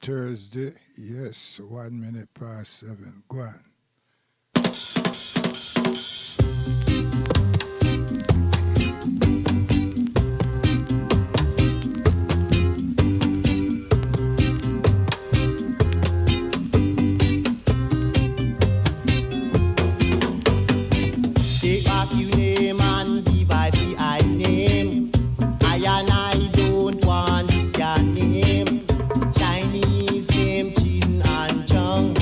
Thursday, yes, 1 minute past 7. Go on. Take back your name and give I the I name. I and I don't want this your name. Chinese name Chin and Chung.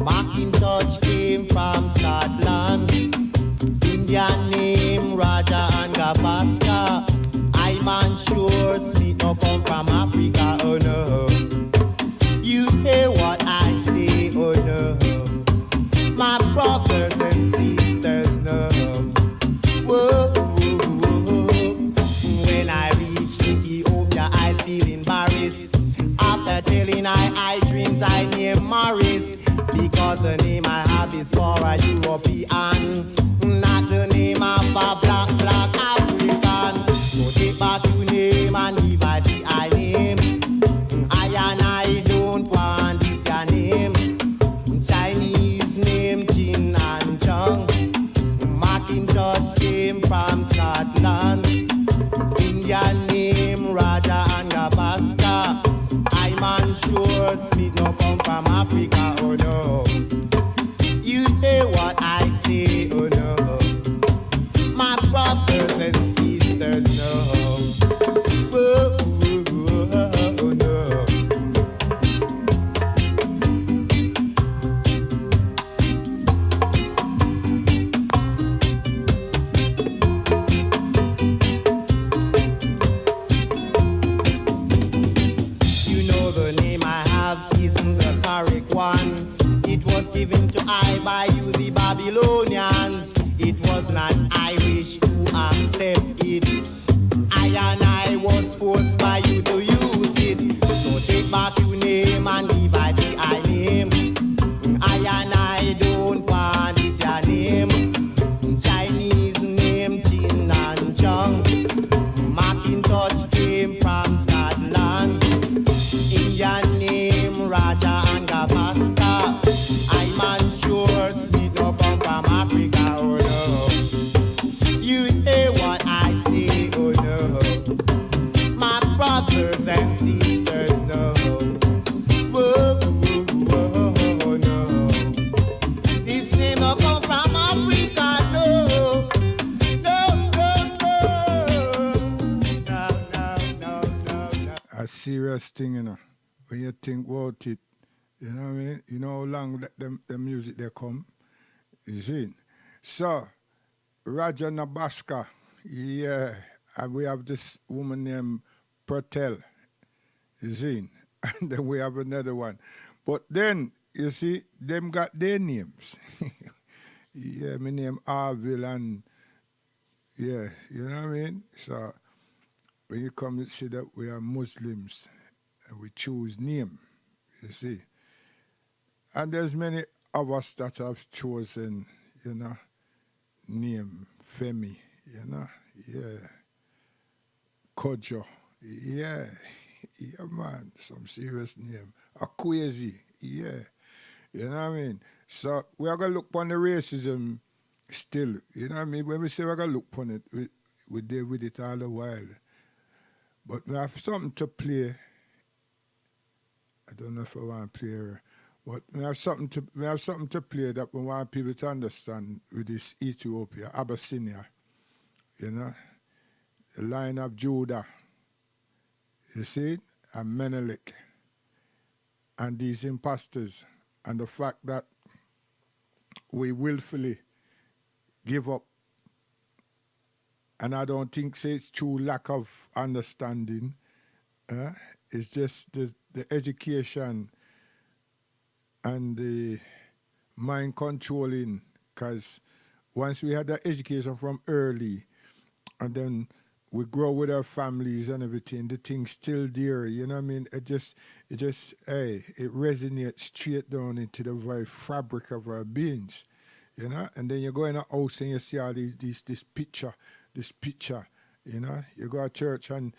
Macintosh came from Scotland. Indian name Raja and Gavaskar. I man sure Smith no come from Africa, oh no. You hear what I say, oh no. My brothers and sisters know. Whoa, whoa, whoa. When I reach Ethiopia, I feel embarrassed. After telling I dreams, I name Morris. Because the name I have is for a European, not the name of a black African. So take back your name and give I the I name. I and I don't want this your name. Chinese name Jin and Chung. Macintosh came from Scotland. Indian name Raja and Gavaskar. I'm unsure Smith no come from Africa, oh no. You hear what I say, oh no. My brothers and sisters know. Whoa, whoa, whoa, oh no. You know the name I have isn't the correct one. It was given to I by you, the Babylonians. It was not I wish to accept it. I and I was forced by you to use it. So take back your name and give I the I name. I and I don't want this your name. Chinese name Jin and Chung. Macintosh came from Scotland. Indian name Raja and Gavaskar. I'm unsure Smith no come from Africa, oh no. You hear what I say, oh no. My brothers and sisters know. Whoa, whoa, whoa, no. This name no come from Africa, no. No, no, no. No, no, no. A serious thing, you know. When you think about it, you know what I mean? You know how long the music they come? You see? So, Raja Nabaska, yeah, and we have this woman named Pertel, you see? And then we have another one. But then, you see, them got their names. Yeah, my name Arville and, yeah, you know what I mean? So, when you come and see that we are Muslims, and we choose name, you see. And there's many of us that have chosen, you know, name Femi, you know, yeah. Kojo, yeah, yeah man, some serious name. Akwezi, yeah, you know what I mean? So we are gonna look upon the racism still, you know what I mean? When we say we're gonna look upon it, we deal with it all the while. But we have something to play. I don't know if I want to play her, but we have something to play that we want people to understand with this Ethiopia, Abyssinia, you know, the line of Judah, you see it, and Menelik, and these imposters, and the fact that we willfully give up. And I don't think it's true lack of understanding. It's just the education and the mind controlling, because once we had that education from early, and then we grow with our families and everything, the thing's still there, you know what I mean? It resonates straight down into the very fabric of our beings, you know? And then you go in a house and you see all this picture, you know? You go to church and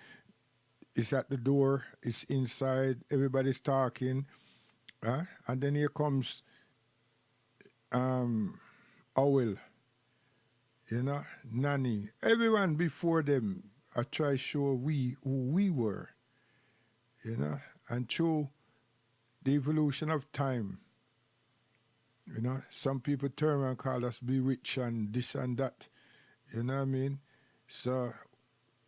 It's at the door, it's inside, everybody's talking. And then here comes Owl, Nanny. Everyone before them, I try show who we were, and through the evolution of time, some people turn around and call us be rich and this and that, you know what I mean? So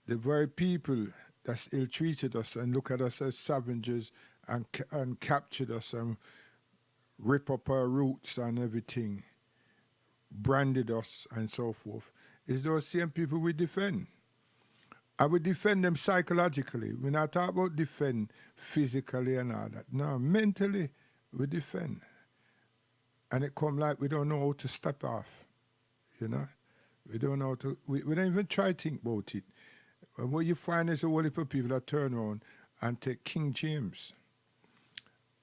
the very people that's ill-treated us and look at us as savages and captured us and rip up our roots and everything, branded us and so forth, is those same people we defend. I would defend them psychologically. When I talk about defend physically and all that, no, mentally we defend. And it come like we don't know how to step off, We don't know how to, we don't even try to think about it. And what you find is a whole heap of people that turn around and take King James.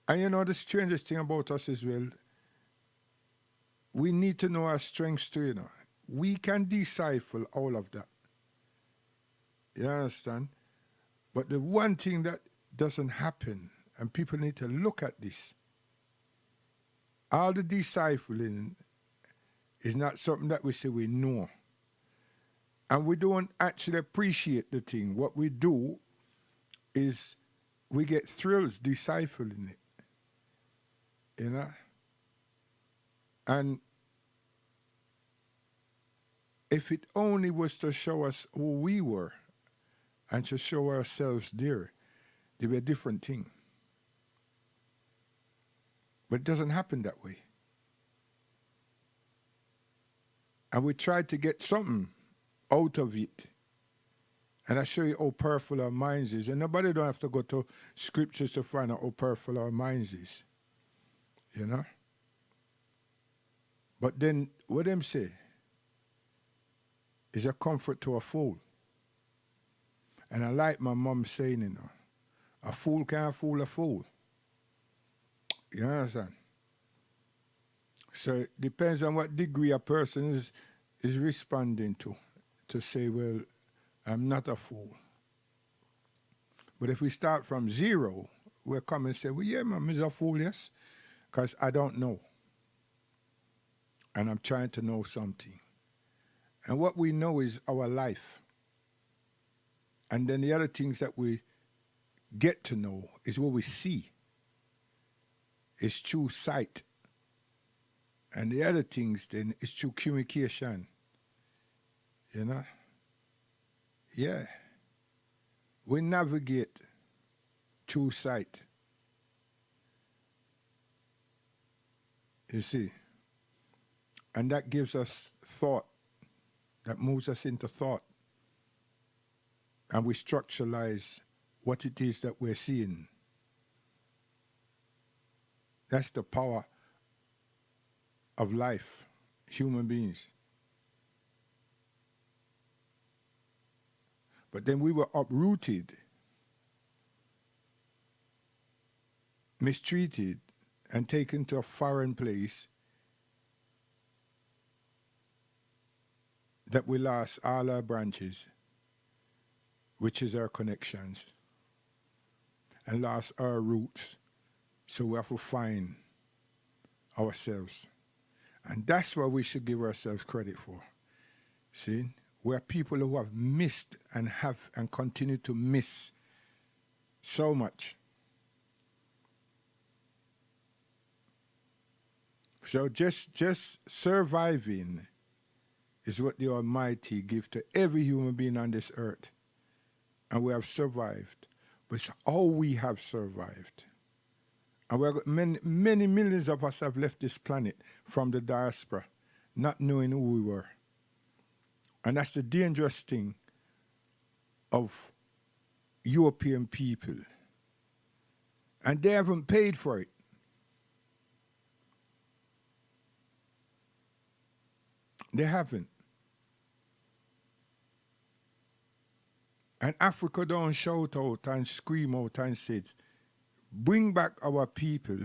And the strangest thing about us as well, we need to know our strengths too, We can decipher all of that. You understand? But the one thing that doesn't happen, and people need to look at this, all the deciphering is not something that we say we know. And we don't actually appreciate the thing. What we do is we get thrills deciphering it. And if it only was to show us who we were and to show ourselves there, it'd be a different thing. But it doesn't happen that way. And we try to get something out of it. And I show you how powerful our minds is. And nobody don't have to go to scriptures to find out how powerful our minds is. But then what them say is a comfort to a fool. And I like my mom saying, a fool can't fool a fool. You understand? So it depends on what degree a person is responding to say, well, I'm not a fool. But if we start from zero, we'll come and say, well, yeah, Mom is a fool, yes, because I don't know. And I'm trying to know something. And what we know is our life. And then the other things that we get to know is what we see. It's through sight. And the other things then is through communication. Yeah. We navigate through sight. You see? And that gives us thought. That moves us into thought. And we structuralize what it is that we're seeing. That's the power of life, human beings. But then we were uprooted, mistreated, and taken to a foreign place that we lost all our branches, which is our connections, and lost our roots. So we have to find ourselves. And that's what we should give ourselves credit for. See? We're people who have missed and continue to miss so much. So just surviving is what the Almighty gives to every human being on this earth. And we have survived. But it's how we have survived. And many millions of us have left this planet from the diaspora, not knowing who we were. And that's the dangerous thing of European people. And they haven't paid for it. They haven't. And Africa don't shout out and scream out and say, bring back our people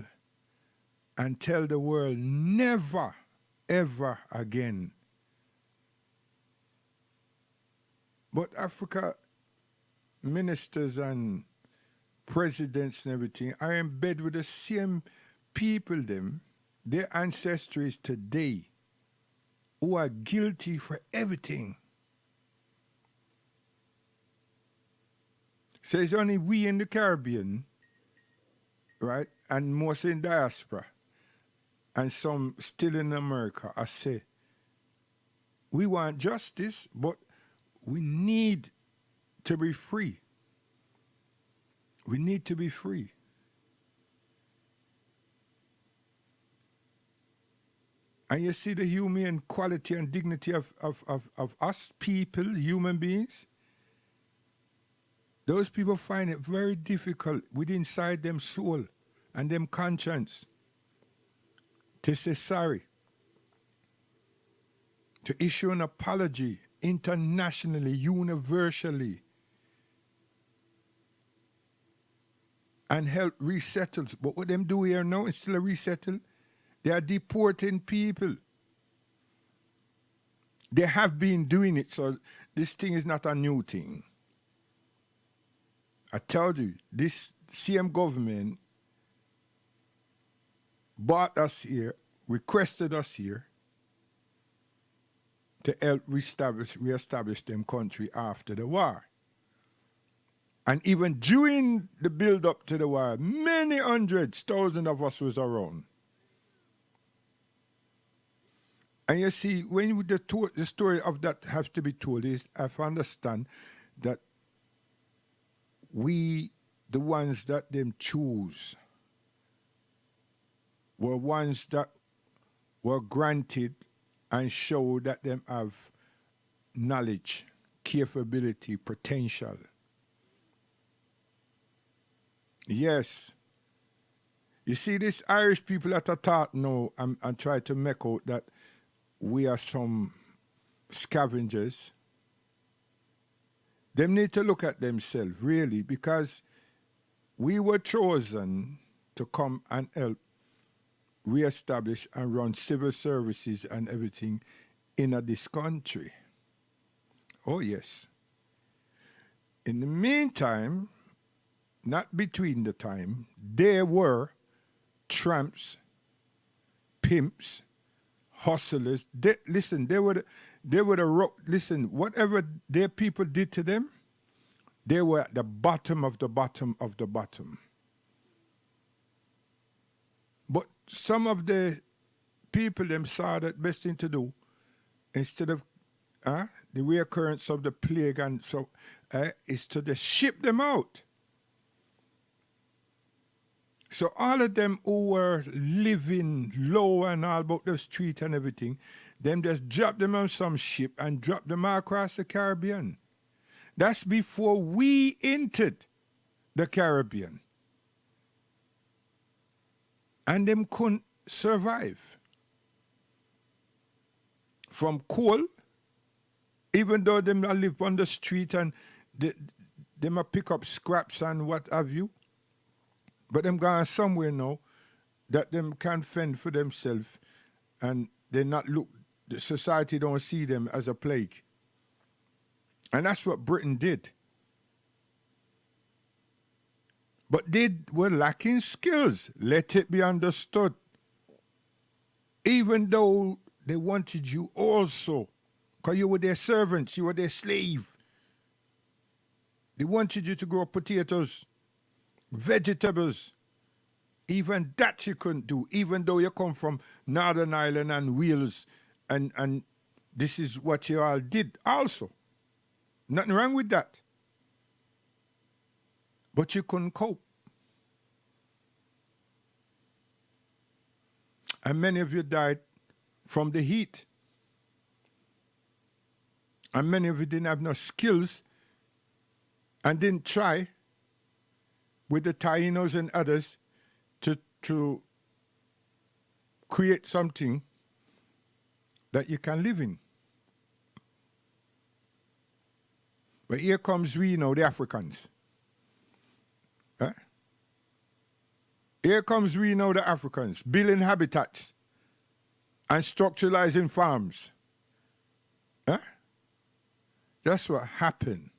and tell the world never, ever again. But Africa ministers and presidents and everything are in bed with the same people them, their ancestries today, who are guilty for everything. So it's only we in the Caribbean, right, and most in diaspora, and some still in America, I say, we want justice, but we need to be free. We need to be free. And you see the human quality and dignity of us people, human beings. Those people find it very difficult within inside them soul and them conscience to say sorry, to issue an apology internationally, universally, and help resettle. But what them do here now is still a resettle. They are deporting people. They have been doing it, so this thing is not a new thing. I told you, this CM government brought us here, requested us here to help reestablish them country after the war. And even during the build-up to the war, many hundreds, thousands of us was around. And you see, when the story of that has to be told, is I have to understand that we, the ones that them choose, were ones that were granted and show that them have knowledge, capability, potential. Yes. You see, this Irish people that are taught now and try to make out that we are some scavengers. They need to look at themselves, really, because we were chosen to come and help reestablish and run civil services and everything in this country. Oh, yes. In the meantime, not between the time, there were tramps, pimps, hustlers. Listen, whatever their people did to them, they were at the bottom of the bottom of the bottom. But some of the people them saw that best thing to do, instead of the reoccurrence of the plague and so, is to just ship them out. So all of them who were living low and all about the street and everything, them just drop them on some ship and drop them all across the Caribbean. That's before we entered the Caribbean. And them couldn't survive. From coal, even though them live on the street and them pick up scraps and what have you, but them gone somewhere now that them can fend for themselves and they not look, the society don't see them as a plague. And that's what Britain did. But they were lacking skills, let it be understood. Even though they wanted you also, because you were their servants, you were their slave. They wanted you to grow potatoes, vegetables. Even that you couldn't do, even though you come from Northern Ireland and Wales, and this is what you all did also. Nothing wrong with that. But you couldn't cope. And many of you died from the heat. And many of you didn't have no skills and didn't try with the Tainos and others to create something that you can live in. But here comes we now, the Africans. Huh? Here comes we now, the Africans, building habitats and structuralizing farms. Huh? That's what happened.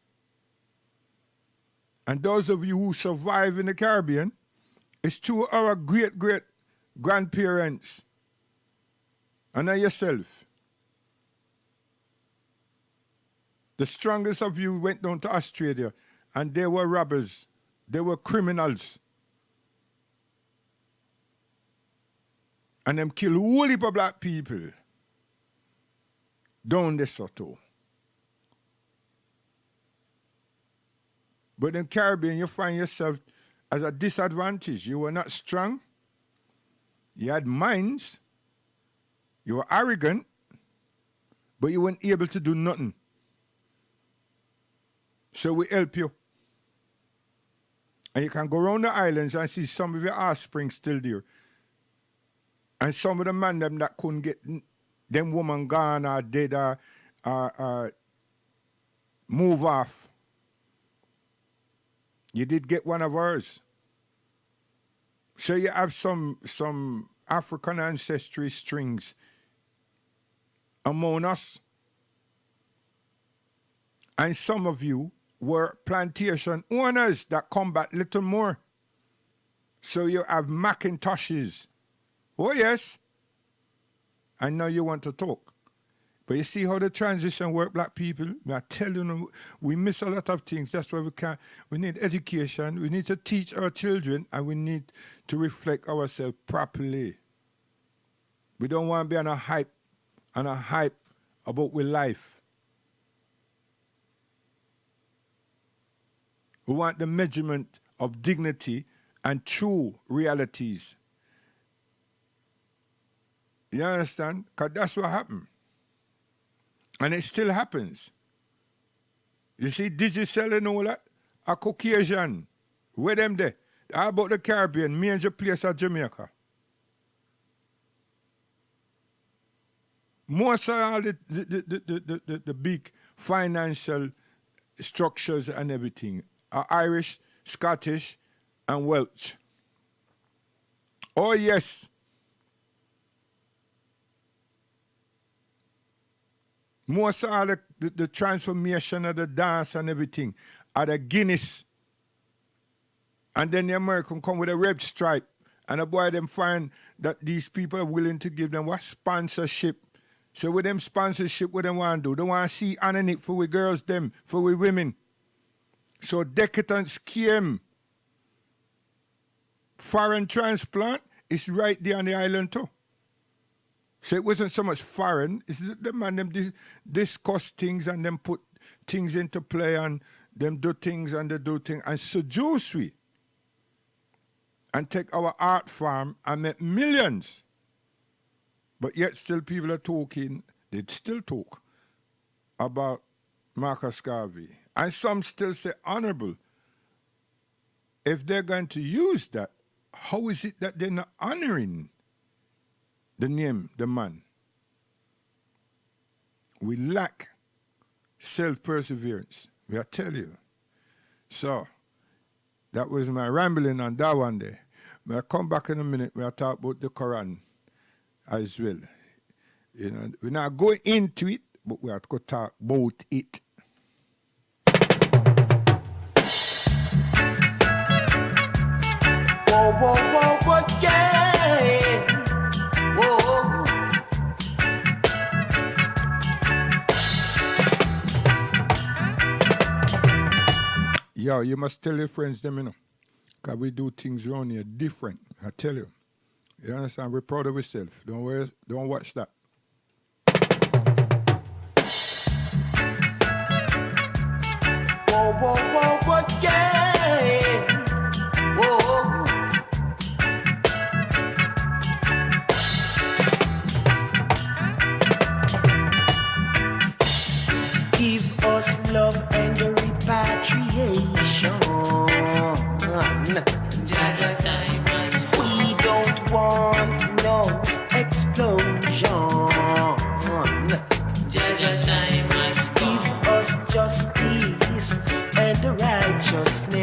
And those of you who survive in the Caribbean, it's through our great-great-grandparents and yourself. The strongest of you went down to Australia, and they were robbers. They were criminals. And them kill whole heap of black people down the Soto. But in Caribbean, you find yourself as a disadvantage. You were not strong. You had minds. You were arrogant. But you weren't able to do nothing. So we help you. And you can go around the islands and see some of your offspring still there. And some of the men them that couldn't get them woman gone or dead or move off. You did get one of ours. So you have some African ancestry strings among us. And some of you were plantation owners that come back little more. So you have Macintoshes. Oh, yes. I know you want to talk. But you see how the transition work, black people? I tell you, we miss a lot of things. That's why we need education. We need to teach our children, and we need to reflect ourselves properly. We don't want to be on a hype about our life. We want the measurement of dignity and true realities. You understand? Because that's what happened. And it still happens. You see, Digicel and all that, a Caucasian. Where them there? How about the Caribbean, major place of Jamaica? Most of all the big financial structures and everything are Irish, Scottish, and Welsh. Oh, yes. Most of all the transformation of the dance and everything are the Guinness. And then the American come with a red stripe. And the boy them find that these people are willing to give them what? Sponsorship. So with them sponsorship, what they want to do? They want to see underneath for we girls, them, for we women. So decadence came. Foreign transplant is right there on the island too. So it wasn't so much foreign. It's the man them discuss things and them put things into play and them do things and they do things and seduce we. And take our art farm and make millions. But yet still people are talking, they still talk about Marcus Garvey. And some still say honorable. If they're going to use that, how is it that they're not honoring the name, the man? We lack self-perseverance. I tell you. So, that was my rambling on that one day. I'll come back in a minute. We'll talk about the Quran as well. You know, we're not going into it, but we have to talk about it. Whoa, whoa, whoa, whoa, yeah. Whoa. Yo, you must tell your friends them, you know. Because we do things around here different. I tell you. You understand? We're proud of ourselves. Don't worry, don't watch that. Whoa, whoa, whoa, whoa, yeah. Whoa. Give us love and repatriation. We don't want no explosion. Give us justice and righteousness.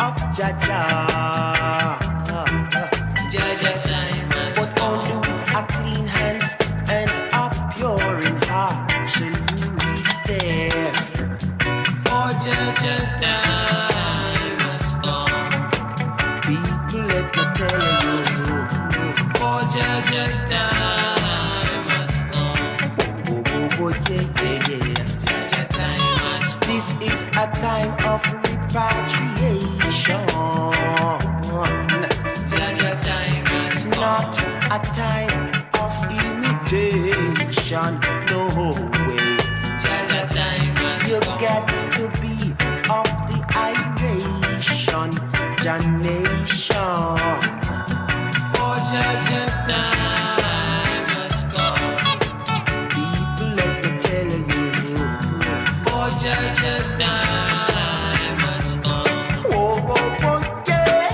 of Jaja. Jaja's time has But only with a clean hands and a pure in heart shall you reach there. For Jaja time has come. People, let me tell you. For Jaja time has come. Oh, yeah. Jaja time has come. This is a time of repatriation. Jaja time has come. Not a time of imitation. No way. Jaja time has You come. get to be of the iration, the nation. For Jaja time has come. People, let me tell you. For Jaja time has come. Oh, yeah.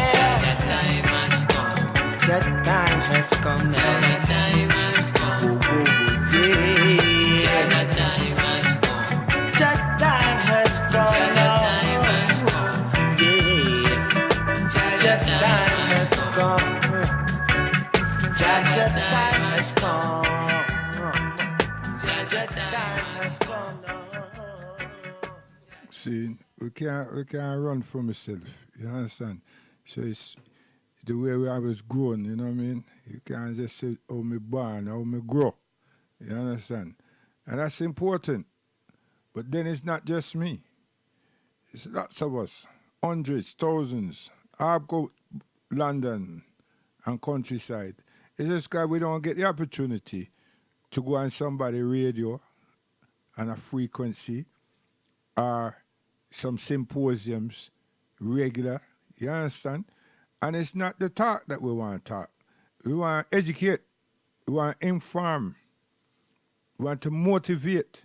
Jaja time has come. That time has come now. Jaja time has come. Yeah. Jaja time has come. That time has come Jaja now. time has come. Yeah. Jaja That time time has has come. come. That time has come. Jaja That time time has has come now. See, we can't run from myself. You understand? So it's the way I was grown, you know what I mean? You can't just say how me born, how me grow. You understand? And that's important. But then it's not just me. It's lots of us. Hundreds, thousands. I've go London and countryside. It's just because we don't get the opportunity to go on somebody radio and a frequency or some symposiums regular. You understand? And it's not the talk that we want to talk. We want to educate. We want to inform. We want to motivate.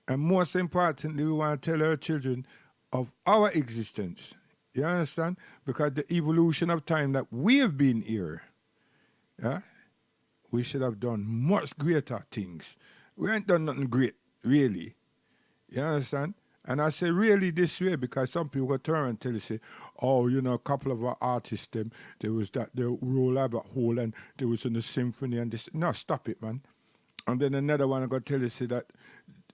And most importantly, we want to tell our children of our existence. You understand? Because the evolution of time that we have been here, yeah, we should have done much greater things. We ain't done nothing great, really. You understand? And I say really this way because some people go turn and tell you, say, oh, you know, a couple of our artists, there was that, the Royal Albert Hall and there was in the symphony and this. No, stop it, man. And then another one going to tell you, say, that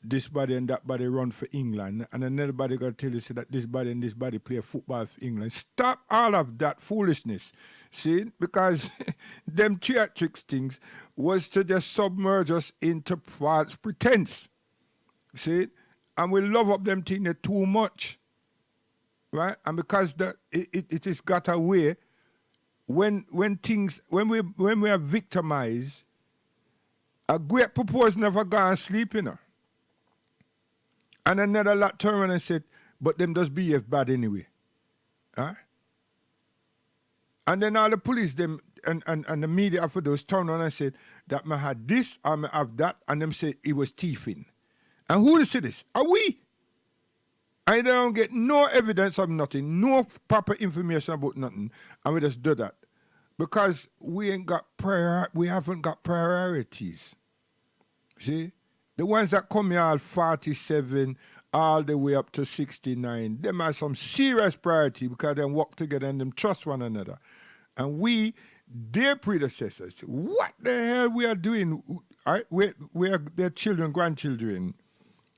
this body and that body run for England. And another body going to tell you, say, that this body and this body play football for England. Stop all of that foolishness. See? Because them theatrics things was to just submerge us into false pretense. See? And we love up them things too much. Right? And because it is got away, when we are victimized, a great proportion of a gone sleep, you know. And another lot turned around and said, but them does behave bad anyway. Huh? And then all the police them and the media for those turned around and said that I had this, I have that, and them say it was thieving. And who say this? Are we? I don't get no evidence of nothing, no proper information about nothing, and we just do that. Because we haven't got priorities. See? The ones that come here all 47, all the way up to 69, them have some serious priority because they work together and them trust one another. And we, their predecessors, what the hell we are doing? We are their children, grandchildren.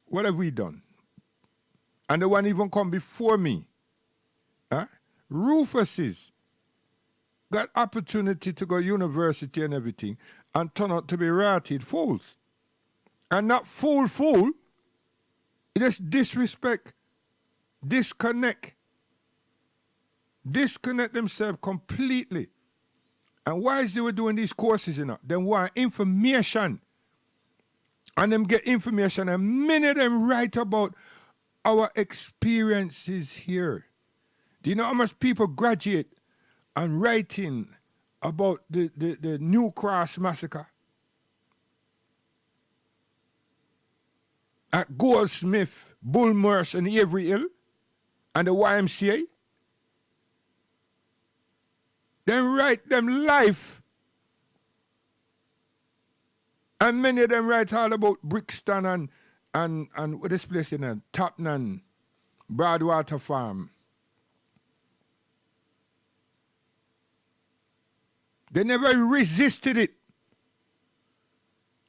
What have we done? And the one even come before me. Rufuses got opportunity to go university and everything and turn out to be rotted fools. And not fool, just disrespect, disconnect themselves completely. And why is they were doing these courses, you know? They want information. And them get information and many of them write about our experiences here. Do you know how much people graduate and writing about the New Cross massacre? At Goldsmith, Bullmarsh and Avery Hill and the YMCA? Then write them life. And many of them write all about Brixton and what this place in Tottenham, Broadwater Farm, They never resisted it.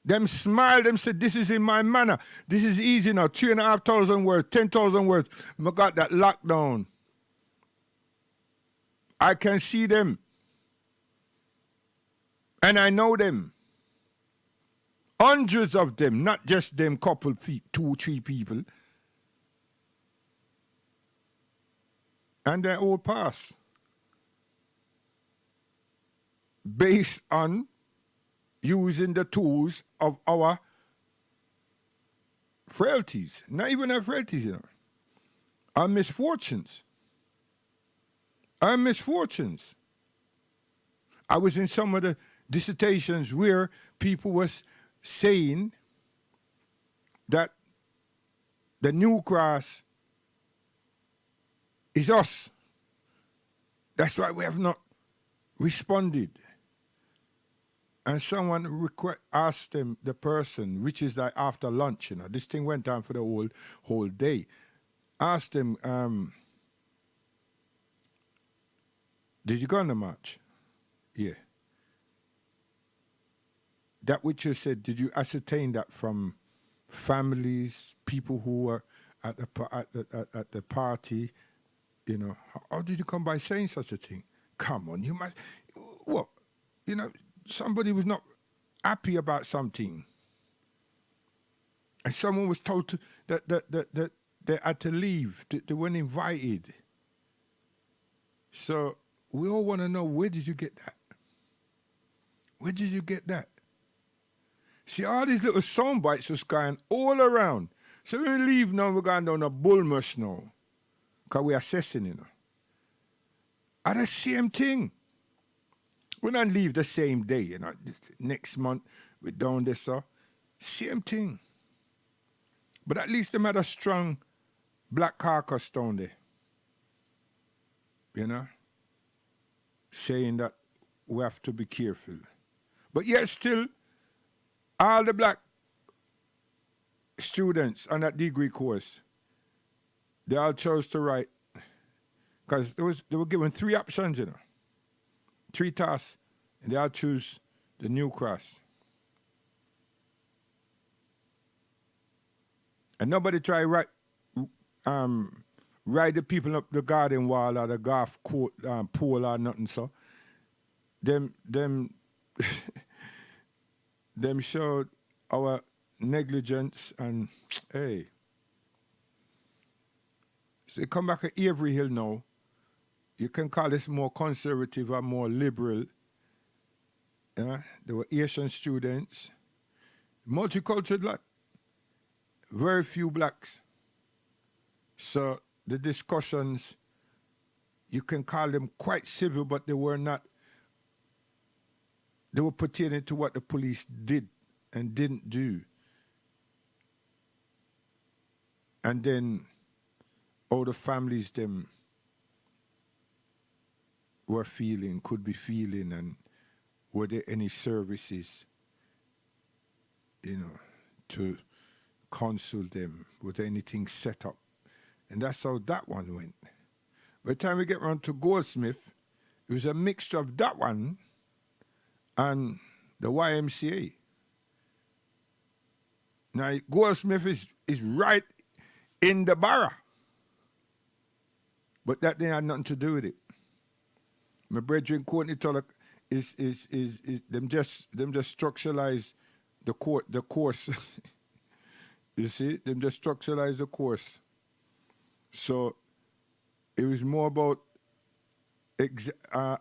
Them smiled, them said, this is in my manner. This is easy now. 3,500 words, 10,000 words. I got that lockdown. I can see them. And I know them. Hundreds of them, not just them couple feet, 2, 3 people. And they all pass. Based on using the tools of our frailties. Not even our frailties, you know. Our misfortunes. Our misfortunes. I was in some of the dissertations where people was saying that the new cross is us. That's why we have not responded. And someone asked them, the person, which is like after lunch, you know, this thing went on for the whole day, asked them, did you go on the march? Yeah. That which you said, did you ascertain that from families, people who were at the party? You know, how did you come by saying such a thing? Come on, you must. What? You know, somebody was not happy about something, and someone was told to that they had to leave. They weren't invited. So we all want to know, where did you get that? Where did you get that? See, all these little sound bites was going all around. So when we leave now, we're going down a bullmush now. Because we're assessing, you know. Are the same thing. We don't leave the same day, you know. Next month, we're down this, so. Same thing. But at least they had a strong black caucus down there. You know? Saying that we have to be careful. But yet still, all the black students on that degree course, they all chose to write, because they were given 3 options, you know, 3 tasks, and they all choose the new cross. And nobody try write the people up the garden wall or the golf court pool or nothing. So them showed our negligence, and hey. So you come back at Avery Hill now, you can call this more conservative or more liberal. There were Asian students, multicultural lot, very few blacks. So the discussions, you can call them quite civil, but they were not, they were pertaining to what the police did and didn't do. And then all the families them were feeling, could be feeling, and were there any services, you know, to counsel them? Was there anything set up? And that's how that one went. By the time we get around to Goldsmith, it was a mixture of that one and the YMCA. Now, Goldsmith is right in the borough. But that didn't have nothing to do with it. My brethren Courtney Tulloch is them just structuralize the course. You see? Them just structuralize the course. So it was more about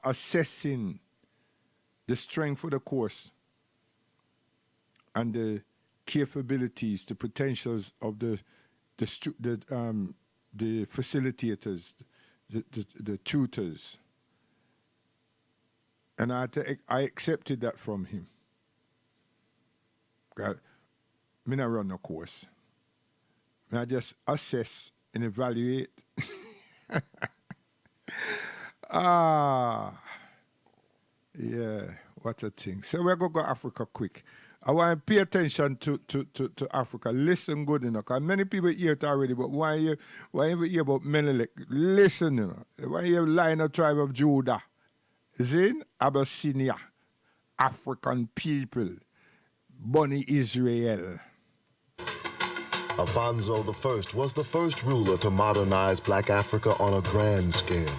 assessing the strength of the course and the capabilities, the potentials of the facilitators, the tutors. And I accepted that from him. I not run no course. I just assess and evaluate. Yeah, what a thing. So we're going to go Africa quick. I want to pay attention to Africa. Listen good enough. Because many people hear it already, but why you hear about Menelik? Listen, you know. Why you hear Lion of Tribe of Judah? See? Abyssinia. African people, Bunny Israel. Alfonso I was the first ruler to modernize black Africa on a grand scale.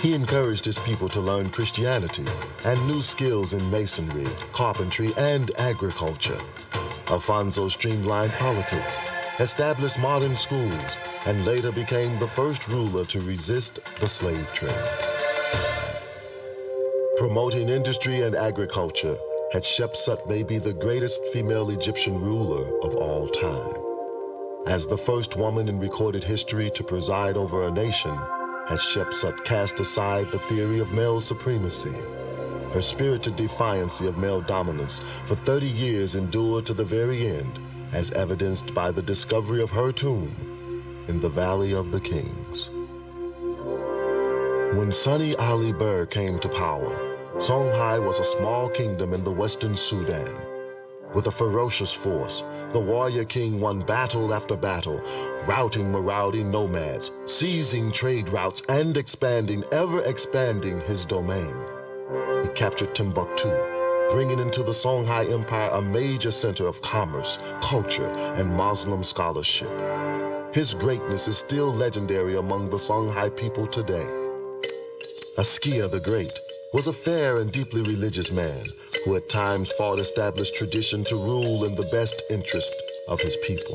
He encouraged his people to learn Christianity and new skills in masonry, carpentry, and agriculture. Alfonso streamlined politics, established modern schools, and later became the first ruler to resist the slave trade. Promoting industry and agriculture, Hatshepsut may be the greatest female Egyptian ruler of all time. As the first woman in recorded history to preside over a nation, Hatshepsut cast aside the theory of male supremacy. Her spirited defiance of male dominance for 30 years endured to the very end, as evidenced by the discovery of her tomb in the Valley of the Kings. When Sani Ali Burr came to power, Songhai was a small kingdom in the western Sudan. With a ferocious force, the warrior king won battle after battle, routing marauding nomads, seizing trade routes, and ever expanding his domain. He captured Timbuktu, bringing into the Songhai Empire a major center of commerce, culture, and Muslim scholarship. His greatness is still legendary among the Songhai people today. Askia the Great was a fair and deeply religious man who at times fought established tradition to rule in the best interest of his people.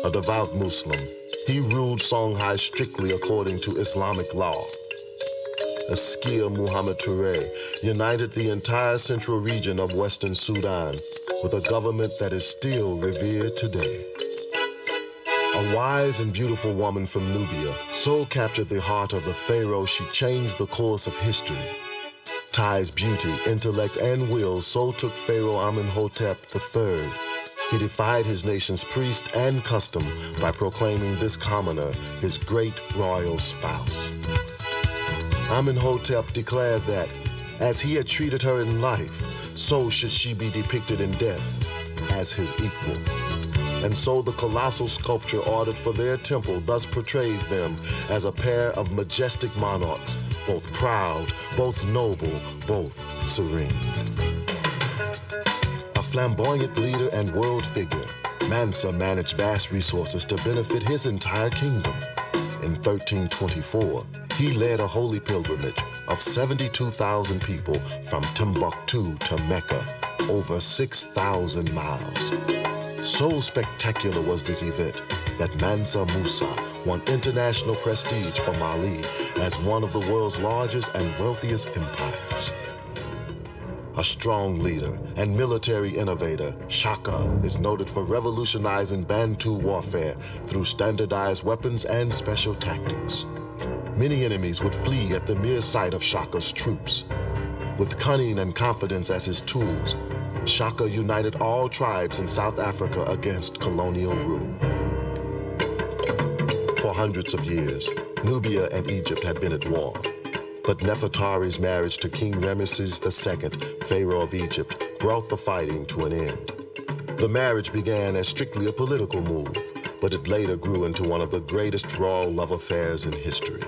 A devout Muslim, he ruled Songhai strictly according to Islamic law. Askia Muhammad Touré united the entire central region of western Sudan with a government that is still revered today. A wise and beautiful woman from Nubia so captured the heart of the pharaoh she changed the course of history. Tai's beauty, intellect, and will so took Pharaoh Amenhotep III. He defied his nation's priest and custom by proclaiming this commoner his great royal spouse. Amenhotep declared that, as he had treated her in life, so should she be depicted in death as his equal. And so the colossal sculpture ordered for their temple thus portrays them as a pair of majestic monarchs, both proud, both noble, both serene. A flamboyant leader and world figure, Mansa managed vast resources to benefit his entire kingdom. In 1324, he led a holy pilgrimage of 72,000 people from Timbuktu to Mecca, over 6,000 miles. So spectacular was this event that Mansa Musa won international prestige for Mali as one of the world's largest and wealthiest empires. A strong leader and military innovator, Shaka is noted for revolutionizing Bantu warfare through standardized weapons and special tactics. Many enemies would flee at the mere sight of Shaka's troops. With cunning and confidence as his tools, Shaka united all tribes in South Africa against colonial rule. For hundreds of years, Nubia and Egypt had been at war. But Nefertari's marriage to King Ramesses II, Pharaoh of Egypt, brought the fighting to an end. The marriage began as strictly a political move, but it later grew into one of the greatest royal love affairs in history.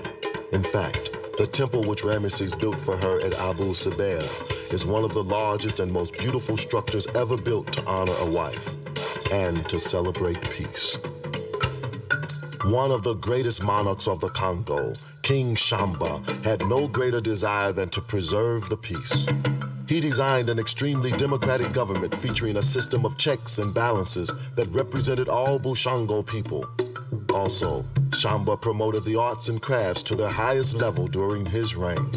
In fact, the temple which Ramesses built for her at Abu Simbel is one of the largest and most beautiful structures ever built to honor a wife and to celebrate peace. One of the greatest monarchs of the Congo, King Shamba, had no greater desire than to preserve the peace. He designed an extremely democratic government featuring a system of checks and balances that represented all Bushango people. Also, Shamba promoted the arts and crafts to their highest level during his reign.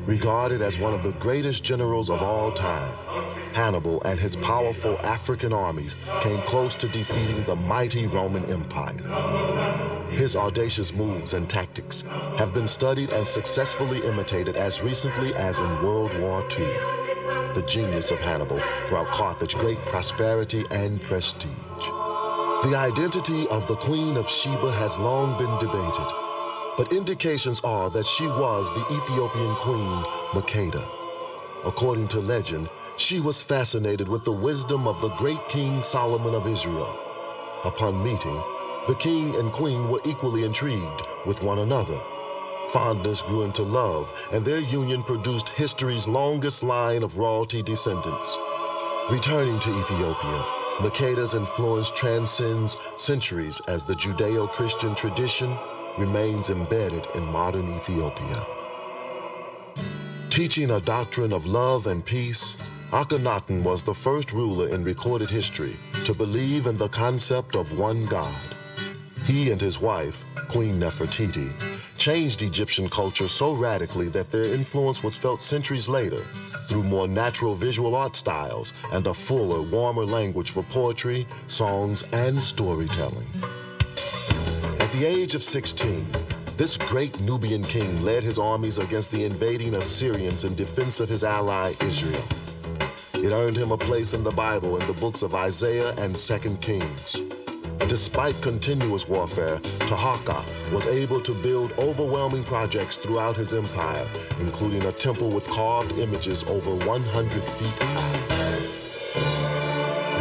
Regarded as one of the greatest generals of all time, Hannibal and his powerful African armies came close to defeating the mighty Roman Empire. His audacious moves and tactics have been studied and successfully imitated as recently as in World War II. The genius of Hannibal brought Carthage great prosperity and prestige. The identity of the Queen of Sheba has long been debated, but indications are that she was the Ethiopian queen, Makeda. According to legend, she was fascinated with the wisdom of the great King Solomon of Israel. Upon meeting, the king and queen were equally intrigued with one another. Fondness grew into love, and their union produced history's longest line of royalty descendants. Returning to Ethiopia, Makeda's influence transcends centuries as the Judeo-Christian tradition remains embedded in modern Ethiopia. Teaching a doctrine of love and peace, Akhenaten was the first ruler in recorded history to believe in the concept of one God. He and his wife, Queen Nefertiti, changed Egyptian culture so radically that their influence was felt centuries later through more natural visual art styles and a fuller, warmer language for poetry, songs, and storytelling. At the age of 16, this great Nubian king led his armies against the invading Assyrians in defense of his ally Israel. It earned him a place in the Bible in the books of Isaiah and 2 Kings. Despite continuous warfare, Taharqa was able to build overwhelming projects throughout his empire, including a temple with carved images over 100 feet high.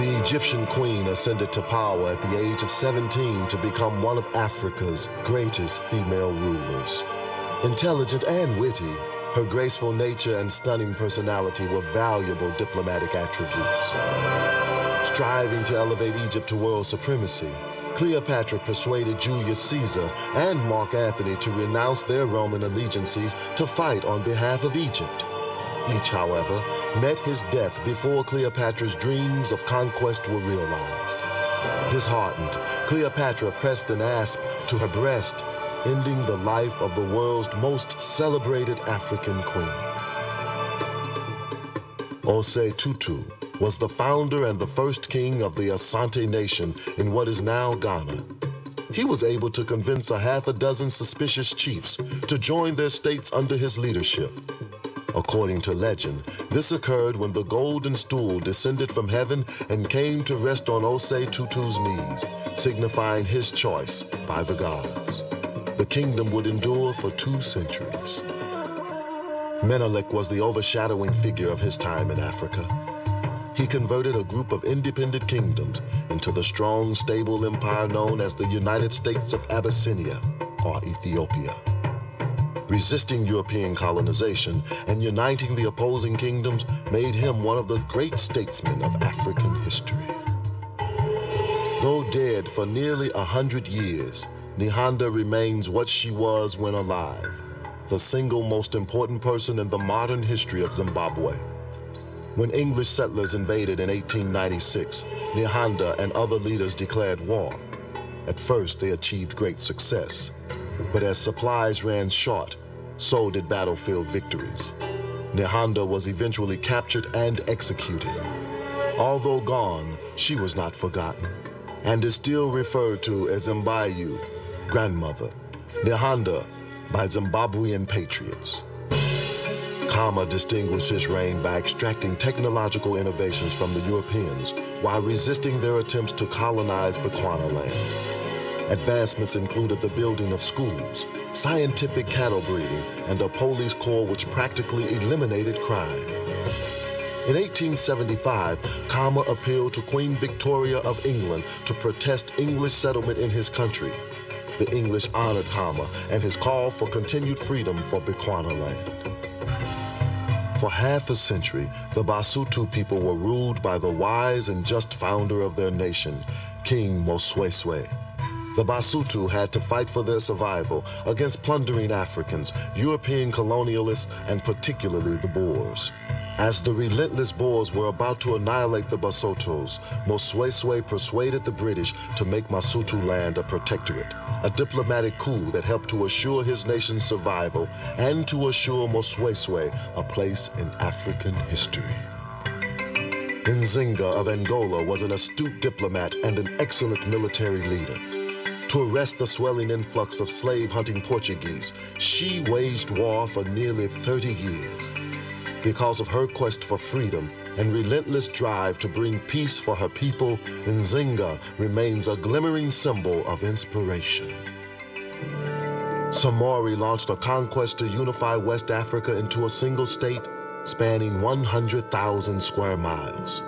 The Egyptian queen ascended to power at the age of 17 to become one of Africa's greatest female rulers. Intelligent and witty, her graceful nature and stunning personality were valuable diplomatic attributes. Striving to elevate Egypt to world supremacy, Cleopatra persuaded Julius Caesar and Mark Antony to renounce their Roman allegiances to fight on behalf of Egypt. Each, however, met his death before Cleopatra's dreams of conquest were realized. Disheartened, Cleopatra pressed an asp to her breast, ending the life of the world's most celebrated African queen. Osei Tutu was the founder and the first king of the Asante Nation in what is now Ghana. He was able to convince a half a dozen suspicious chiefs to join their states under his leadership. According to legend, this occurred when the golden stool descended from heaven and came to rest on Osei Tutu's knees, signifying his choice by the gods. The kingdom would endure for 2 centuries. Menelik was the overshadowing figure of his time in Africa. He converted a group of independent kingdoms into the strong, stable empire known as the United States of Abyssinia, or Ethiopia. Resisting European colonization and uniting the opposing kingdoms made him one of the great statesmen of African history. Though dead for nearly 100 years, Nihanda remains what she was when alive, the single most important person in the modern history of Zimbabwe. When English settlers invaded in 1896, Nihanda and other leaders declared war. At first, they achieved great success. But as supplies ran short, so did battlefield victories. Nihanda was eventually captured and executed. Although gone, she was not forgotten, and is still referred to as Mbayu, grandmother, Nihanda, by Zimbabwean patriots. Khama distinguished his reign by extracting technological innovations from the Europeans while resisting their attempts to colonize Bechuanaland. Advancements included the building of schools, scientific cattle breeding, and a police corps which practically eliminated crime. In 1875, Khama appealed to Queen Victoria of England to protest English settlement in his country. The English honored Khama and his call for continued freedom for Bechuanaland. For half a century, the Basutu people were ruled by the wise and just founder of their nation, King Mosweswe. The Basutu had to fight for their survival against plundering Africans, European colonialists, and particularly the Boers. As the relentless Boers were about to annihilate the Basotos, Mosweswe persuaded the British to make Masutu land a protectorate, a diplomatic coup that helped to assure his nation's survival and to assure Mosweswe a place in African history. Nzinga of Angola was an astute diplomat and an excellent military leader. To arrest the swelling influx of slave-hunting Portuguese, she waged war for nearly 30 years. Because of her quest for freedom and relentless drive to bring peace for her people, Nzinga remains a glimmering symbol of inspiration. Samori launched a conquest to unify West Africa into a single state, spanning 100,000 square miles.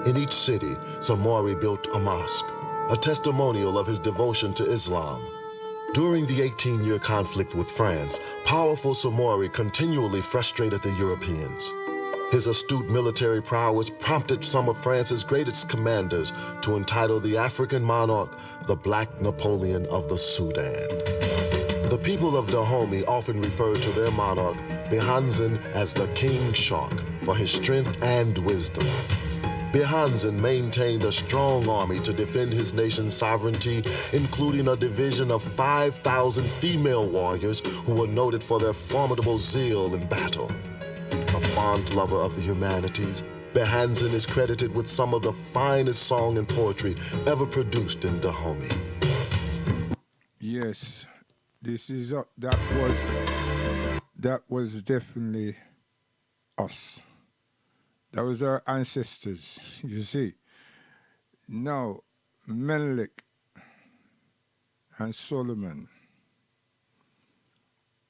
In each city, Samori built a mosque, a testimonial of his devotion to Islam. During the 18-year conflict with France, powerful Samori continually frustrated the Europeans. His astute military prowess prompted some of France's greatest commanders to entitle the African monarch the Black Napoleon of the Sudan. The people of Dahomey often refer to their monarch, Behanzin, as the King Shark for his strength and wisdom. Behanzin maintained a strong army to defend his nation's sovereignty, including a division of 5,000 female warriors who were noted for their formidable zeal in battle. A fond lover of the humanities, Behanzin is credited with some of the finest song and poetry ever produced in Dahomey. Yes, this is that was definitely us. That was our ancestors, you see. Now, Menelik and Solomon,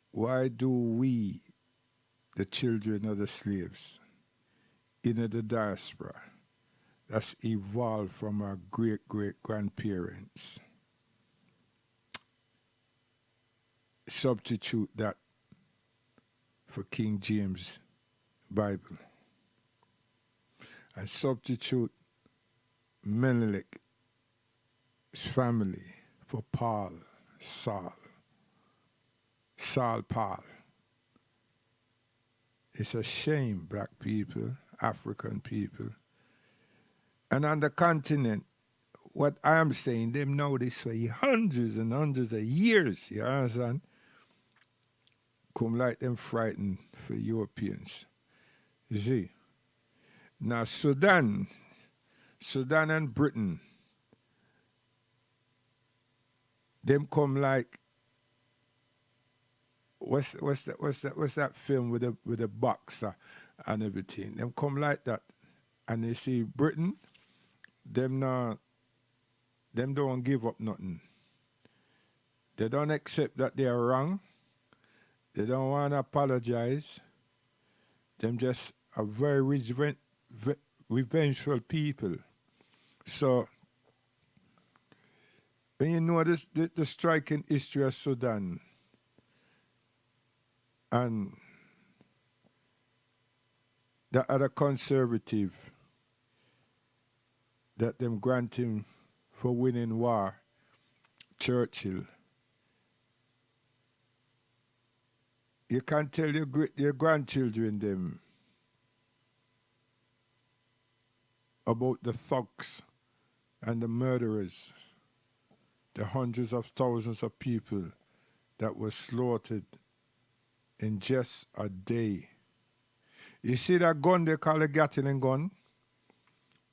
why do we, the children of the slaves, in the diaspora, that's evolved from our great-great-grandparents, substitute that for King James Bible and substitute Menelik's family for Saul Paul. It's a shame, black people, African people. And on the continent, what I am saying, them know this for hundreds and hundreds of years, you understand? Come like them frightened for Europeans. You see? Now Sudan and Britain, them come like what's that film with the boxer and everything? Them come like that, and they see Britain, them don't give up nothing. They don't accept that they are wrong. They don't want to apologize. Them just a very revengeful people. So, when you know the striking history of Sudan and the other conservative that them grant him for winning war, Churchill, you can tell your grandchildren them about the thugs and the murderers, the hundreds of thousands of people that were slaughtered in just a day. You see that gun they call a Gatling gun?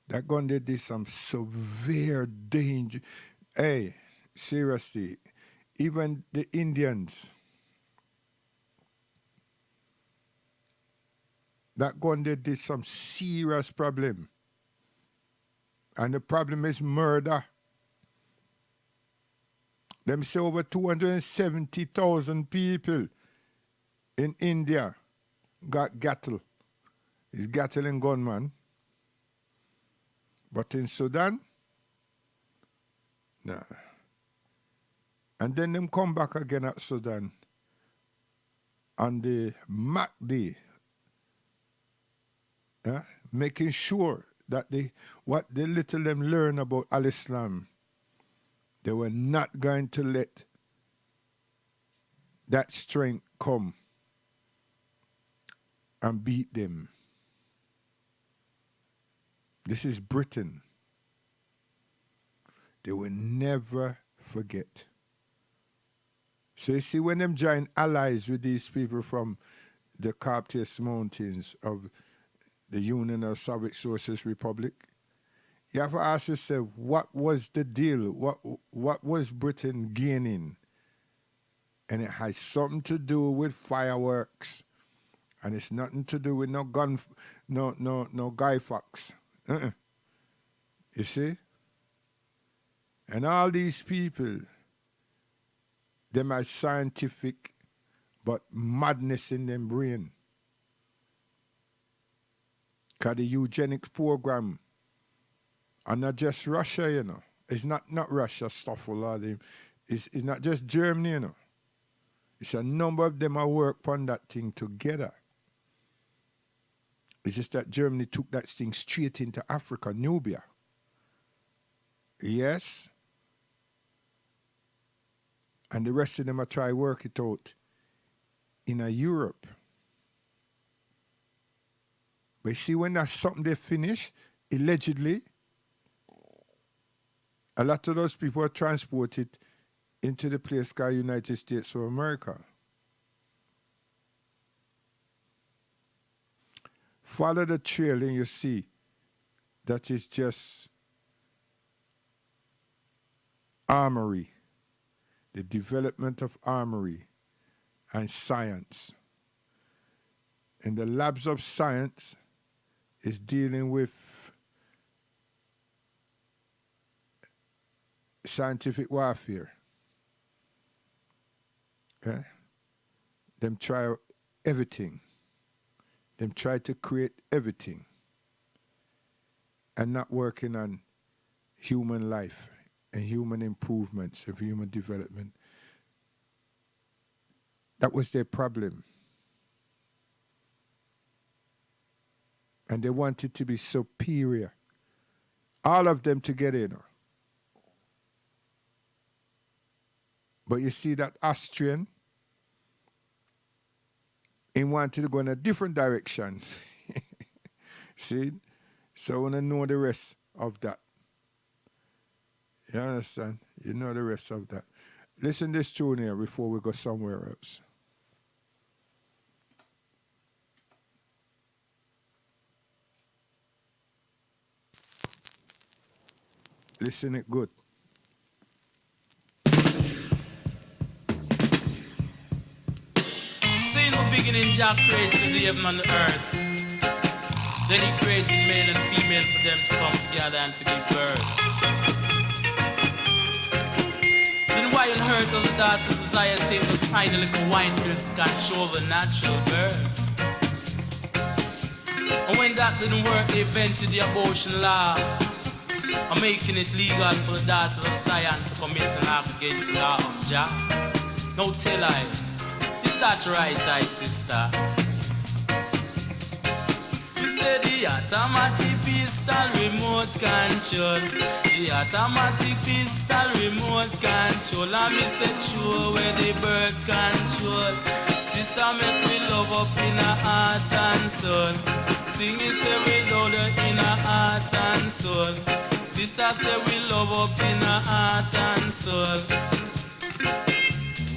That gun they did some severe danger. Hey, seriously, even the Indians, that gun they did some serious problem. And the problem is murder. Them say over 270,000 people in India got Gatl. It's Gatling gunman. But in Sudan, nah. And then them come back again at Sudan. And the Mahdi, making sure that what the little them learn about Al-Islam, they were not going to let that strength come and beat them. This is Britain. They will never forget. So you see, when them join allies with these people from the Caucasus Mountains of the Union of Soviet Socialist Republic, you have to ask yourself, what was the deal? What was Britain gaining? And it has something to do with fireworks. And it's nothing to do with no Guy Fawkes. You see? And all these people, them are scientific, but madness in them brain. Because the eugenics program, and not just Russia, you know. It's not Russia stuff, a lot of them. It's not just Germany, you know. It's a number of them are work on that thing together. It's just that Germany took that thing straight into Africa, Nubia. Yes. And the rest of them are try work it out in Europe. But you see, when that's something they finish, allegedly, a lot of those people are transported into the place called United States of America. Follow the trail and you see that is just armory, the development of armory and science. And the labs of science is dealing with scientific warfare. Okay? Them try everything. Them try to create everything and not working on human life and human improvements and human development. That was their problem. And they wanted to be superior. All of them together, you know. But you see that Austrian, he wanted to go in a different direction. See? So I want to know the rest of that. You understand? You know the rest of that. Listen to this tune here before we go somewhere else. Listen it good. See in the beginning, Jah created the heaven and the earth. Then he created male and female for them to come together and to give birth. Then why on earth does the daughters of Zion take those tiny little wine biscuits and show the natural birds? And when that didn't work, they invented the abortion law, and making it legal for the daughters of Zion to commit an act against the law of Jah. No tell I. Is that right, I sister? You say the automatic pistol remote control. The automatic pistol remote control. And me say sure where the birth control. Sister make me love up in a heart and soul. Sing it say we love her in a heart and soul. Sister say we love up in a heart and soul.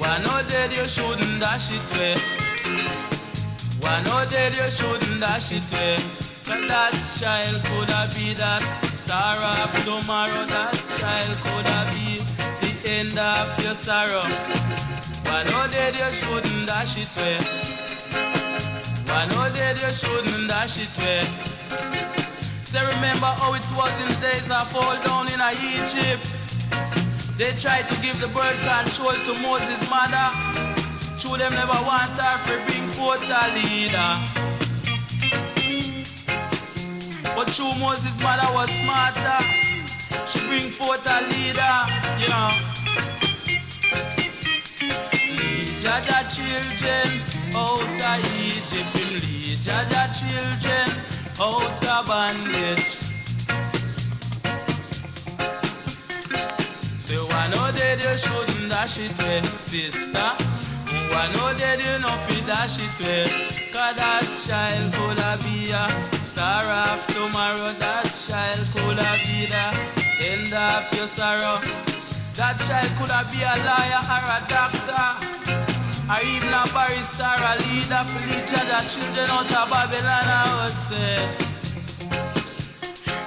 Why not dead you shouldn't dash it away? Why not dead you shouldn't dash it away? Cause that child coulda be that star of tomorrow. That child coulda be the end of your sorrow. Why not dead you shouldn't dash it away? Why not dead you shouldn't dash it away? Say remember how it was in the days of fall down in Egypt. They tried to give the birth control to Moses' mother. True, them never want her to bring forth a leader. But true, Moses' mother was smarter. She bring forth a leader, you know. Lead Jaja children out of Egypt. Lead Jaja children out of bondage. Say why no dead you shouldn't dash it away, sister. Why no dead you no fit dash it away? Cause that child coulda be a star of tomorrow. That child coulda be the end of your sorrow. That child coulda be a lawyer or a doctor, or even a barrister, a leader for the children out of Babylon. I would say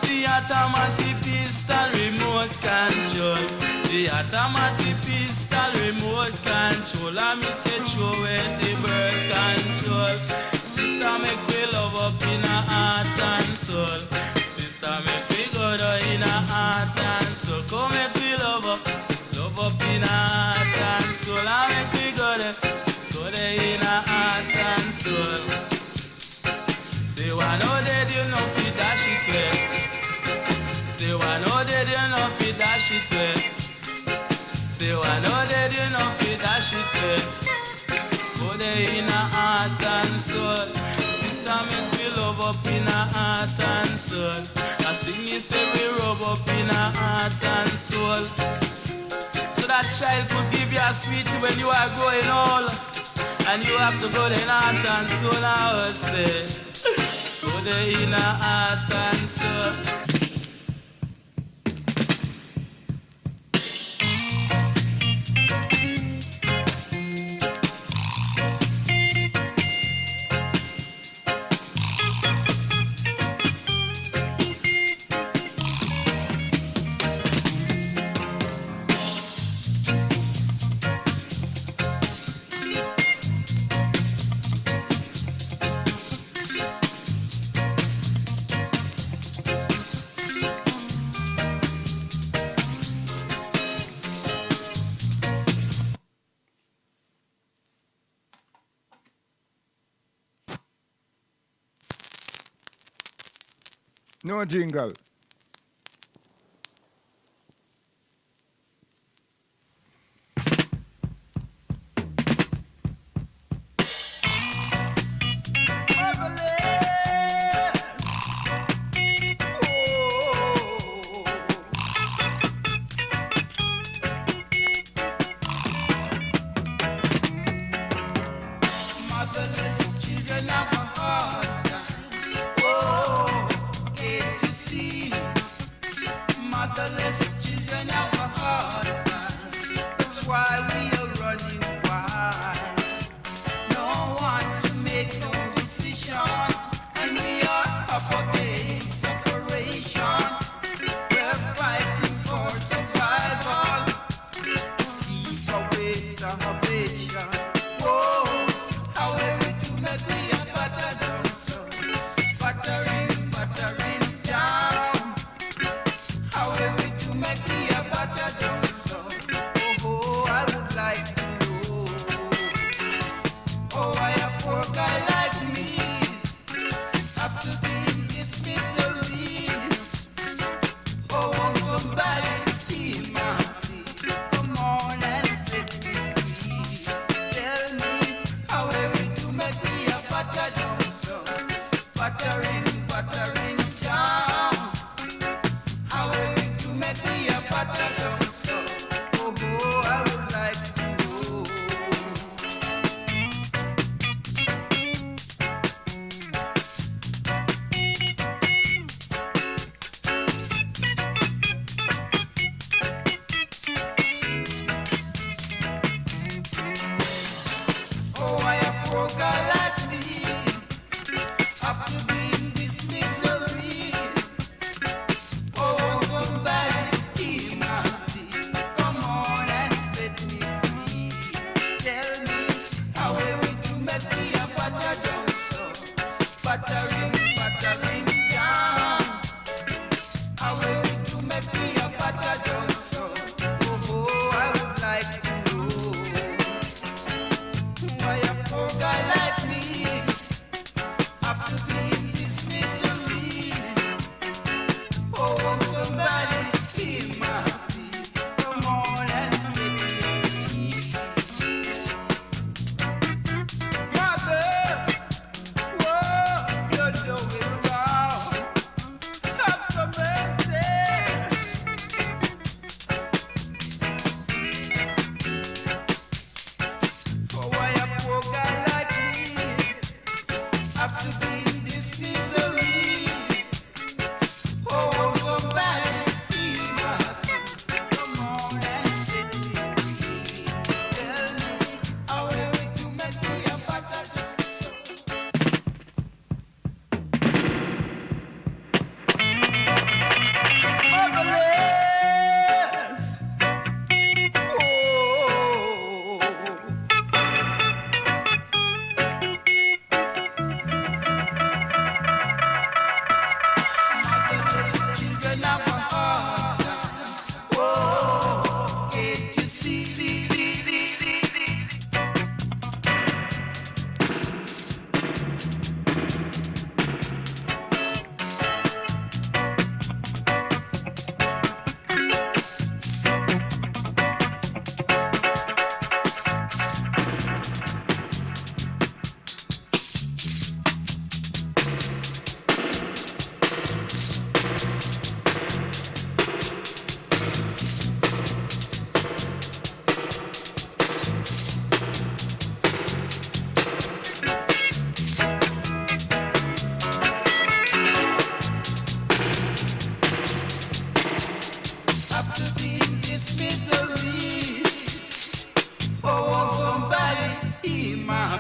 the automatic pistol remote control. The automatic pistol remote control. And me say throw away the birth control. Sister make we love up in a heart and soul. Sister make we go down in a heart and soul. Come make we love up in a heart and soul. And make we go there in a heart and soul. Say why no dead you no fit dash it away. Say why no dead you no fit dash it away. say why no dead you know fit dash it way. Go there in a heart and soul. Sister make we love up in a heart and soul. I sing me say we rub up in a heart and soul. So that child could give you a sweetie when you are growing old. And you have to go there in heart and soul. I would say go there in a heart and soul. No jingle. Motherless children have a hard time. Oh, hate to see. Motherless children have a hard time. That's why we are running wild. No one to make no decision, and we are up against separation. We're fighting for survival. Keep away starvation. Whoa, how are we to make me a butter down so? Buttering down. How are we to make me a butter down so? Oh, I would like to know. Oh, why a poor guy like me have to be in this misery? Oh, won't somebody see my feet? Come on and set me free. Tell me, how are we to make me a butter down so? Buttering down. How are we to make me a butter down so? Oh, I would like to know. Oh, why a poor guy like me have to be in this misery? Oh, somebody heal my plea. Come on and set me free. Tell me, how are we to make me a butter down so? Buttering down. How are we to make me a butter down so? Oh, I would like to know. Why a poor guy like me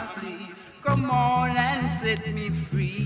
my plea. Come on and set me free.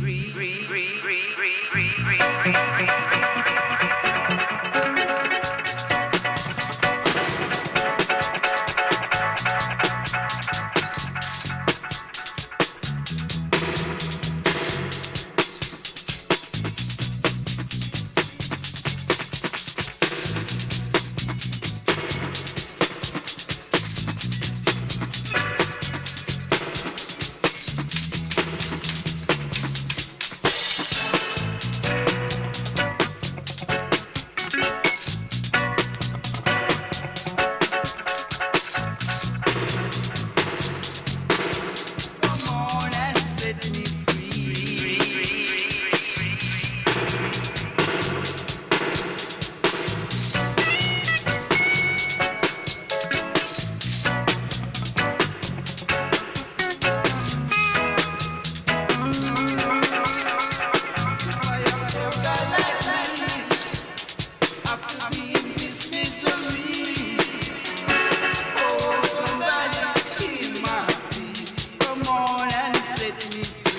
Come on and set me free. Why you broke a like me after being this misery? Oh, somebody kill my peace. Come on and set me free.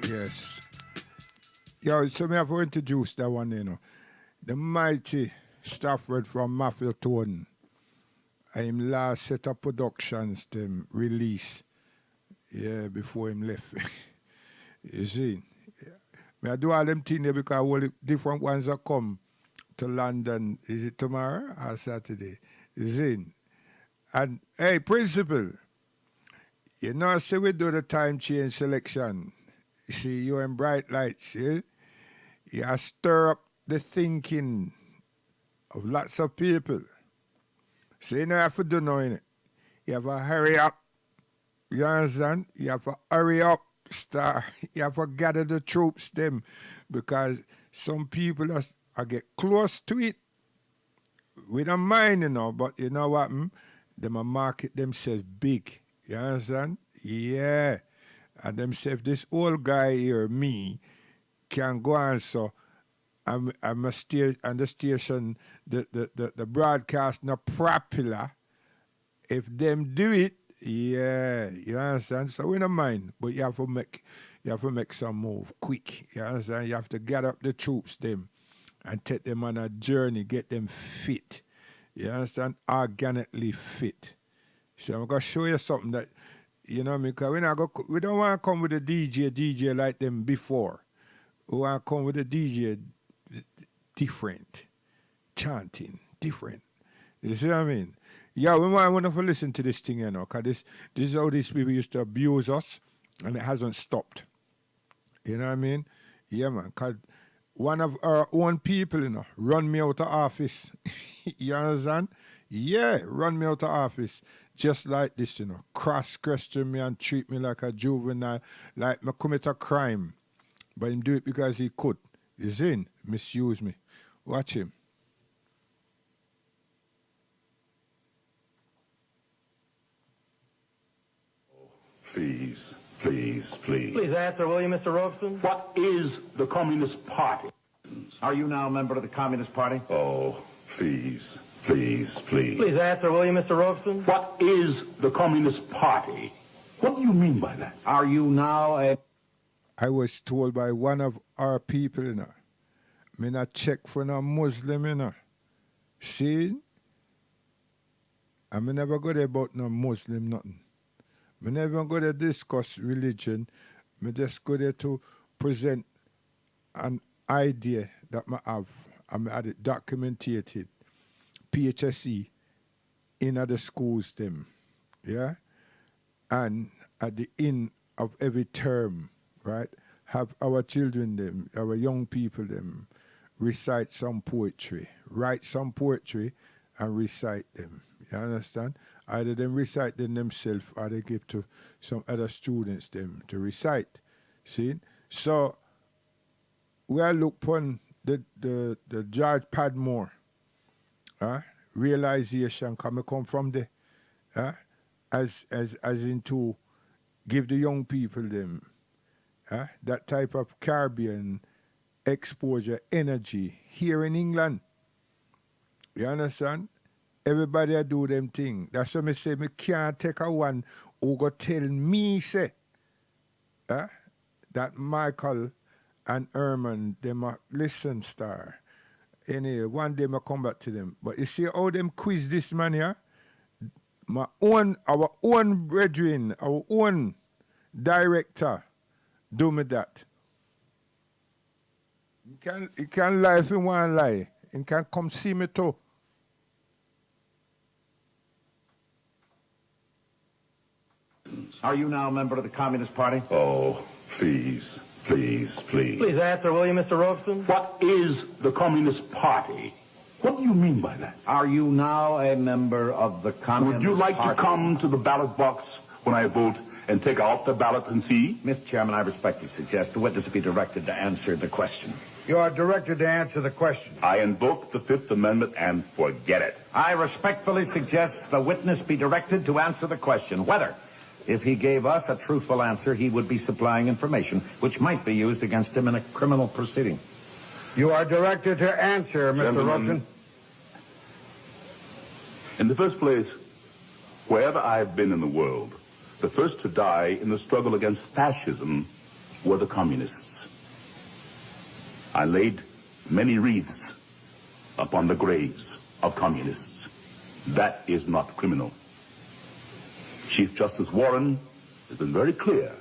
Yes. Yo, so me have to introduce that one, you know. The mighty Stafford from Mafia Tone. Him last set of productions them release. Yeah, before him left. You see? Me I do all them things there because all the different ones that come to London. Is it tomorrow or Saturday? You see? And hey, principal, you know, say we do the time change selection. You see, you in bright lights, yeah? You stir up the thinking of lots of people. So you know have to do nothing. Innit? You have to hurry up. You understand? You have to hurry up, star. You have to gather the troops them because some people are get close to it. We don't mind, you know, but you know what? Them a market themselves big. You understand? Yeah. And themselves, this old guy here, me, can go on so I'm a on the station, the broadcast not popular. If them do it, yeah, you understand? So we don't mind, but you have to make some move quick. You understand? You have to get up the troops them and take them on a journey, get them fit. You understand? Organically fit. So I'm gonna show you something that you know me, because we don't want to come with a DJ like them before. We want to come with a DJ different, chanting different. You see what I mean? Yeah, we might want to listen to this thing, you know, because this is how these people used to abuse us, and it hasn't stopped. You know what I mean? Yeah, man, because one of our own people, you know, run me out of office. You understand? Yeah, run me out of office. Just like this, you know, cross-question me and treat me like a juvenile, like me commit a crime. But him do it because he could. You see? Misuse me. Watch him. Please, please, please. Please answer, will you, Mr. Robeson? What is the Communist Party? Are you now a member of the Communist Party? Oh, please, please, please. Please answer, will you, Mr. Robeson? What is the Communist Party? What do you mean by that? Are you now a... I was told by one of our people, you know, me not check for no Muslim, you know. See? And me never go there about no Muslim, nothing. Me never go there discuss religion. Me just go there to present an idea that I have, I had it documented, PHSE, in other schools them, yeah? And at the end of every term, right, have our children them, our young people them, recite some poetry, write some poetry and recite them. You understand? Either them recite them themselves or they give to some other students them to recite. See? So we are look upon the George Padmore realization come from there. As into give the young people them that type of Caribbean exposure energy here in England. You understand? Everybody do them thing. That's why me say me can't take a one who go tell me say that Michael and Herman them a listen star. Anyway, one day I come back to them. But you see how them quiz this man here? Our own brethren, our own director do me that. You can lie if you want to lie. You can come see me too. Are you now a member of the Communist Party? Oh, please, please, please. Please answer, will you, Mr. Robeson? What is the Communist Party? What do you mean by that? Are you now a member of the Communist Would you like Party? to come to the ballot box when I vote and take out the ballot and see? Mr. Chairman, I respectfully suggest the witness be directed to answer the question. You are directed to answer the question. I invoke the Fifth Amendment and forget it. I respectfully suggest the witness be directed to answer the question whether, if he gave us a truthful answer, he would be supplying information which might be used against him in a criminal proceeding. You are directed to answer, Mr. Gentlemen, Robeson. In the first place, wherever I've been in the world, the first to die in the struggle against fascism were the communists. I laid many wreaths upon the graves of communists. That is not criminal. Chief Justice Warren has been very clear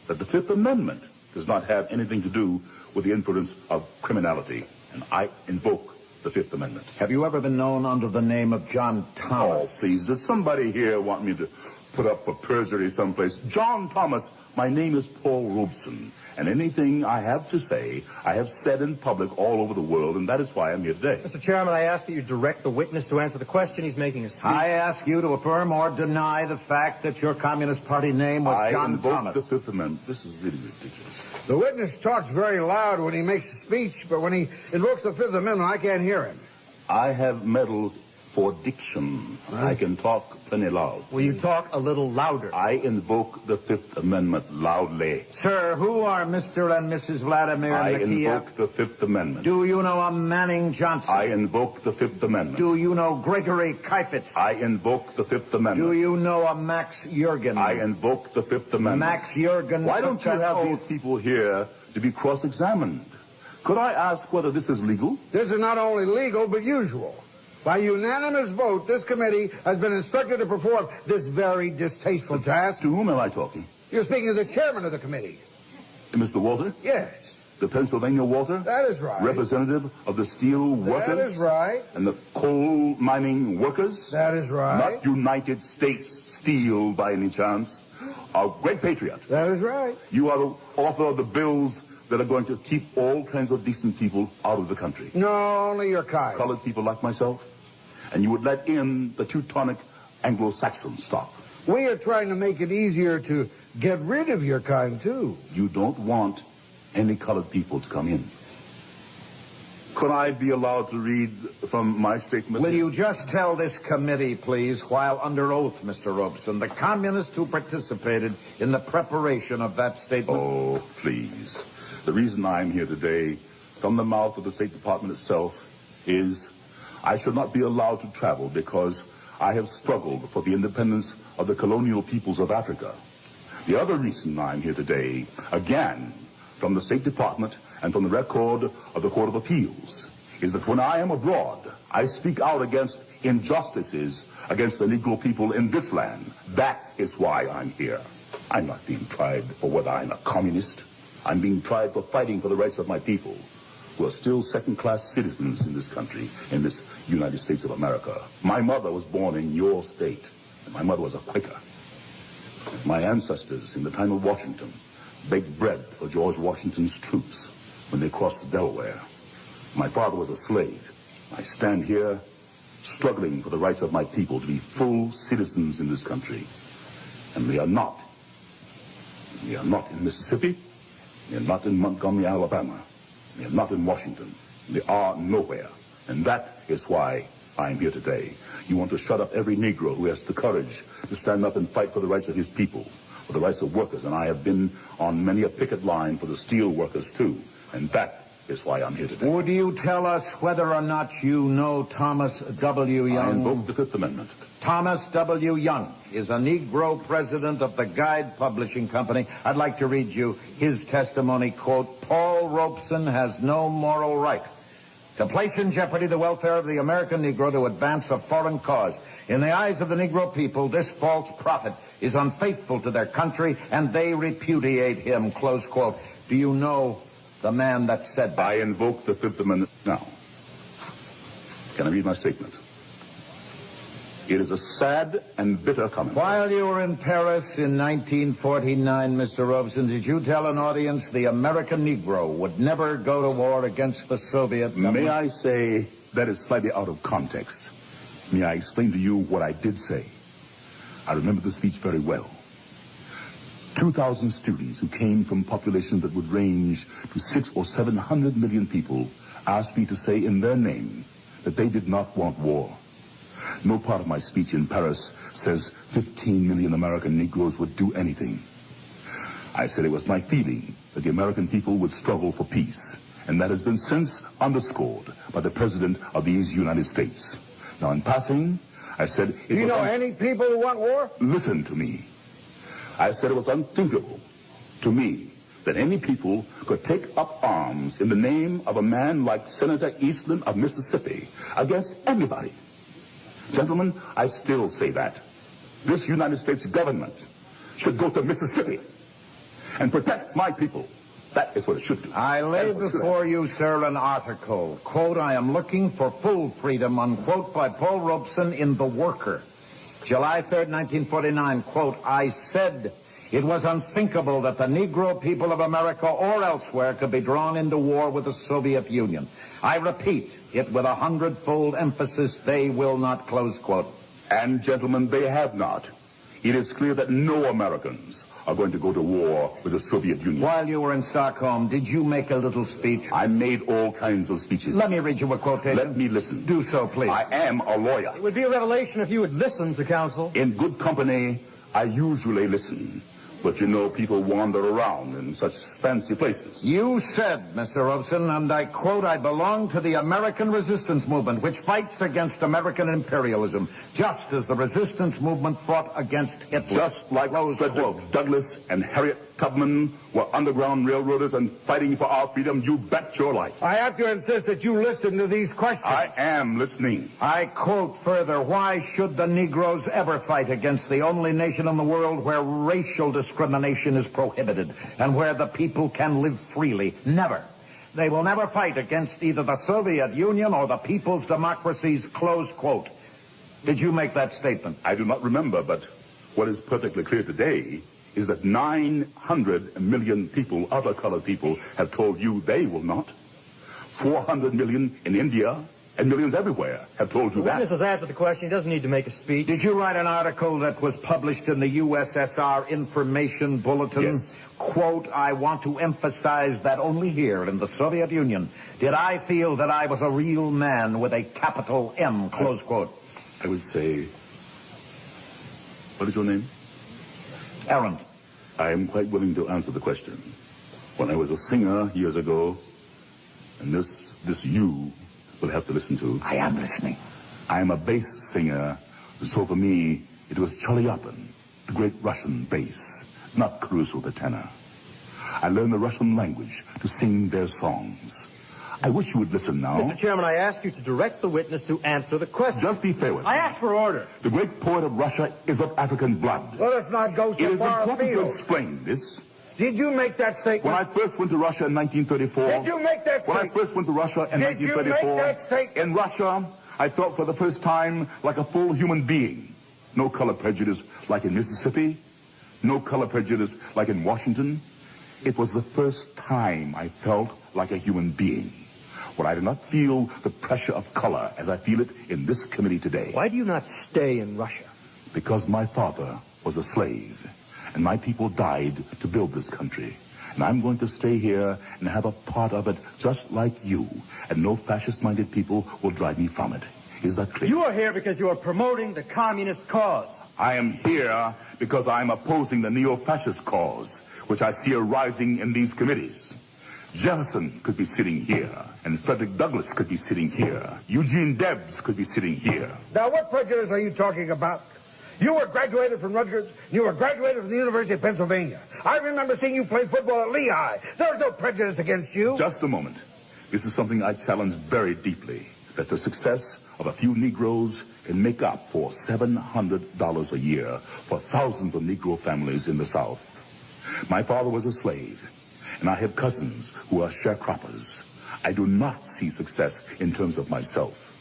that the Fifth Amendment does not have anything to do with the influence of criminality, and I invoke the Fifth Amendment. Have you ever been known under the name of John Thomas? Oh, please, does somebody here want me to put up for perjury someplace? John Thomas, my name is Paul Robeson, and anything I have to say, I have said in public all over the world, and that is why I'm here today. Mr. Chairman, I ask that you direct the witness to answer the question. He's making a speech. I ask you to affirm or deny the fact that your Communist Party name was John invoke Thomas. the Fifth Amendment. This is really ridiculous. The witness talks very loud when he makes a speech, but when he invokes the Fifth Amendment, I can't hear him. I have medals for diction. I can talk plenty loud. Will you talk a little louder? I invoke the Fifth Amendment loudly. Sir, who are Mr. and Mrs. Vladimir I Nakia? invoke the Fifth Amendment. Do you know a Manning Johnson? I invoke the Fifth Amendment. Do you know Gregory Kifitz? I invoke the Fifth Amendment. Do you know a Max Jurgen? I invoke the Fifth Amendment. Max Jurgen. Why don't you took an have oath. these people here to be cross-examined? Could I ask whether this is legal? This is not only legal, but usual. By unanimous vote, this committee has been instructed to perform this very distasteful task. To whom am I talking? You're speaking to the chairman of the committee. Mr. Walter? Yes, The Pennsylvania Walter? that is right. Representative of the steel workers? That is right. And the coal mining workers? That is right. Not United States Steel by any chance. A great patriot. That is right. You are the author of the bills that are going to keep all kinds of decent people out of the country. No, only your kind. Colored people like myself. And you would let in the Teutonic Anglo-Saxon stock. We are trying to make it easier to get rid of your kind, too. You don't want any colored people to come in. Could I be allowed to read from my statement? Will you just tell this committee, please, while under oath, Mr. Robeson, the communists who participated in the preparation of that statement? Oh, please. The reason I'm here today, from the mouth of the State Department itself, is I should not be allowed to travel because I have struggled for the independence of the colonial peoples of Africa. The other reason I'm here today, again, from the State Department and from the record of the Court of Appeals, is that when I am abroad, I speak out against injustices against the Negro people in this land. That is why I'm here. I'm not being tried for whether I'm a communist. I'm being tried for fighting for the rights of my people. who are still second-class citizens in this country, in this United States of America. My mother was born in your state, and my mother was a Quaker. My ancestors, in the time of Washington, baked bread for George Washington's troops when they crossed the Delaware. My father was a slave. I stand here struggling for the rights of my people to be full citizens in this country. And we are not. We are not in Mississippi. We are not in Montgomery, Alabama. We are not in Washington. We are nowhere. And that is why I'm here today. You want to shut up every Negro who has the courage to stand up and fight for the rights of his people, for the rights of workers. And I have been on many a picket line for the steel workers, too. And that is why I'm here today. Would you tell us whether or not you know Thomas W. Young? I invoke the Fifth Amendment. Thomas W. Young is a Negro president of the Guide Publishing Company. I'd like to read you his testimony, quote, Paul Robeson has no moral right to place in jeopardy the welfare of the American Negro to advance a foreign cause. In the eyes of the Negro people, this false prophet is unfaithful to their country, and they repudiate him, close quote. Do you know the man that said that? I invoke the Fifth Amendment now. Can I read my statement? It is a sad and bitter comment. While you were in Paris in 1949, Mr. Robeson, did you tell an audience the American Negro would never go to war against the Soviet government? May I say that is slightly out of context? May I explain to you what I did say? I remember the speech very well. 2,000 students who came from populations that would range to 600 or 700 million people asked me to say in their name that they did not want war. No part of my speech in Paris says 15 million American Negroes would do anything. I said it was my feeling that the American people would struggle for peace, and that has been since underscored by the President of these United States. Now, in passing, I said... Do you know any people who want war? Listen to me. I said it was unthinkable to me that any people could take up arms in the name of a man like Senator Eastland of Mississippi against anybody. Gentlemen, I still say that. This United States government should go to Mississippi and protect my people. That is what it should do. I lay before you, sir, an article, quote, I am looking for full freedom, unquote, by Paul Robeson in The Worker. July 3rd, 1949, quote, I said it was unthinkable that the Negro people of America or elsewhere could be drawn into war with the Soviet Union. I repeat it with 100-fold emphasis, they will not, close quote. And, gentlemen, they have not. It is clear that no Americans are going to go to war with the Soviet Union. While you were in Stockholm, did you make a little speech? I made all kinds of speeches. Let me read you a quotation. Let me listen. Do so, please. I am a lawyer. It would be a revelation if you would listen to counsel. In good company, I usually listen. But you know, people wander around in such fancy places. You said, Mr. Robeson, and I quote, I belong to the American resistance movement, which fights against American imperialism, just as the resistance movement fought against Hitler. Just like Frederick Douglass and Harriet Tubman were underground railroaders and fighting for our freedom, you bet your life. I have to insist that you listen to these questions. I am listening. I quote further, why should the Negroes ever fight against the only nation in the world where racial discrimination is prohibited and where the people can live freely? Never. They will never fight against either the Soviet Union or the people's democracies, close quote. Did you make that statement? I do not remember, but what is perfectly clear today is that 900 million people, other colored people, have told you they will not. 400 million in India and millions everywhere have told you The that. witness has answered the question. He doesn't need to make a speech. Did you write an article that was published in the USSR Information Bulletin? Yes. Quote, I want to emphasize that only here in the Soviet Union did I feel that I was a real man with a capital M, close quote. I would say, what is your name? Arendt. I am quite willing to answer the question. When I was a singer years ago, and this you will have to listen to. I am listening. I am a bass singer, so for me, it was Chelyabin, the great Russian bass, not Caruso the tenor. I learned the Russian language to sing their songs. I wish you would listen now. Mr. Chairman, I ask you to direct the witness to answer the question. Just be fair with me. I ask for order. The great poet of Russia is of African blood. Let us not go so It is far important to afield. explain this. Did you make that statement? When I first went to Russia in 1934. Did you make that When I statement? first went to Russia in Did you 1934. make that statement? In Russia, I felt for the first time like a full human being. No color prejudice like in Mississippi. No color prejudice like in Washington. It was the first time I felt like a human being. When I did not feel the pressure of color as I feel it in this committee today. Why do you not stay in Russia? Because my father was a slave, and my people died to build this country. And I'm going to stay here and have a part of it just like you, and no fascist-minded people will drive me from it. Is that clear? You are here because you are promoting the communist cause. I am here because I'm opposing the neo-fascist cause, which I see arising in these committees. Jefferson could be sitting here, and Frederick Douglass could be sitting here. Eugene Debs could be sitting here. Now, what prejudice are you talking about? You were graduated from Rutgers. You were graduated from the University of Pennsylvania. I remember seeing you play football at Lehigh. There was no prejudice against you. Just a moment. This is something I challenge very deeply, that the success of a few Negroes can make up for $700 a year for thousands of Negro families in the South. My father was a slave, and I have cousins who are sharecroppers. I do not see success in terms of myself.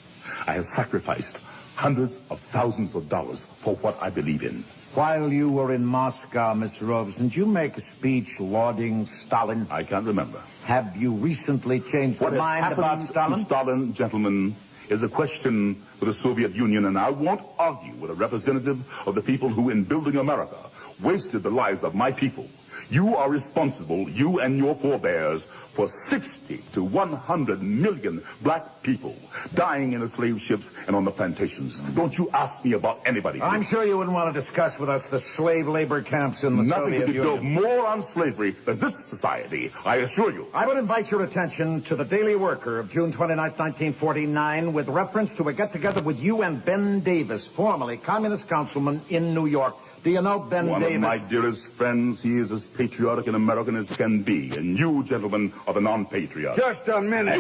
I have sacrificed hundreds of thousands of dollars for what I believe in. While you were in Moscow, Mr. Robeson, did you make a speech lauding Stalin? I can't remember. Have you recently changed your What has mind about happened Stalin? to Stalin, gentlemen, is a question for the Soviet Union, and I won't argue with a representative of the people who, in building America, wasted the lives of my people. You are responsible, you and your forebears, for 60 to 100 million black people dying in the slave ships and on the plantations. Don't you ask me about anybody. I'm sure you wouldn't want to discuss with us the slave labor camps in the Nothing Soviet could be built Union. more on slavery than this society, I assure you. I would invite your attention to the Daily Worker of June 29, 1949, with reference to a get-together with you and Ben Davis, formerly communist councilman in New York. Do you know Ben One Davis? of my dearest friends. He is as patriotic an American as can be, and you, gentlemen, are the non-patriots. Just a minute.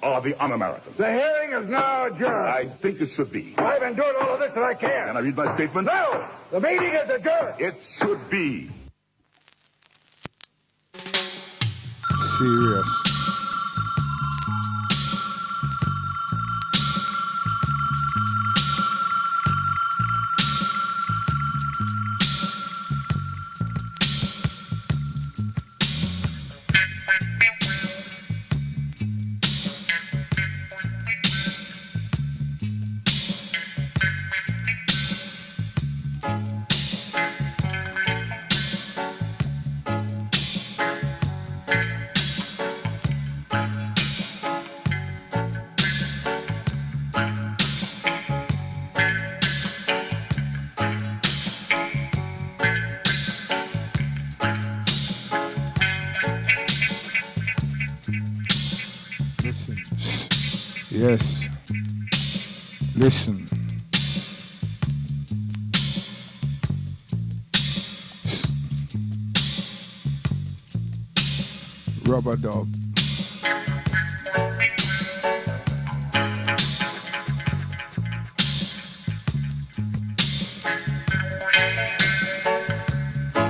Are the un-American. The hearing is now adjourned. I think it should be. I've been doing all of this that I can. Can I read my statement? No! The meeting is adjourned. It should be. Serious. Yes. Listen. Rubber dub.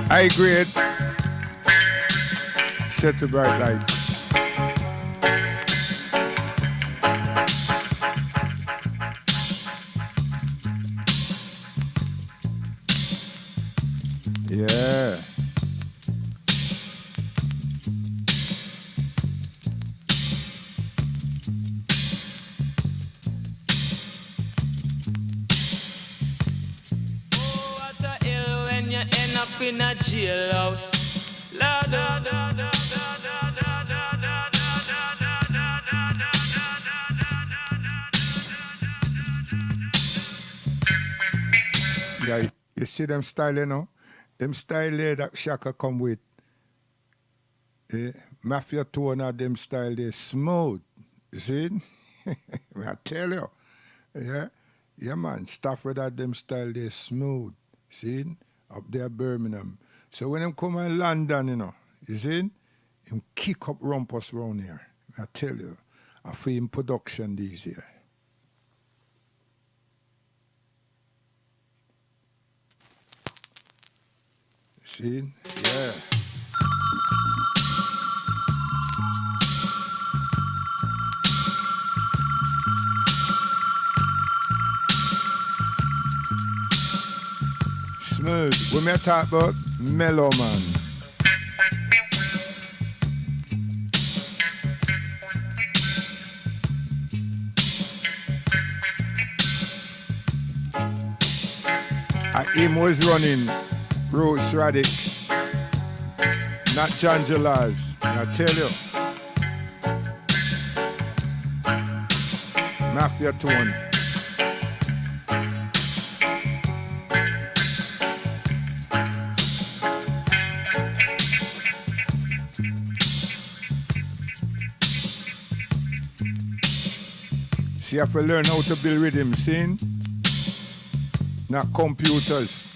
High grade. Set the bright lights. Yeah. Oh, what a hell when you end up in a jailhouse. La da da da da da da da da Yeah, you see them style, you know? Them style there that Shaka come with. Mafia tone of them style they smooth. You see? I tell you. Yeah? Yeah, man. Stafford at them style they smooth. See? Up there Birmingham. So when them come in London, you know, you see? Him kick up rumpus round here. I tell you. I feel him production these years. See? Yeah. Smooth. We may talk about Mellow Man. Him was running Roots Radix, not Jangelas, I tell you. Mafia Tone. See, you have to learn how to build rhythm, see? Not computers.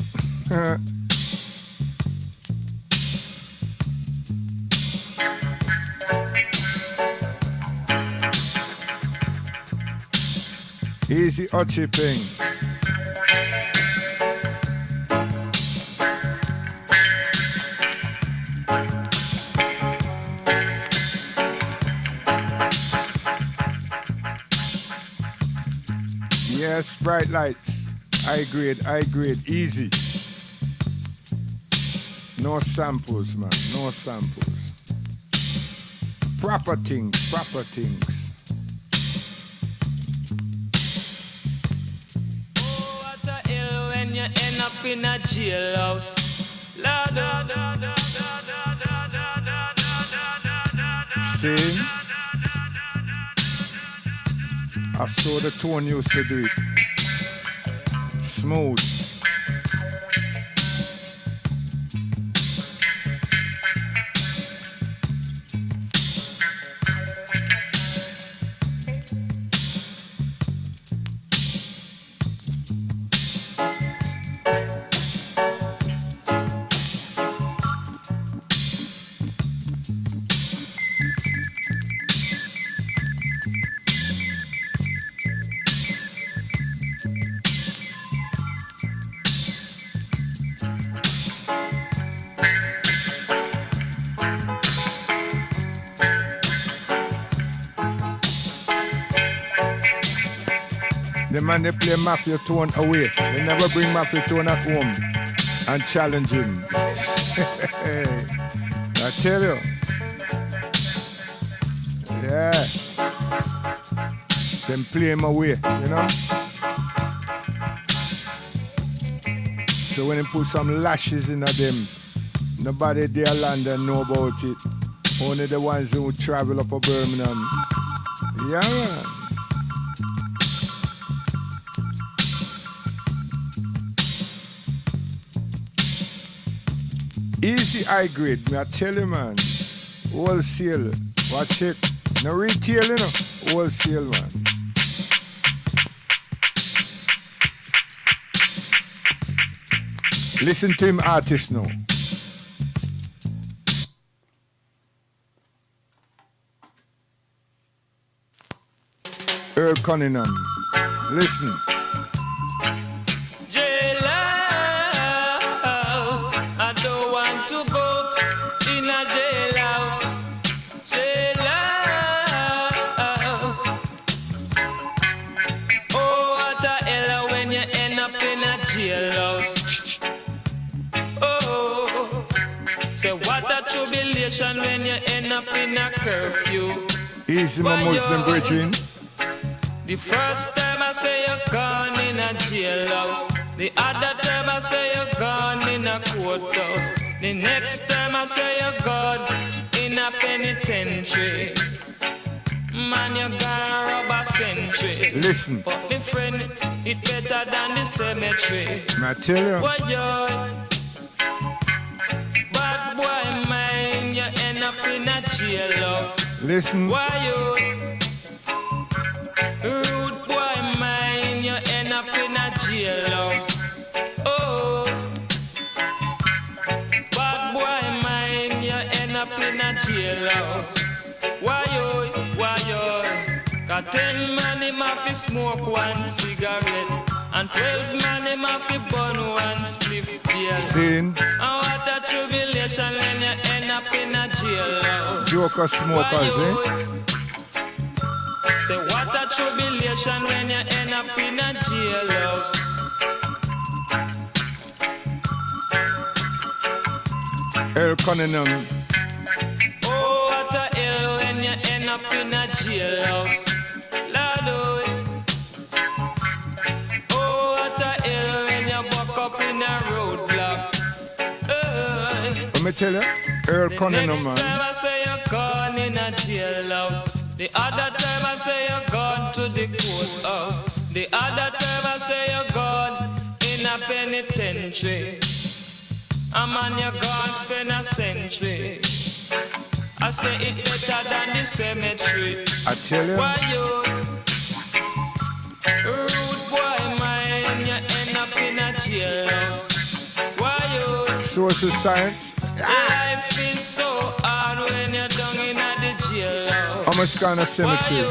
Easy chipping. Yes, bright lights. High grade, easy. No samples, man, no samples. Proper things. Oh, what a hell when you end up in a jailhouse. See? I saw the tone used to do it. Smooth. The man they play Mafia Tone away. They never bring Mafia Tone at home and challenge him. I tell you. Yeah. Them play him away, you know? So when they put some lashes in them, nobody there London know about it. Only the ones who travel up to Birmingham. Yeah, man. Easy high grade, me I tell you, man. Wholesale. Watch it. No retail, you know. Wholesale, man. Listen to him, artist now. Earl Cunningham. Listen. I don't want to go in a jailhouse. Oh, what a hell when you end up in a jailhouse. Oh, say what a tribulation when you end up in a curfew. Easy, my Muslim brethren. The first time I say you're gone in a jailhouse. The other time I say you're gone in a courthouse. The next time I say you're gone in a penitentiary. Man, you're gone rob a century. Listen. But my friend, it better than the cemetery. I tell you. Boy, you bad boy mind, you end up in a jailhouse. Listen. Why you rude boy mind, you end up in a jailhouse. Oh, bad boy mind, you end up in a jailhouse. Why you? 10 man him have to smoke one cigarette, and 12 man him have to burn one spliff tail. Sin. And what a tribulation when you end up in a jailhouse. Joker smokers, eh? Say what a tribulation when you end up in a jailhouse. Earl Cunningham. Oh, what a hell when you end up in a jailhouse. Lord, oh, what a hell when you buck up in a roadblock. Let me tell you, Earl Cunningham, Next man. time I say you're gone in a jailhouse. The other time I say you're gone to the courthouse. The other time I say you're gone in a penitentiary. A man you're gone spend a century. I say it better than the cemetery. I tell you. Why you rude boy man, you end up in a jailhouse. Why you Social science. life is so hard when you're down in the jailhouse. How much kind of cemetery?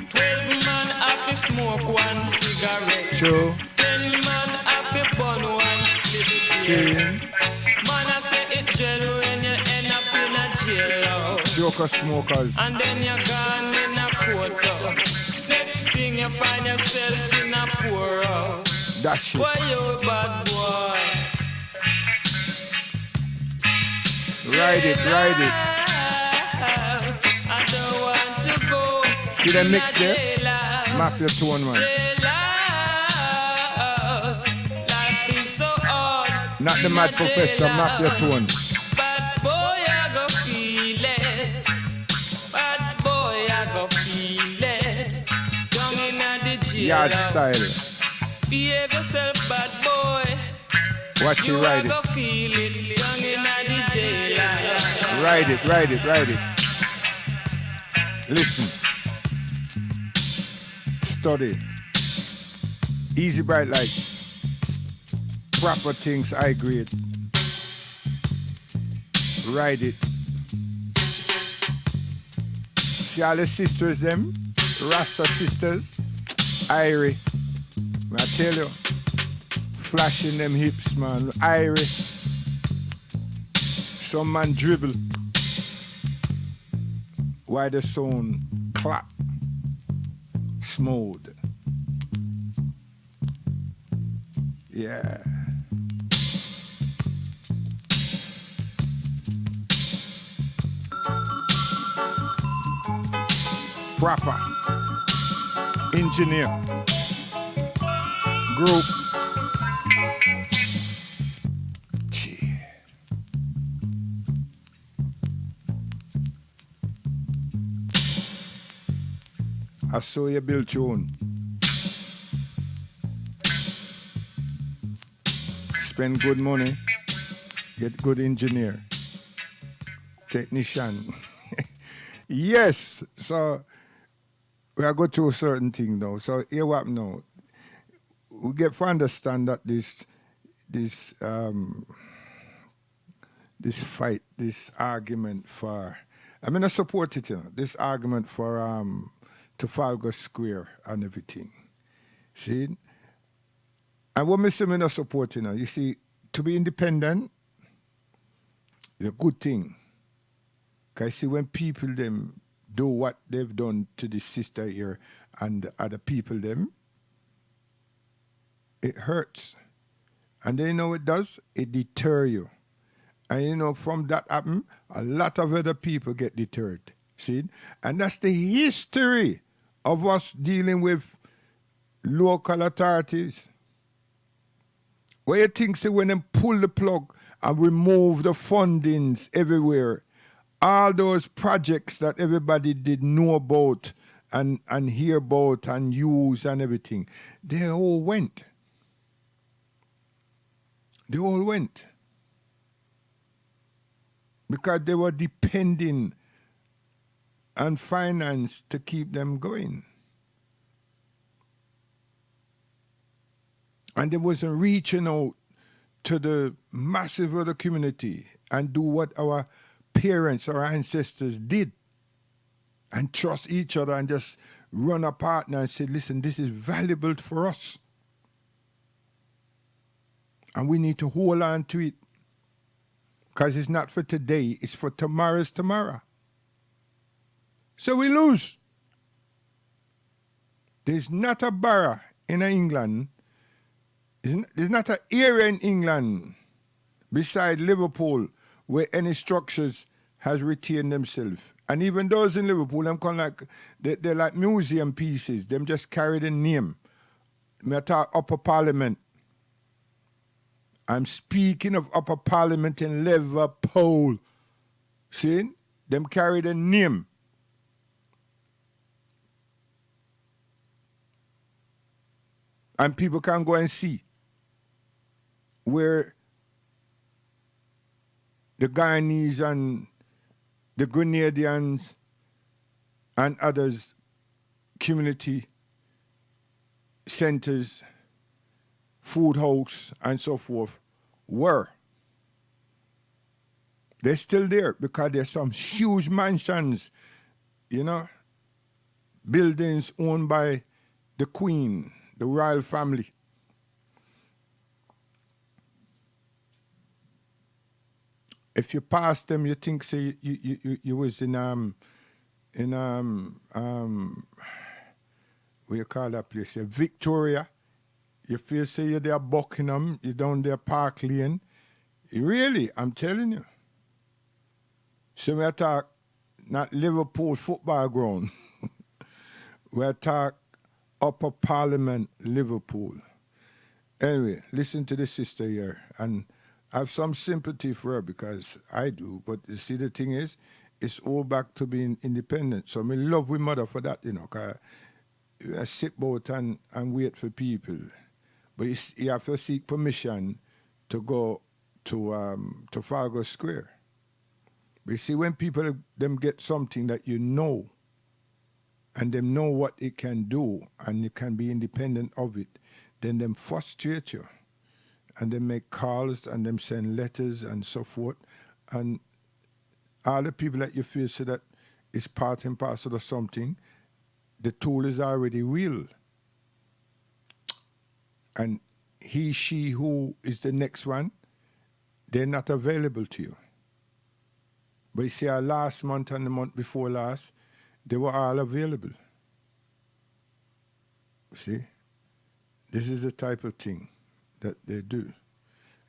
12 man have to smoke one cigarette. True. 10 man have to burn one split. See. Man, I say it jail when you end up in a jailhouse. Joker smokers. And then you're gone in a courthouse. Next thing you find yourself in a poorhouse. That shit. Why you bad boy? Ride it, ride it. I don't want to go. See that mix there? Mafia tone, man. Life is so hard. Not the mad professor, Mafia tone. Bad boy, I go feel it. Bad boy, I go feel it. Down in the jail. Yard style. Behave yourself, bad boy. Watch you ride I go it. feel it. Down in the jail. Ride it, ride it, ride it. Listen. Study. Easy bright lights. Proper things, high grade. Ride it. See all the sisters them? Rasta sisters. Irie. I tell you. Flashing them hips, man. Irie. Some man dribble. Why the sound clap? Smooth. Yeah. Proper. Engineer. Group. I saw you build tune. Spend good money, get good engineer, technician. Yes, so we are going through a certain thing now. So here what now? We get to understand that this fight, this argument for, I mean I support it, you know, this argument for Trafalgar Square and everything. See? And what me say me not support, you know, you see, to be independent is a good thing. Because see, when people them do what they've done to the sister here and the other people them, it hurts. And then you know what it does? It deter you. And you know, from that happen, a lot of other people get deterred. See? And that's the history of us dealing with local authorities. Where you think, say, when they pull the plug and remove the fundings everywhere, all those projects that everybody did know about and hear about and use and everything, they all went. They all went. Because they were depending on finance to keep them going. And they wasn't reaching out to the massive other community and do what our parents or ancestors did and trust each other and just run a partner and say, listen, this is valuable for us. And we need to hold on to it. Because it's not for today, it's for tomorrow's tomorrow. So we lose. There's not a borough in England, there's not an area in England beside Liverpool, where any structures has retained themselves. And even those in Liverpool, them kind of like, they're like museum pieces. Them just carry the name. Me talk Upper Parliament. I'm speaking of Upper Parliament in Liverpool. See? Them carry the name. And people can go and see where the Guyanese and the Grenadians and others community centers, food house, and so forth were. They're still there because there's some huge mansions, you know, buildings owned by the Queen, the royal family. If you pass them, you think say you was in what you call that place? Victoria. You feel say you're there Buckingham, you're down there Park Lane. Really, I'm telling you. So we talk not Liverpool football ground. We talk Upper Parliament, Liverpool. Anyway, listen to the sister here, and I have some sympathy for her because I do. But you see, the thing is, it's all back to being independent. So I love we mother for that, you know. Cause I sit about and wait for people, but you have to seek permission to go to Trafalgar Square. But you see, when people them get something that you know, and them know what it can do, and you can be independent of it, then them frustrate you. And they make calls, and them send letters, and so forth. And all the people that you feel so that is part and parcel of something, the tool is already real. And he, she, who is the next one, they're not available to you. But you see, our last month and the month before last, they were all available. See? This is the type of thing that they do.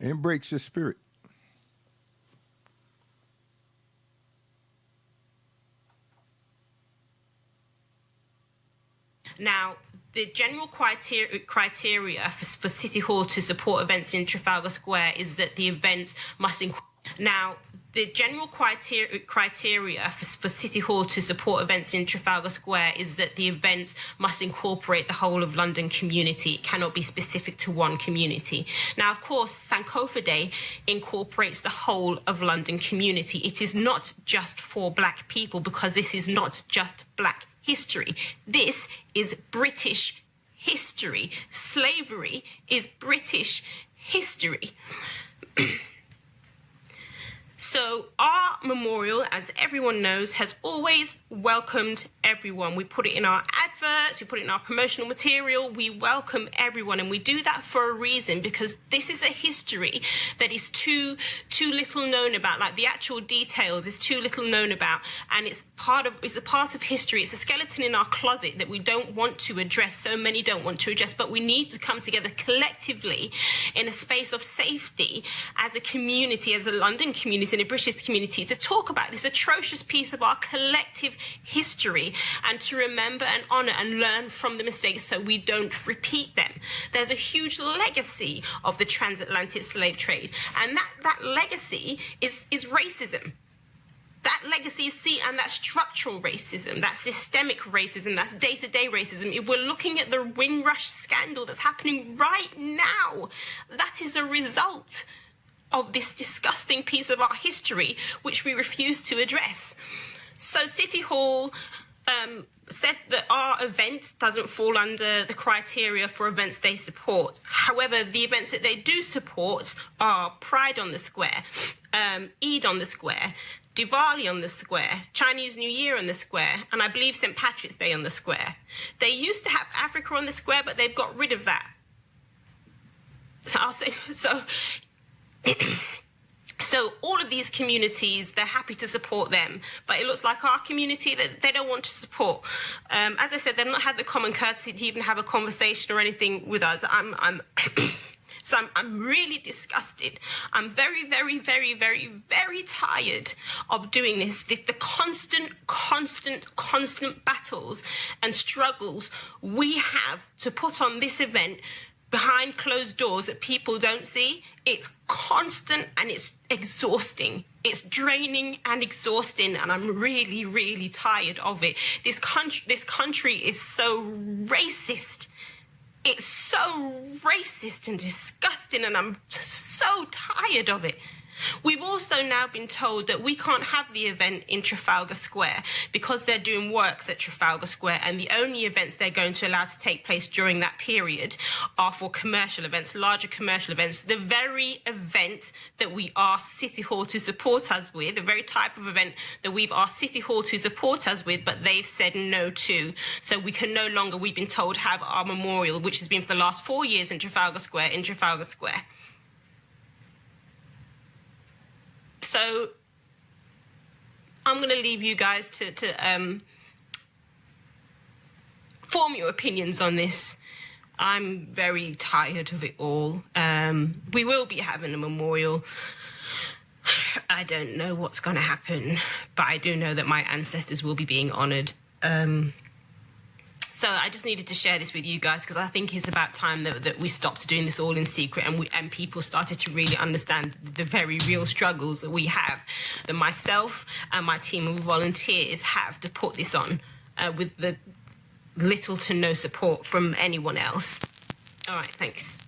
And it breaks your spirit. Now, the general criteria for City Hall to support events in Trafalgar Square is that the events must the general criteria for City Hall to support events in Trafalgar Square is that the events must incorporate the whole of London community. It cannot be specific to one community. Now, of course, Sankofa Day incorporates the whole of London community. It is not just for black people because this is not just black history. This is British history. Slavery is British history. So our memorial, as everyone knows, has always welcomed everyone. We put it in our adverts, we put it in our promotional material, we welcome everyone. And we do that for a reason, because this is a history that is too little known about. Like the actual details is too little known about. And it's a part of history. It's a skeleton in our closet that we don't want to address. So many don't want to address, but we need to come together collectively in a space of safety as a community, as a London community, in a British community, to talk about this atrocious piece of our collective history and to remember and honour and learn from the mistakes so we don't repeat them. There's a huge legacy of the transatlantic slave trade, and that legacy is racism. That legacy is and that's structural racism, that's systemic racism, that's day-to-day racism. If we're looking at the Windrush scandal that's happening right now, that is a result of this disgusting piece of our history, which we refuse to address. So City Hall said that our event doesn't fall under the criteria for events they support. However, the events that they do support are Pride on the Square, Eid on the Square, Diwali on the Square, Chinese New Year on the Square, and I believe St. Patrick's Day on the Square. They used to have Africa on the Square, but they've got rid of that. So all of these communities, they're happy to support them, but it looks like our community that they don't want to support. As I said, they've not had the common courtesy to even have a conversation or anything with us. So I'm really disgusted. I'm very, very, very, very, very tired of doing this. The constant battles and struggles we have to put on this event behind closed doors that people don't see. It's constant and it's exhausting. It's draining and exhausting, and I'm really, really tired of it. This country is so racist. It's so racist and disgusting, and I'm so tired of it. We've also now been told that we can't have the event in Trafalgar Square because they're doing works at Trafalgar Square, and the only events they're going to allow to take place during that period are for commercial events, larger commercial events, the very event that we asked City Hall to support us with, the very type of event that we've asked City Hall to support us with, but they've said no to. So we can no longer, we've been told, have our memorial, which has been for the last 4 years in Trafalgar Square, So I'm going to leave you guys to form your opinions on this. I'm very tired of it all. We will be having a memorial. I don't know what's going to happen, but I do know that my ancestors will be being honoured. So I just needed to share this with you guys because I think it's about time that we stopped doing this all in secret and people started to really understand the very real struggles that we have, that myself and my team of volunteers have to put this on with the little to no support from anyone else. All right, thanks.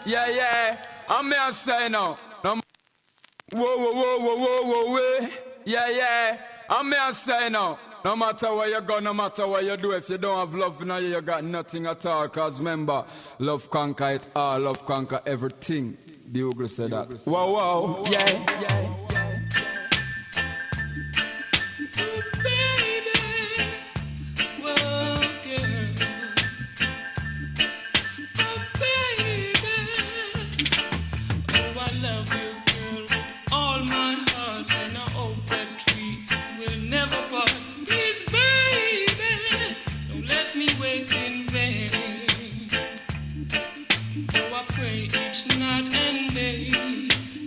yeah. I'm me and say now. No, whoa. Yeah. I'm me and say now. No matter where you go, no matter what you do, if you don't have love in you, you got nothing at all. Cause remember, love conquer it all, love conquer everything. The Ogle said that. Whoa, yeah. Baby, don't let me wait in vain. Oh, I pray each night and day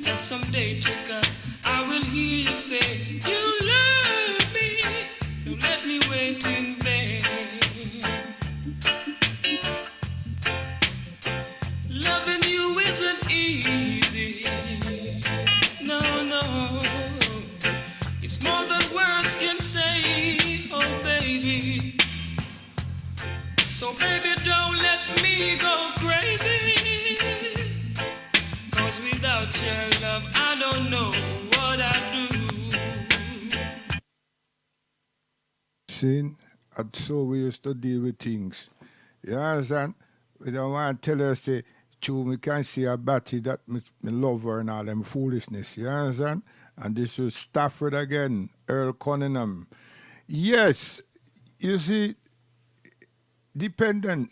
that someday, chica, I will hear you say you love me. Don't let me wait in vain. Loving you isn't easy. No. It's more than words can say, oh baby. So baby, don't let me go crazy. Cause without your love, I don't know what I'd do. See, and so we used to deal with things. You understand? We don't want to tell her, say, true, we can see a batty that me love her and all them foolishness. You understand? And this was Stafford again, Earl Cunningham. Yes, you see, depending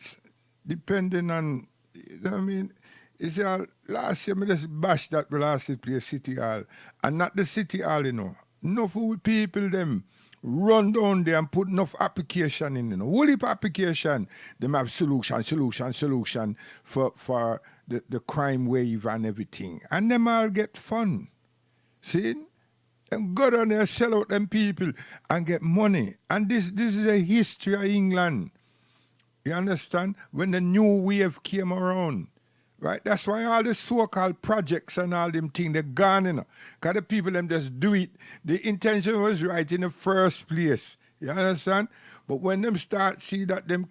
on, you know what I mean? You see, last year, I just bashed that last year play City Hall. And not the City Hall, you know. Enough old people, them, run down there and put enough application in, you know. Whole heap application, them have solution for the crime wave and everything. And them all get fun. See? And go down there, sell out them people and get money. And this is a history of England. You understand? When the new wave came around. Right? That's why all the so-called projects and all them things, they're gone, you know. Because the people them just do it. The intention was right in the first place. You understand? But when them start see that them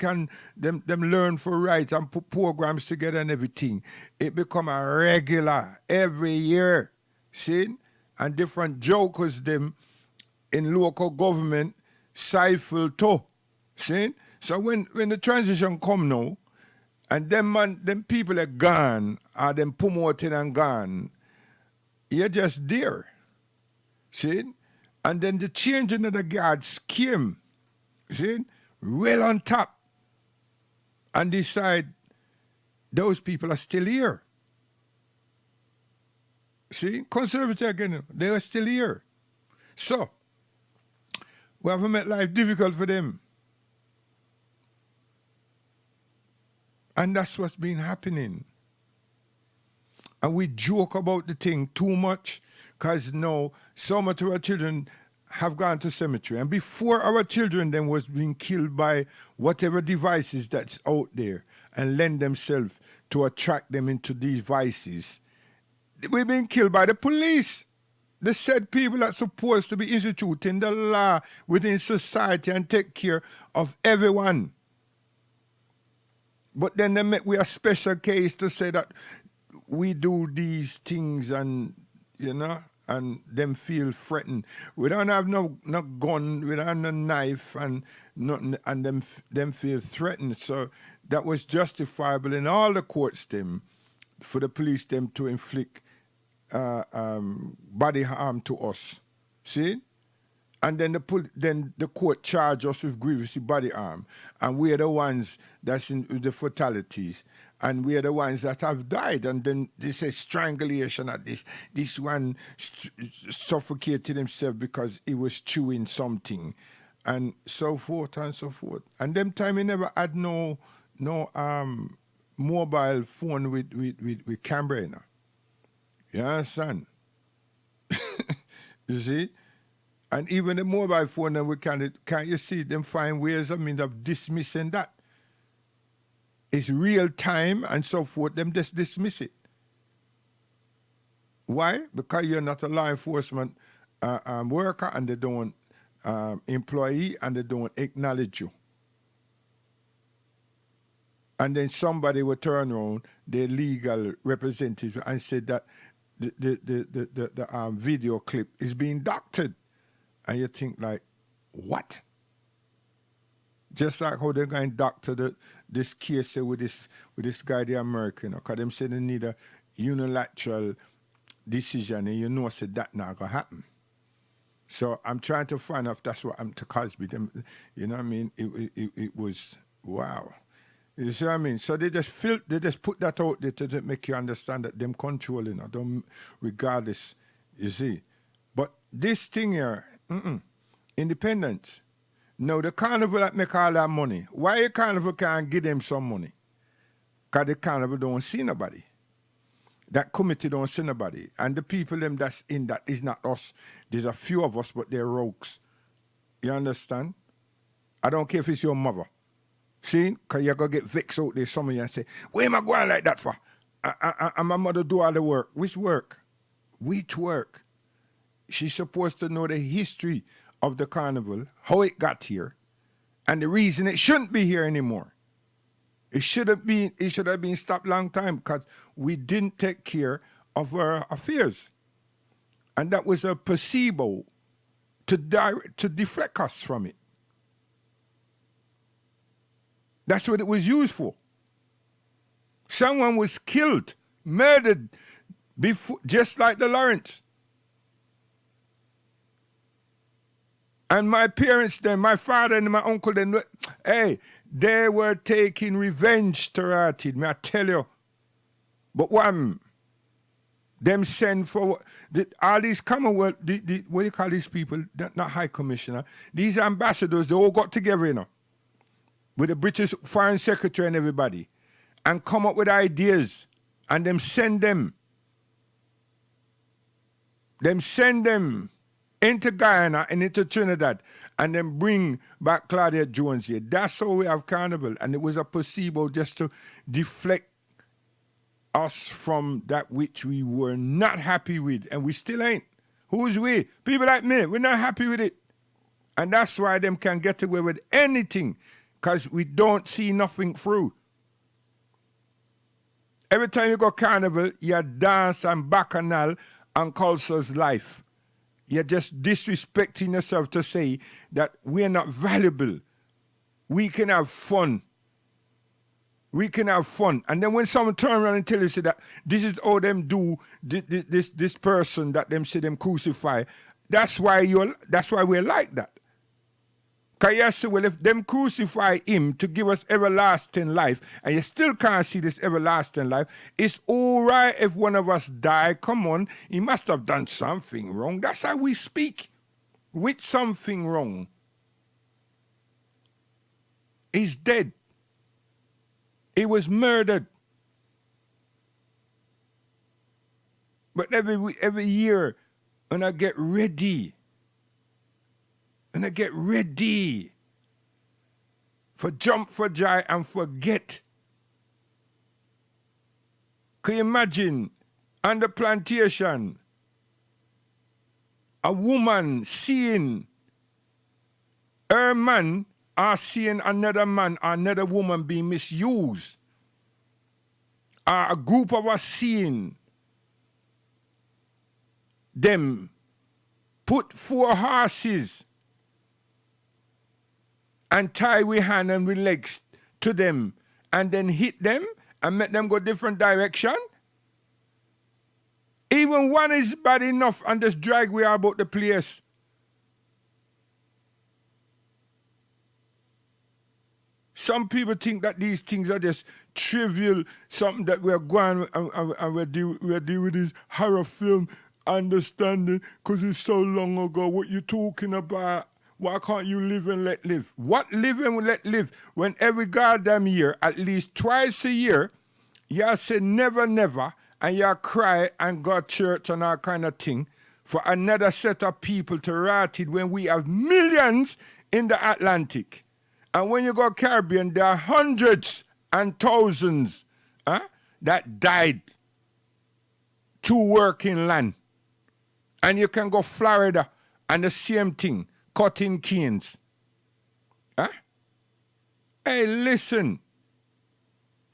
learn for right and put programs together and everything, it become a regular every year. See? And different jokers them in local government stifle too. See? So when the transition come now, and them people are gone, or them promoted and gone, you're just there. See? And then the changing of the guards came, see? Well on top. And decide those people are still here. See, conservative again, they are still here. So, we have made life difficult for them. And that's what's been happening. And we joke about the thing too much, because now so much of our children have gone to cemetery. And before our children then was being killed by whatever devices that's out there and lend themselves to attract them into these vices, we've been killed by the police. The said people that's supposed to be instituting the law within society and take care of everyone. But then they make we a special case to say that we do these things and, you know, and them feel threatened. We don't have no gun, we don't have no knife, and nothing, and them feel threatened. So that was justifiable in all the courts them for the police them to inflict body harm to us. See? And then the court charge us with grievous body harm. And we're the ones that's in the fatalities. And we're the ones that have died. And then they say strangulation at this. This one suffocated himself because he was chewing something. And so forth and so forth. And them time he never had no mobile phone with camera, you know. You understand? You see? And even the mobile phone, then we can't you see them find ways of dismissing that? It's real time and so forth, them just dismiss it. Why? Because you're not a law enforcement worker and they don't employee and they don't acknowledge you. And then somebody would turn around, their legal representative, and said that the video clip is being doctored. And you think like, what? Just like how they're going to doctor this case with this guy, the American, because them say they need a unilateral decision, and you know said that not going to happen. So I'm trying to find out if that's what happened to Cosby. Them, you know what I mean? It was, wow. You see what I mean? So they just put that out there to make you understand that them controlling or them regardless, you see. But this thing here, independence. No, the carnival that make all that money. Why the carnival can't give them some money? Because the carnival don't see nobody. That committee don't see nobody. And the people them that's in that is not us. There's a few of us, but they're rogues. You understand? I don't care if it's your mother. See? Because you're going to get vexed out there, some of you, and say, where am I going like that for? And my mother do all the work. Which work? Which work? She's supposed to know the history of the carnival, how it got here, and the reason it shouldn't be here anymore. It should have been stopped long time because we didn't take care of our affairs. And that was a placebo to deflect us from it. That's what it was used for. Someone was killed, murdered, before, just like the Lawrence. And my parents then, my father and my uncle then, hey, they were taking revenge to Ratted, may I tell you. But one, them send for, all these Commonwealth, what do you call these people? Not High Commissioner. These ambassadors, they all got together, you know, with the British Foreign Secretary and everybody, and come up with ideas, and them send them into Guyana and into Trinidad, and then bring back Claudia Jones here. That's how we have carnival. And it was a placebo just to deflect us from that which we were not happy with, and we still ain't. Who's we? People like me, we're not happy with it. And that's why them can get away with anything, because we don't see nothing through. Every time you go carnival, you dance and bacchanal and culture's life. You're just disrespecting yourself to say that we're not valuable. We can have fun. We can have fun. And then when someone turn around and tell you say that this is how them do this person that them say them crucify, that's why we're like that. Because you say, well, if them crucify him to give us everlasting life, and you still can't see this everlasting life, it's all right if one of us die. Come on, he must have done something wrong. That's how we speak. With something wrong. He's dead. He was murdered. But every year, when I get ready for jump for joy and forget. Can you imagine on the plantation a woman seeing her man or seeing another man or another woman being misused? Or a group of us seeing them put 4 horses and tie we hand and we legs to them and then hit them and make them go different direction? Even one is bad enough and just drag we about the place. Some people think that these things are just trivial, something that we're going and we're dealing with this horror film understanding because it's so long ago. What you talking about? Why can't you live and let live? What live and let live? When every goddamn year, at least twice a year, you say never, never, and you cry and go to church and all kind of thing for another set of people to rot it when we have millions in the Atlantic. And when you go Caribbean, there are hundreds and thousands that died to work in land. And you can go Florida and the same thing. Cutting canes. Hey, listen.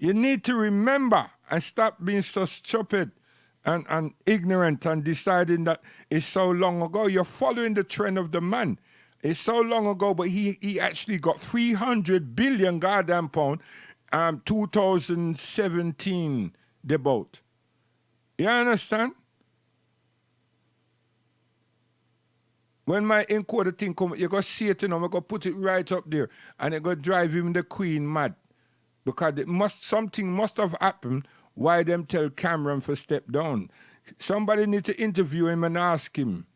You need to remember and stop being so stupid and ignorant and deciding that it's so long ago. You're following the trend of the man. It's so long ago, but he actually got 300 billion goddamn pound 2017 debate. You understand? When my encoder thing come, you go see it, I'm going to put it right up there, and it go drive him the Queen mad. Because something must have happened why them tell Cameron for step down. Somebody need to interview him and ask him,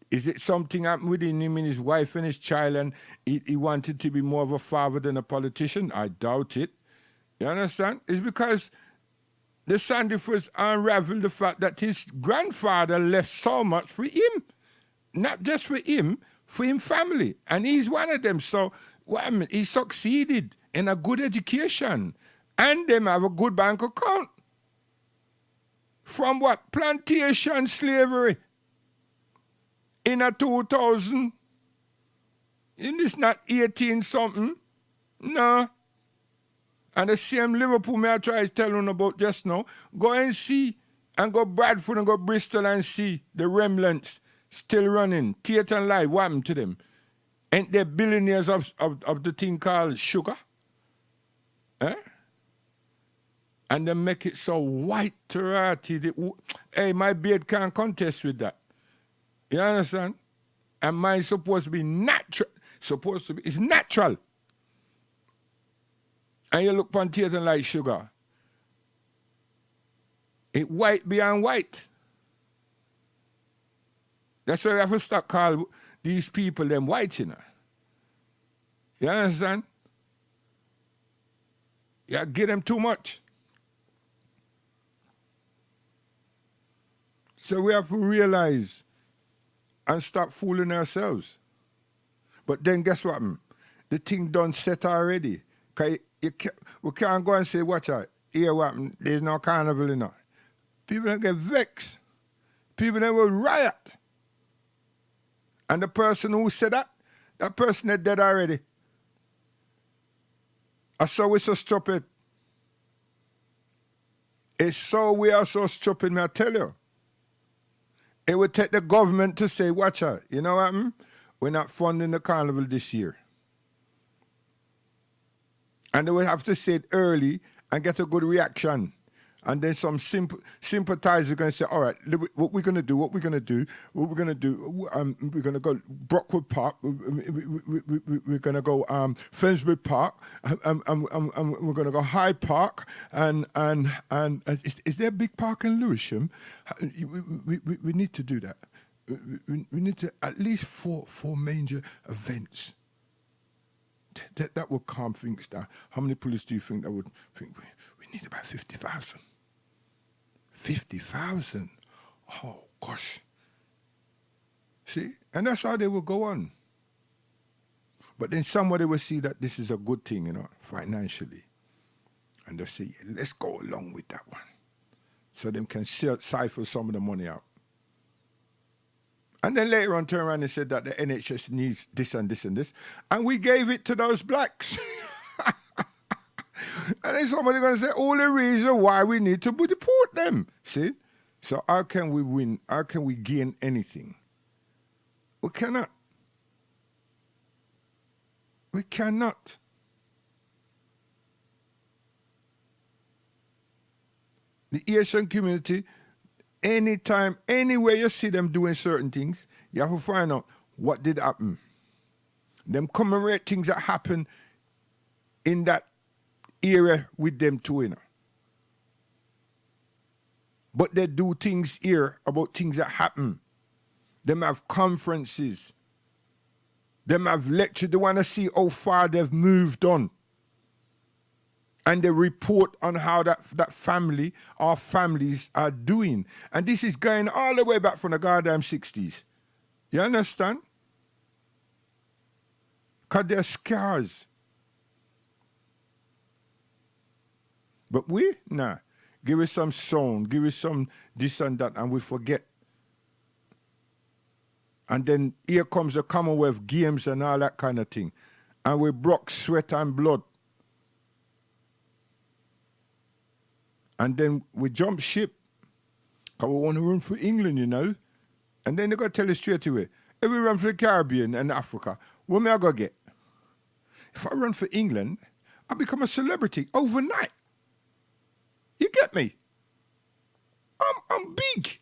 is it something happened within him and his wife and his child, and he wanted to be more of a father than a politician? I doubt it. You understand? It's because the Sandifers unraveled the fact that his grandfather left so much for him. Not just for him family. And he's one of them. So he succeeded in a good education. And them have a good bank account. From what? Plantation slavery. In a 2000. And it's not 18 something. No. And the same Liverpool me I try to tell you about just now. Go and see, and go Bradford and go Bristol and see the remnants still running. Theatre and Live, what happened to them? Ain't they billionaires of the thing called sugar? Eh? And they make it so white to ratty. Hey, my beard can't contest with that. You understand? And mine's supposed to be natural. It's natural. And you look upon theatre like sugar. It white beyond white. That's why we have to start call these people them white, you know. You understand? You give them too much. So we have to realize and stop fooling ourselves. But then guess what? The thing done set already. We can't go and say, watch out, here what happened, there's no carnival enough. People don't get vexed. People then will riot. And the person who said that person is dead already. And so we're so stupid. It's so we are so stupid, may I tell you. It would take the government to say, watch out, you know what? We're not funding the carnival this year. And they will have to say it early and get a good reaction. And then some sympathizers are going to say, all right, what we're going to do, we're going to go Brockwood Park, we're going to go Finsbury Park, and we're going to go Hyde Park, and is there a big park in Lewisham? We need to do that. We need to at least four major events. That would calm things down. How many police do you think that would think? We need about 50,000. 50,000? Oh, gosh. See? And that's how they will go on. But then somebody will see that this is a good thing, you know, financially. And they'll say, yeah, let's go along with that one. So they can cipher some of the money out. And then later on turn around and said that the NHS needs this and this and this. And we gave it to those blacks. And then somebody going to say, all the reason why we need to deport them. See? So how can we win? How can we gain anything? We cannot. We cannot. The Asian community, anytime, anywhere you see them doing certain things, you have to find out what did happen. Them commemorate things that happen in that era with them too, you know. But they do things here about things that happen. Them have conferences. Them have lectures. They want to see how far they've moved on. And they report on how that family or families are doing. And this is going all the way back from the goddamn 60s. You understand? Because they're scars. But we, nah. Give us some sound, give us some this and that, and we forget. And then here comes the Commonwealth Games and all that kind of thing. And we broke sweat and blood And then we jump ship. Because we want to run for England, you know. And then they got to tell us straight away, if we run for the Caribbean and Africa, what am I going to get? If I run for England, I become a celebrity overnight. You get me? I'm big.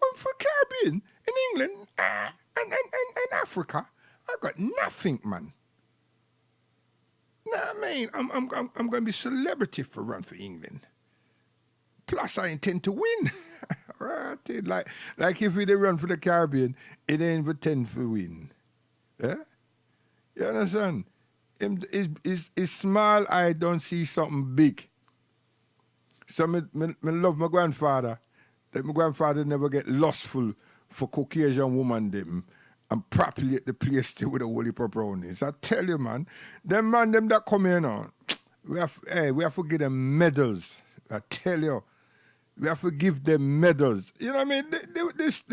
I'm for Caribbean in England and Africa. I got nothing, man. Nah, man, I'm going to be celebrity for run for England. Plus, I intend to win. Right? Like if we run for the Caribbean, it ain't intend for win. Yeah? You understand? It's small, I don't see something big. So me love my grandfather. That my grandfather never get lustful for Caucasian woman them and populate the place still with a whole heap of brownies. I tell you, man, them that come here now, we have to give them medals. I tell you. We have to give them medals. You know what I mean? They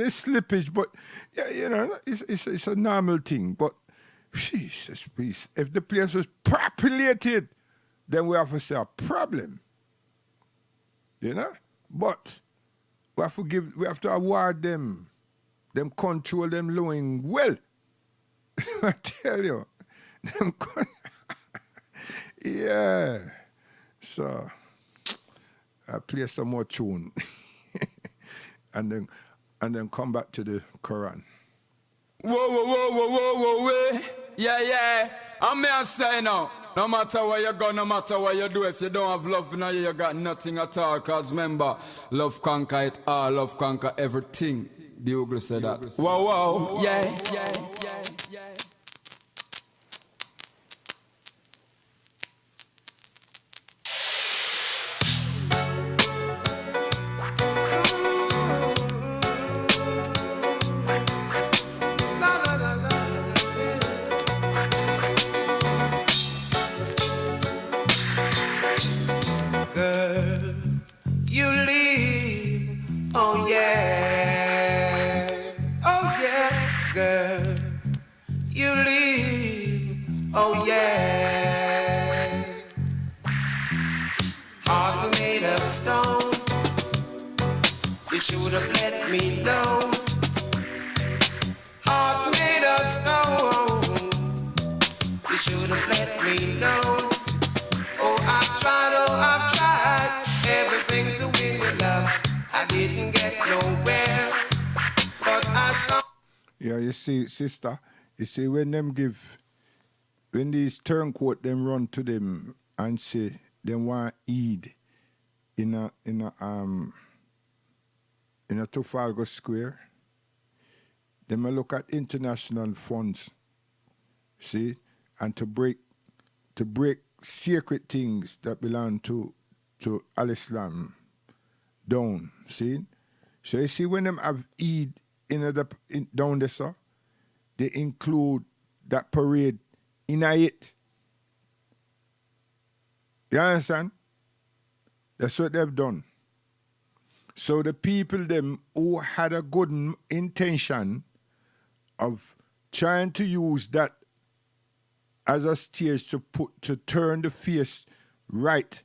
slippage, but yeah, you know, it's a normal thing. But Jesus, please, if the place was populated, then we have to say a problem. You know? But we have to award them control them lowing well. I tell you. Yeah. So I play some more tune and then come back to the Quran. Whoa. Yeah. I'm here say now, no matter where you go, no matter what you do, if you don't have love in you, you got nothing at all. Cause remember, love conquer it all, love conquer everything. The Ogle said that. Whoa, yeah. Sister, you see when these turncoat them run to them and say they want Eid in a Trafalgar Square, they may look at international funds, see, and to break sacred things that belong to Al-Islam down, see. So you see when them have Eid down there, sir, they include that parade in it. You understand? That's what they've done. So the people them who had a good intention of trying to use that as a stage to turn the face right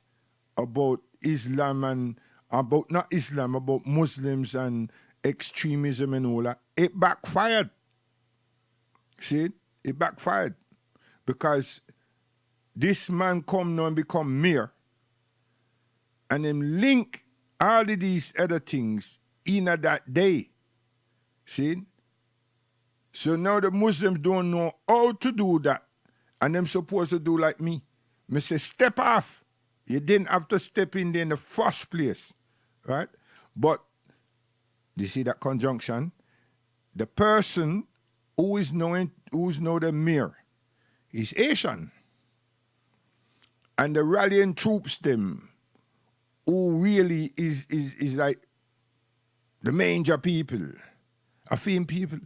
about Islam and about not Islam, about Muslims and extremism and all that, it backfired. See, it backfired because this man come now and become mayor and him link all of these other things in that day. See? So now the Muslims don't know how to do that and them supposed to do like me. Me say, step off. You didn't have to step in there in the first place, right? But, you see that conjunction? The person who's now the mayor is Asian. And the rallying troops them, who really is like the major people, Afim people.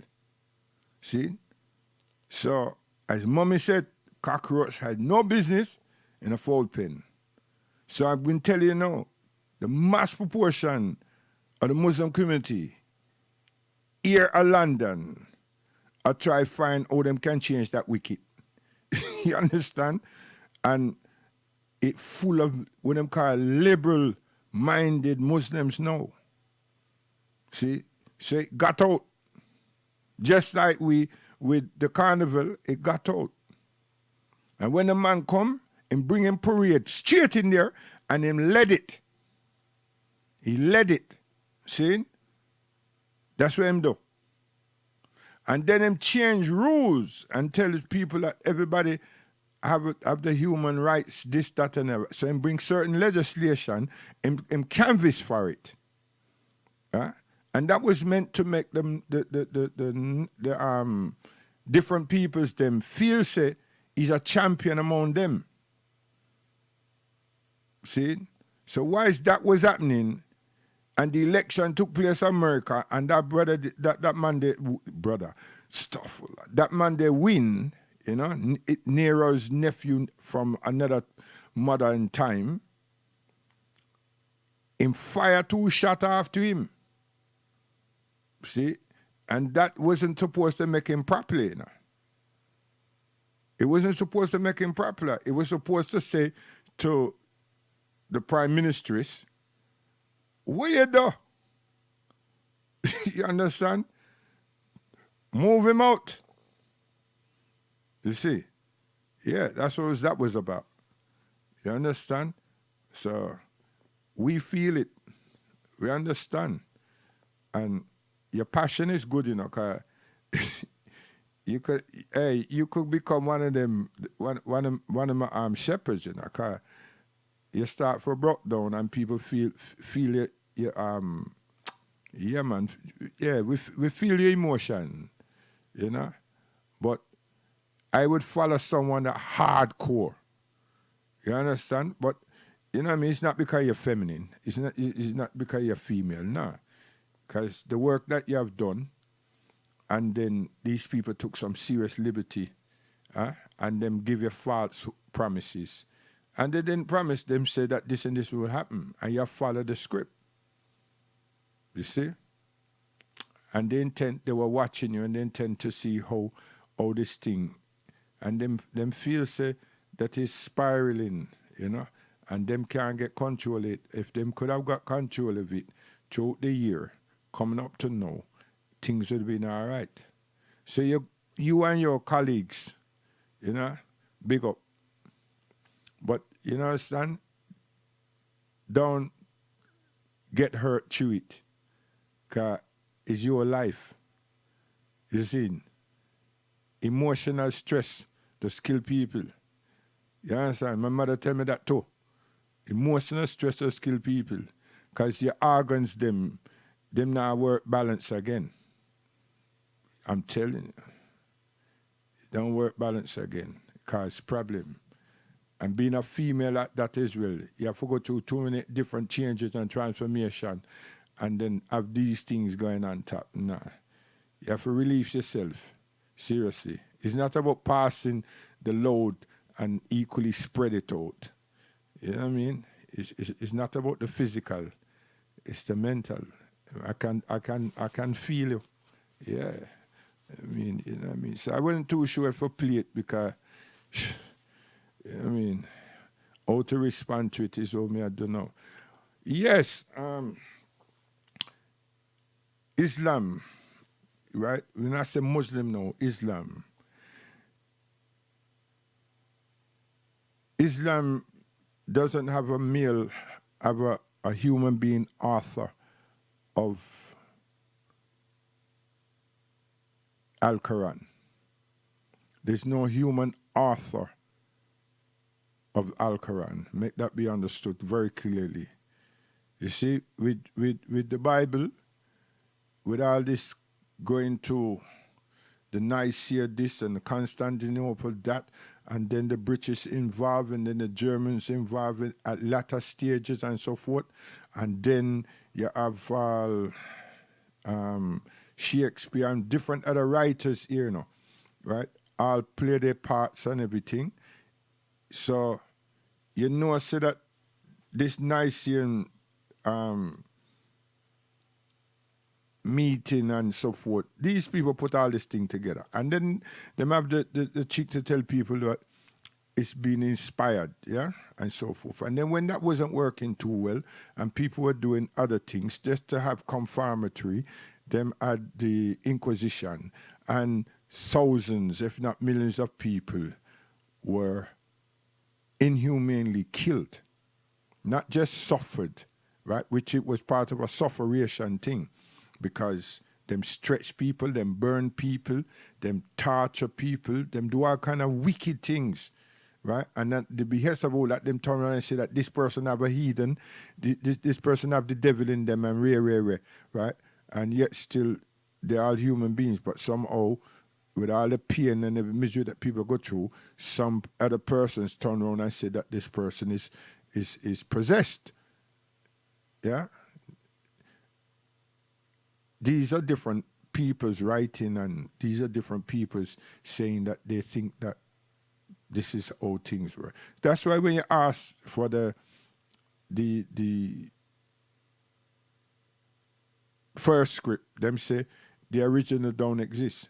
See? So, as Mommy said, cockroach had no business in a foul pen. So I've been telling you now, the mass proportion of the Muslim community here in London, I try find how them can change that wicked. You understand? And it full of what them call liberal minded Muslims know. See? So it got out. Just like we, with the carnival, it got out. And when the man come, him bring him parade straight in there, and him led it. He led it. See? That's what him do. And then him change rules and tell his people that everybody have the human rights, this, that, and that. So him bring certain legislation, him canvas for it. And that was meant to make them the different peoples them feel say he's a champion among them. See? So whilst that was happening, and the election took place in America, and that brother, that man, that man they win, you know, Nero's nephew from another mother in time, him fire 2 shots after him. See? And that wasn't supposed to make him popular, you know. It wasn't supposed to make him popular. It was supposed to say to the prime ministress, what you do? You understand? Move him out. You see? Yeah, that's what that was about. You understand? So we feel it. We understand. And your passion is good, you know, cause you could become one of them, one of my shepherds, you know, cause you start for broke down and people feel it. Yeah, man. Yeah, we feel your emotion, you know. But I would follow someone that hardcore. You understand? But you know what I mean? It's not because you're feminine. It's not because you're female. No. Because the work that you have done, and then these people took some serious liberty, and them give you false promises. And they didn't promise them, say that this and this will happen. And you follow the script. You see? And they were watching you, and they intend to see how this thing, and them feel say that is spiraling, you know, and them can't get control of it. If them could have got control of it throughout the year, coming up to now, things would have been all right. So you and your colleagues, you know, big up. But, you know, understand? Don't get hurt through it. Because it's your life. You see? Emotional stress to skill people. You understand? My mother tell me that too. Emotional stress to skill people. Because your organs, them now work balance again. I'm telling you. Don't work balance again. Cause problem. And being a female that is well, you have to go through too many different changes and transformation and then have these things going on top. Nah. You have to relieve yourself. Seriously. It's not about passing the load and equally spread it out. You know what I mean? It's not about the physical. It's the mental. I can feel you. Yeah. I mean, you know what I mean? So I wasn't too sure if I play it because you know what I mean, how to respond to it is all me, I don't know. Yes, Islam, right? When I say Muslim now, Islam. Islam doesn't have a male, have a human being author of Al-Quran. There's no human author of Al-Quran. Make that be understood very clearly. You see, with the Bible, with all this going to the Nicaea this and the Constantinople that, and then the British involved, and then the Germans involved at latter stages and so forth, and then you have Shakespeare and different other writers here, you know, right? All play their parts and everything. So, you know, I say that this Nicene meeting and so forth, these people put all this thing together. And then they have the cheek to tell people that it's been inspired, yeah, and so forth. And then when that wasn't working too well, and people were doing other things just to have conformity, them had the Inquisition, and thousands, if not millions, of people were inhumanely killed, not just suffered, right? Which it was part of a sufferation thing, because them stretch people, them burn people, them torture people, them do all kind of wicked things, right? And at the behest of all that, them turn around and say that this person have a heathen, this person have the devil in them, and rare, right? And yet still, they're all human beings, but somehow, with all the pain and the misery that people go through, some other persons turn around and say that this person is possessed. Yeah? These are different people's writing, and these are different people's saying that they think that this is how things were. That's why when you ask for the first script, them say the original don't exist.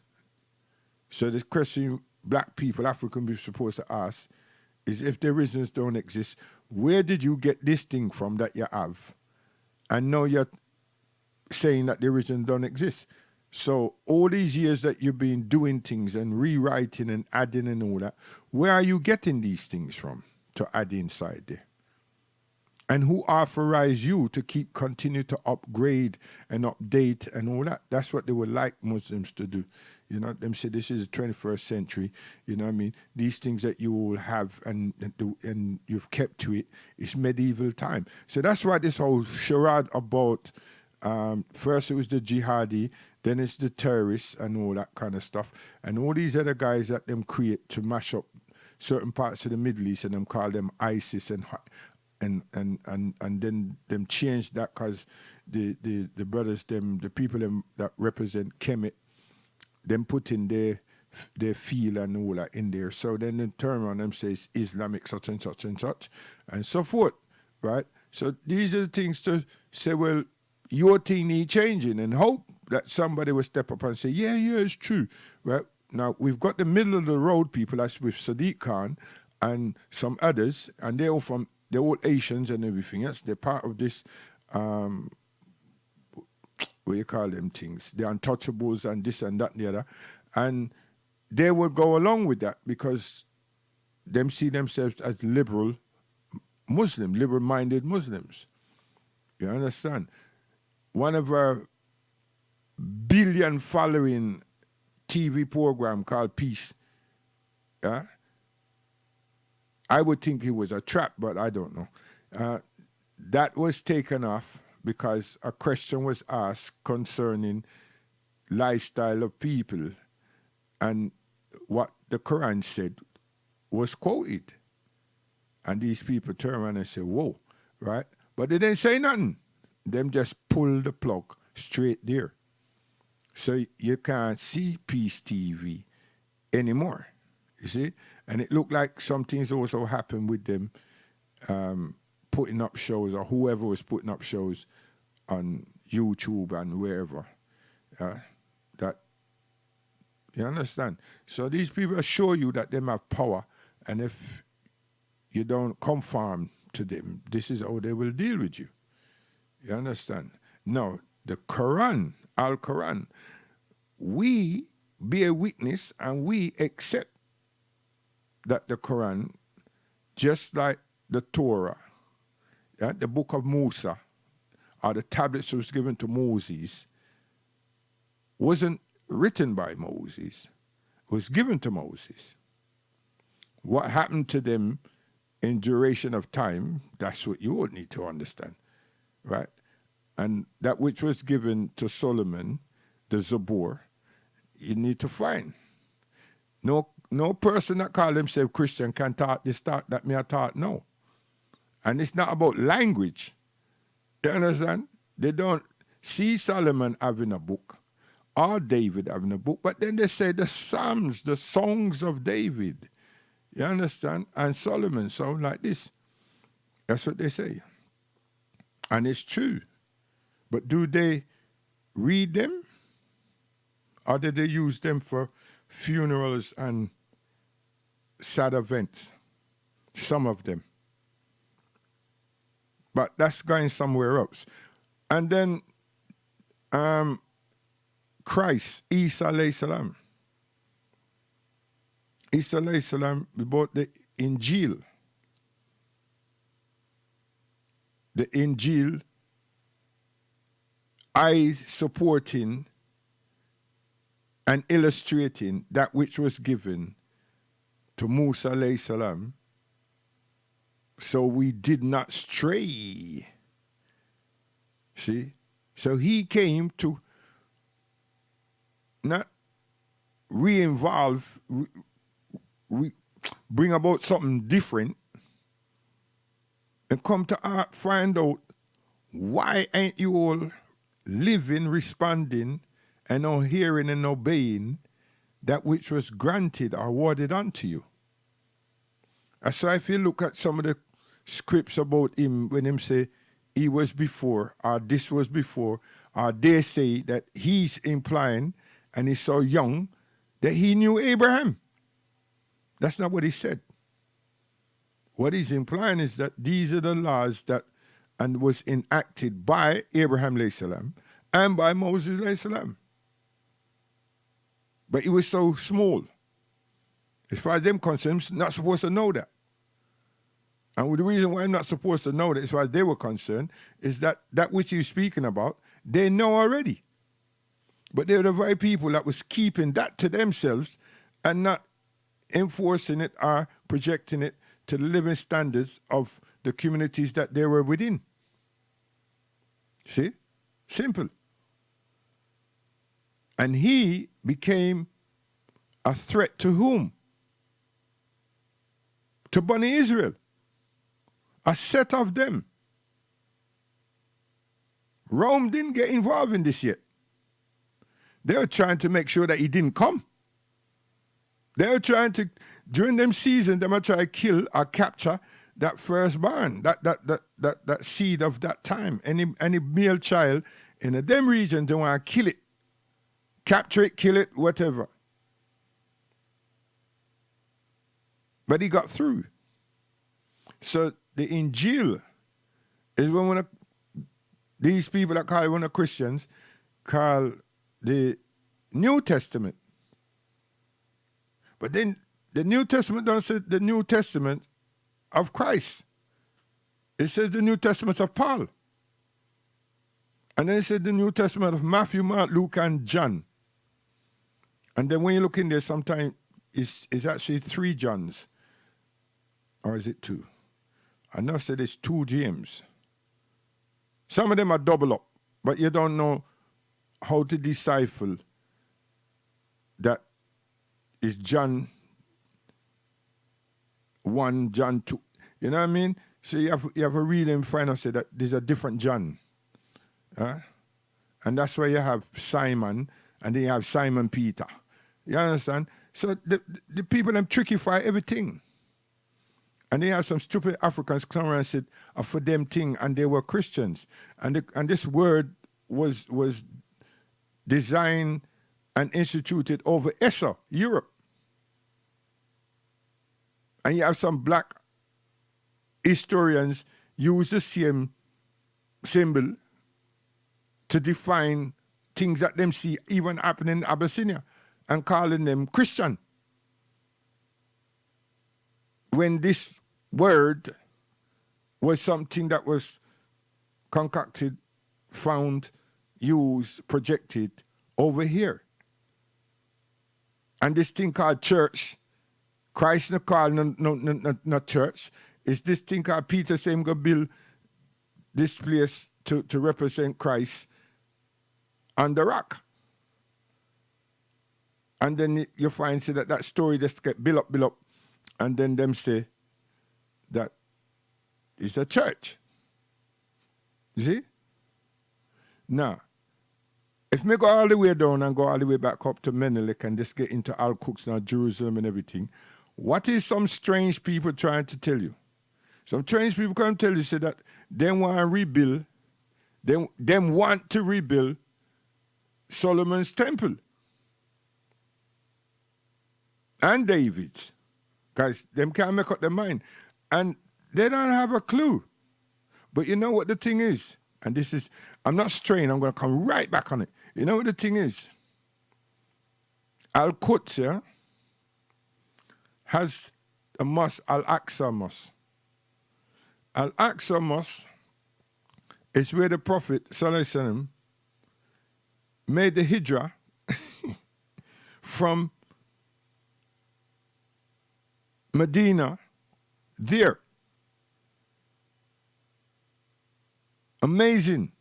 So the question black people, African people, supposed to ask is, if the originals don't exist, where did you get this thing from that you have? And now you're saying that the original don't exist. So all these years that you've been doing things and rewriting and adding and all that, where are you getting these things from to add inside there? And who authorized you to continue to upgrade and update and all that? That's what they would like Muslims to do. You know, them say this is the 21st century. You know what I mean? These things that you will have and you've kept to it, it's medieval time. So that's why this whole charade about, first it was the jihadi, then it's the terrorists and all that kind of stuff. And all these other guys that them create to mash up certain parts of the Middle East, and them call them ISIS and then them change that because the brothers, the people them that represent Kemet, them put in their feel and all that in there. So then they turn around and say it's Islamic such and such and such and so forth, right? So these are the things to say, well, your thing need changing, and hope that somebody will step up and say, yeah, it's true, right? Now, we've got the middle of the road people, that's with Sadiq Khan and some others, and they're all Asians and everything else. They're part of this, what you call them things, the untouchables and this and that and the other. And they will go along with that because them see themselves as liberal-minded Muslims. You understand? One of our billion following TV program called Peace, yeah? I would think it was a trap, but I don't know. That was taken off because a question was asked concerning lifestyle of people, and what the Quran said was quoted. And these people turn around and say, whoa, right? But they didn't say nothing. Them just pull the plug straight there. So you can't see Peace TV anymore, you see? And it looked like some things also happened with them putting up shows, or whoever was putting up shows on YouTube and wherever. That, you understand? So these people assure you that they have power, and if you don't conform to them, this is how they will deal with you. You understand? Now, the Quran, Al-Quran, we bear witness and we accept that the Quran, just like the Torah, the book of Musa, or the tablets that was given to Moses, wasn't written by Moses. It was given to Moses. What happened to them in duration of time, that's what you would need to understand, right? And that which was given to Solomon, the Zabur, you need to find. No person that call himself Christian can talk this talk that me a taught now. And it's not about language. You understand? They don't see Solomon having a book or David having a book, but then they say the Psalms, the songs of David. You understand? And Solomon sound like this. That's what they say. And it's true. But do they read them? Or do they use them for funerals and sad events? Some of them. But that's going somewhere else. And then Christ, Isa alayhi salam. Isa alayhi salam, we bought the Injil. The Injil, I supporting and illustrating that which was given to Musa alayhi salam, so we did not stray. See? So he came to not re-involve, bring about something different, and come to find out why ain't you all living, responding, and not hearing and obeying that which was granted or awarded unto you. And so if you look at some of the scripts about him, when him say he was before, or this was before, or they say that he's implying, and he's so young, that he knew Abraham. That's not what he said. What he's implying is that these are the laws that and was enacted by Abraham alayhi salam and by Moses alayhi salam. But he was so small. As far as them concerned, not supposed to know that. And the reason why I'm not supposed to know that, as far as they were concerned, is that which he's speaking about, they know already. But they were the very people that was keeping that to themselves and not enforcing it or projecting it to the living standards of the communities that they were within. See? Simple. And he became a threat to whom? To Bani Israel. A set of them. Rome didn't get involved in this yet. They were trying to make sure that he didn't come. They were trying to, during them season, they were trying to kill or capture that firstborn, that seed of that time. Any male child in a them region, they want to kill it. Capture it, kill it, whatever. But he got through. So the Injil is when these people that call one of Christians call the New Testament. But then the New Testament don't say the New Testament of Christ. It says the New Testament of Paul. And then it says the New Testament of Matthew, Mark, Luke, and John. And then when you look in there, sometimes it's actually 3 Johns. Or is it 2? I know I said it's 2 James. Some of them are double up, but you don't know how to decipher that is John 1, John 2. You know what I mean? So you have a reading find out say that there's a different John. And that's why you have Simon, and then you have Simon Peter. You understand? So the people them trickify everything. And they have some stupid Africans come around and said, for them thing, and they were Christians. And this word was designed and instituted over Esau, Europe. And you have some black historians use the same symbol to define things that them see even happening in Abyssinia and calling them Christian. When this word was something that was concocted, found, used, projected over here. And this thing called church, Christ not called not church, is this thing called Peter saying go build this place to represent Christ on the rock. And then you find say that story just get build up, and then them say that it's a church. You see? Now, if me go all the way down and go all the way back up to Menelik and just get into Al-Quds now, Jerusalem and everything, what is some strange people trying to tell you? Some strange people come tell you say that they want to rebuild, them want to rebuild Solomon's temple and David's. Because them can't make up their mind. And they don't have a clue. But you know what the thing is? And this is, I'm not straying, I'm going to come right back on it. You know what the thing is? Al-Quds, yeah, has a mosque, Al-Aqsa Mosque. Al-Aqsa Mosque is where the Prophet ﷺ made the hijrah from Medina there. Amazing.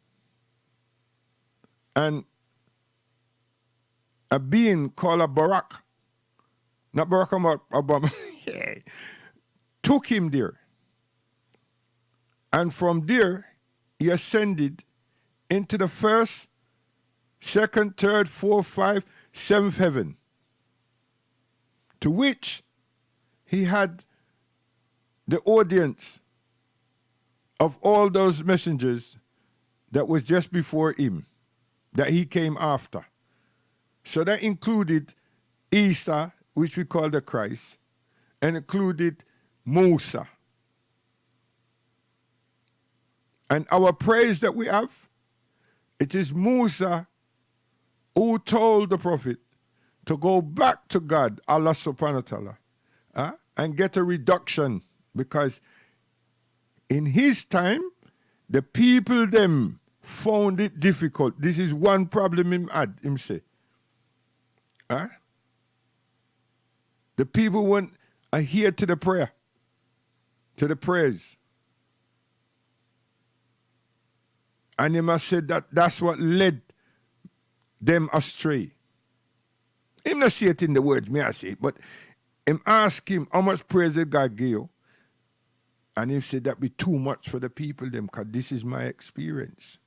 And a being called a Barack, not Barack Obama, took him there. And from there, he ascended into the first, second, third, fourth, fifth, seventh heaven, to which he had the audience of all those messengers that was just before him, that he came after. So that included Isa, which we call the Christ, and included Musa. And our praise that we have, it is Musa who told the Prophet to go back to God, Allah subhanahu wa ta'ala, and get a reduction, because in his time, the people them found it difficult. This is one problem him had, him say. The people weren't adhere to the prayer, to the prayers. And he must say that that's what led them astray. Him not say it in the words, me I say it, but him ask him how much praise did God give you? And he said that be too much for the people them, because this is my experience.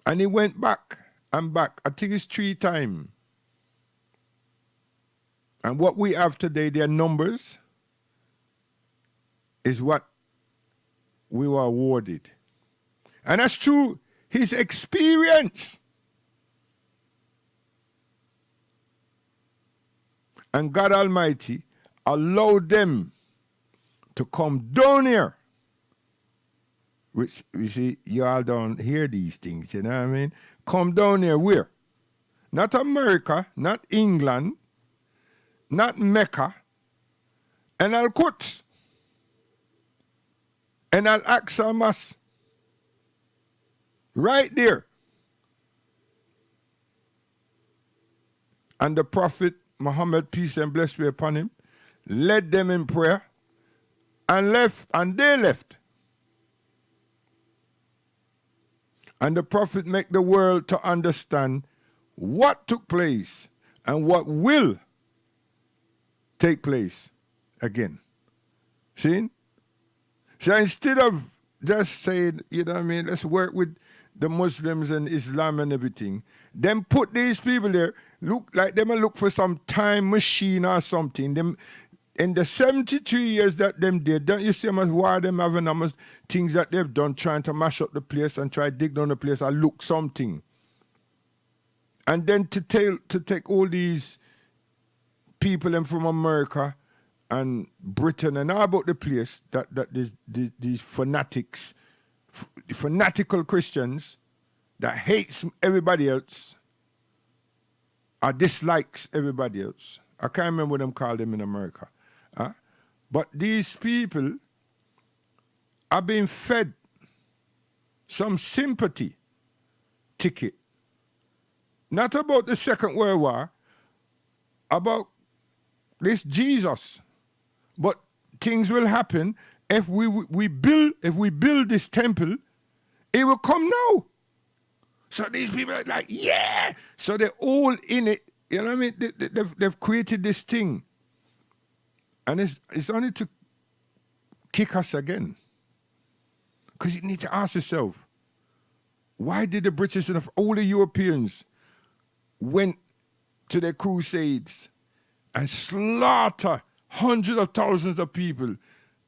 And he went back and back. I think it's 3 times. And what we have today, their numbers, is what we were awarded. And that's true. His experience. And God Almighty allowed them to come down here. Which, you see, y'all don't hear these things, you know what I mean? Come down here where? Not America, not England, not Mecca, and Al-Quds, and Al-Aqsa Mosque. Right there. And the Prophet Muhammad, peace and blessings be upon him, led them in prayer and left, and they left. And the Prophet make the world to understand what took place and what will take place again. See? So instead of just saying, you know what I mean, let's work with the Muslims and Islam and everything, then put these people there, look like them and look for some time machine or something. Them in the 73 years that them did, don't you see how much war them having, how much things that they've done trying to mash up the place and try to dig down the place and look something. And then to take all these people them from America and Britain and all about the place that these fanatics, fanatical Christians that hates everybody else or dislikes everybody else. I can't remember what them call them in America. But these people are being fed some sympathy ticket. Not about the Second World War, about this Jesus. But things will happen if we build this temple, it will come now. So these people are like, yeah. So they're all in it. You know what I mean? They've created this thing. And it's only to kick us again. Because you need to ask yourself, why did the British and all the Europeans went to their crusades and slaughter hundreds of thousands of people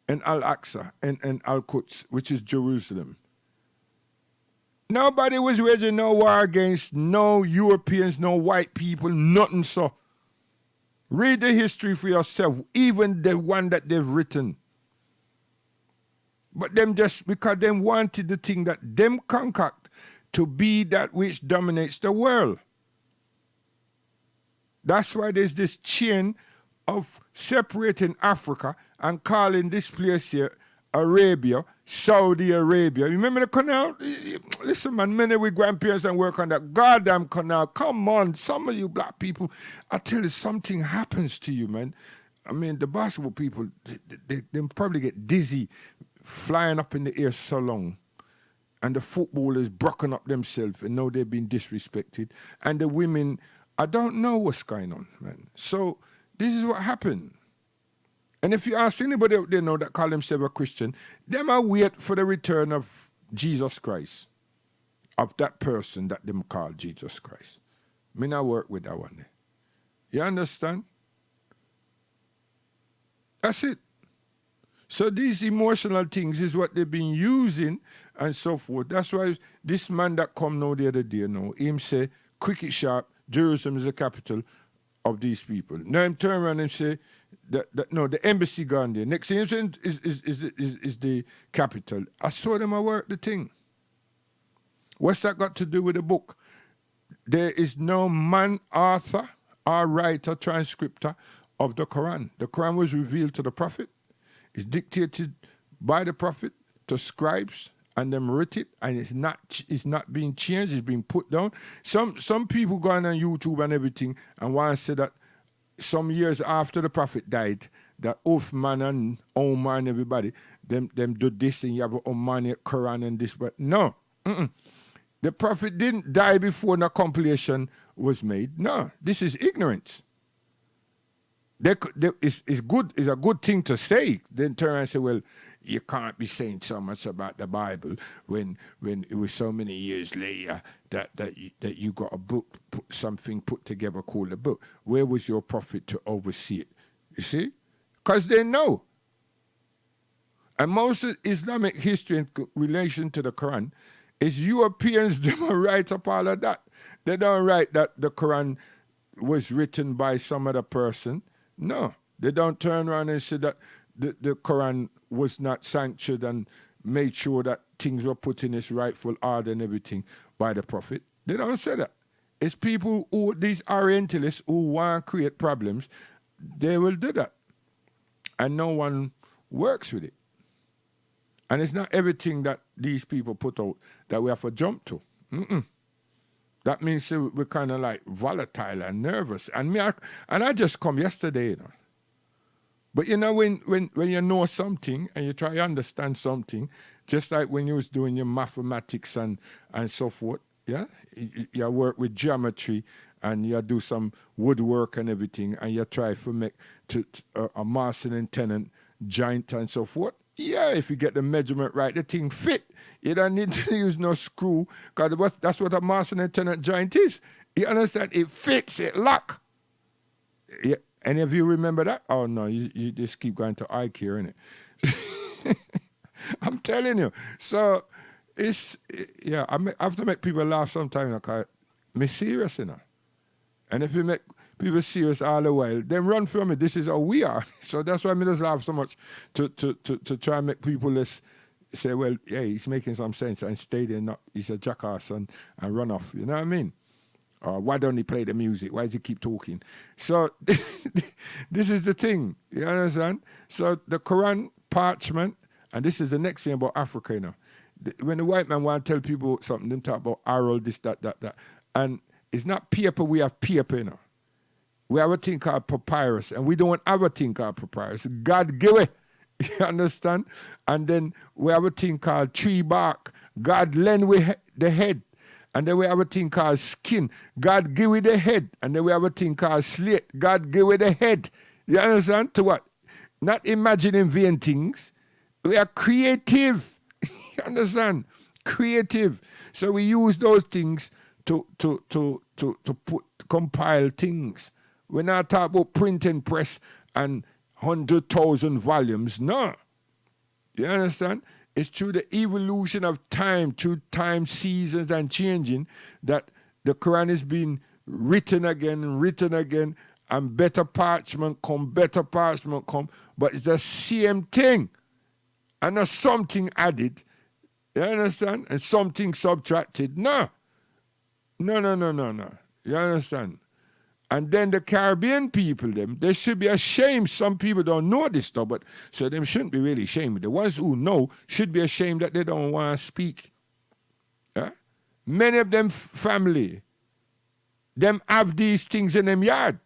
in Al-Aqsa and Al-Quds, which is Jerusalem? Nobody was waging no war against no Europeans, no white people, nothing so. Read the history for yourself, even the one that they've written. But them just because them wanted the thing that them concoct to be that which dominates the world. That's why there's this chain of separating Africa and calling this place here Arabia, Saudi Arabia. Remember the canal? Listen, man, many of we grandparents and work on that goddamn canal. Come on, some of you black people, I tell you, something happens to you, man. I mean, the basketball people, they probably get dizzy flying up in the air so long. And the footballers broken up themselves and know they've been disrespected. And the women, I don't know what's going on, man. So this is what happened. And if you ask anybody out there now that call themselves a Christian, they might wait for the return of Jesus Christ, of that person that them call Jesus Christ. Me not work with that one there. You understand? That's it. So these emotional things is what they've been using and so forth. That's why this man that come now the other day, now, him say, cricket sharp, Jerusalem is the capital of these people. Now him turn around and say, no, the embassy gone there. Next thing is the capital. I saw them I work the thing. What's that got to do with the book? There is no man author or writer, transcriptor of the Quran. The Quran was revealed to the Prophet. It's dictated by the Prophet to scribes, and them wrote it, and it's not being changed, it's being put down. Some people go on YouTube and everything and want to say that some years after the Prophet died, that Uthman and Omar and everybody, them do this and you have Omani Quran and this, but no. The Prophet didn't die before the compilation was made. No, this is ignorance. It's good. It's a good thing to say. Then turn around and say, well, you can't be saying so much about the Bible when it was so many years later that you got a book, something put together called a book. Where was your prophet to oversee it? You see? Because they know. And most of Islamic history in relation to the Quran is Europeans that write up all of that. They don't write that the Quran was written by some other person. No, they don't turn around and say that the Quran was not sanctioned and made sure that things were put in its rightful order and everything by the Prophet. They don't say that. It's people who, these Orientalists who want to create problems, they will do that. And no one works with it. And it's not everything that these people put out that we have to jump to. That means we're kind of like volatile and nervous. And I just come yesterday, you know. But you know, when you know something and you try to understand something, just like when you was doing your mathematics and so forth, yeah, you work with geometry and you do some woodwork and everything, and you try to make a Martian and tenant joint and so forth. Yeah, if you get the measurement right, the thing fit. You don't need to use no screw, because that's what a Martian and tenant joint is. You understand? It fits, it lock. Yeah. Any of you remember that? Oh, no, you just keep going to IKEA, innit? I'm telling you. So, I have to make people laugh sometimes, because I'm serious, you know. And if you make people serious all the while, then run from it. This is how we are. So that's why I just laugh so much to try and make people say, well, yeah, he's making some sense and stay there, not he's a jackass and run off. You know what I mean? Why don't he play the music? Why does he keep talking? So this is the thing. You understand? So the Quran parchment, and this is the next thing about Africa, you know. When the white man want to tell people something, them talk about oral, this, that. And it's not paper, we have paper, you know. We have a thing called papyrus, and we don't have a thing called papyrus. God give it. You understand? And then we have a thing called tree bark. God lend we the head. And then we have a thing called skin. God give it the head. And then we have a thing called slate. God give it the head. You understand? To what? Not imagining vain things. We are creative. You understand? Creative. So we use those things to compile things. We're not talking about print and press and 100,000 volumes. No. You understand? It's through the evolution of time, through time, seasons, and changing, that the Quran is being written again, and better parchment come, but it's the same thing. And there's something added, you understand? And something subtracted. No. You understand? And then the Caribbean people, they should be ashamed. Some people don't know this stuff, but so them shouldn't be really ashamed. The ones who know should be ashamed that they don't want to speak. Yeah? Many of them family, them have these things in them yard.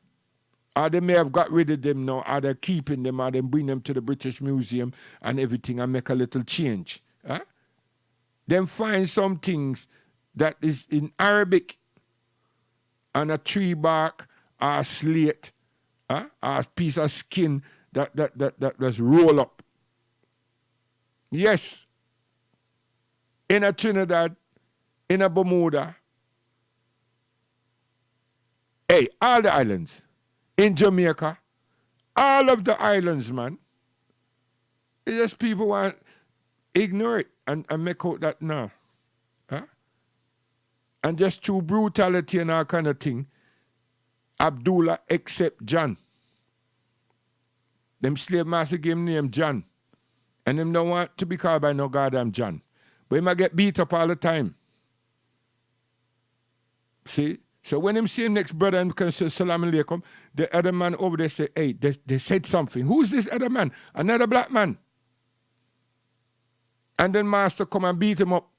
Or they may have got rid of them now, or they're keeping them, or they bring them to the British Museum and everything and make a little change. Huh? Then find some things that is in Arabic on a tree bark or a slate, or a piece of skin that was roll up. Yes, in a Trinidad, in a Bermuda, all the islands. In Jamaica, all of the islands, man. It's just people want to ignore it and make out that no. Huh? And just through brutality and all kind of thing, Abdullah accept John. Them slave master gave him name John. And them don't want to be called by no goddamn John. But he might get beat up all the time. See? So when him see him next brother and can say salam alaikum, the other man over there say, hey, they said something. Who's this other man? Another black man. And then master come and beat him up.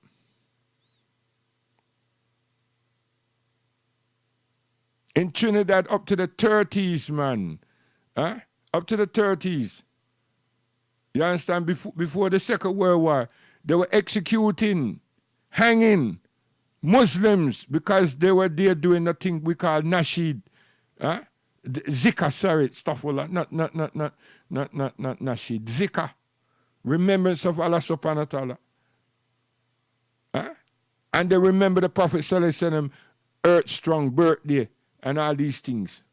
In Trinidad up to the 30s, man. Huh? Up to the 30s. You understand? Before the Second World War, they were executing, hanging Muslims because they were there doing the thing we call nasheed, zikr, sorry, stuff like that. Not nasheed, zikr, remembrance of Allah subhanahu wa ta'ala. And they remember the Prophet sallallahu alaihi wasallam earth strong birthday and all these things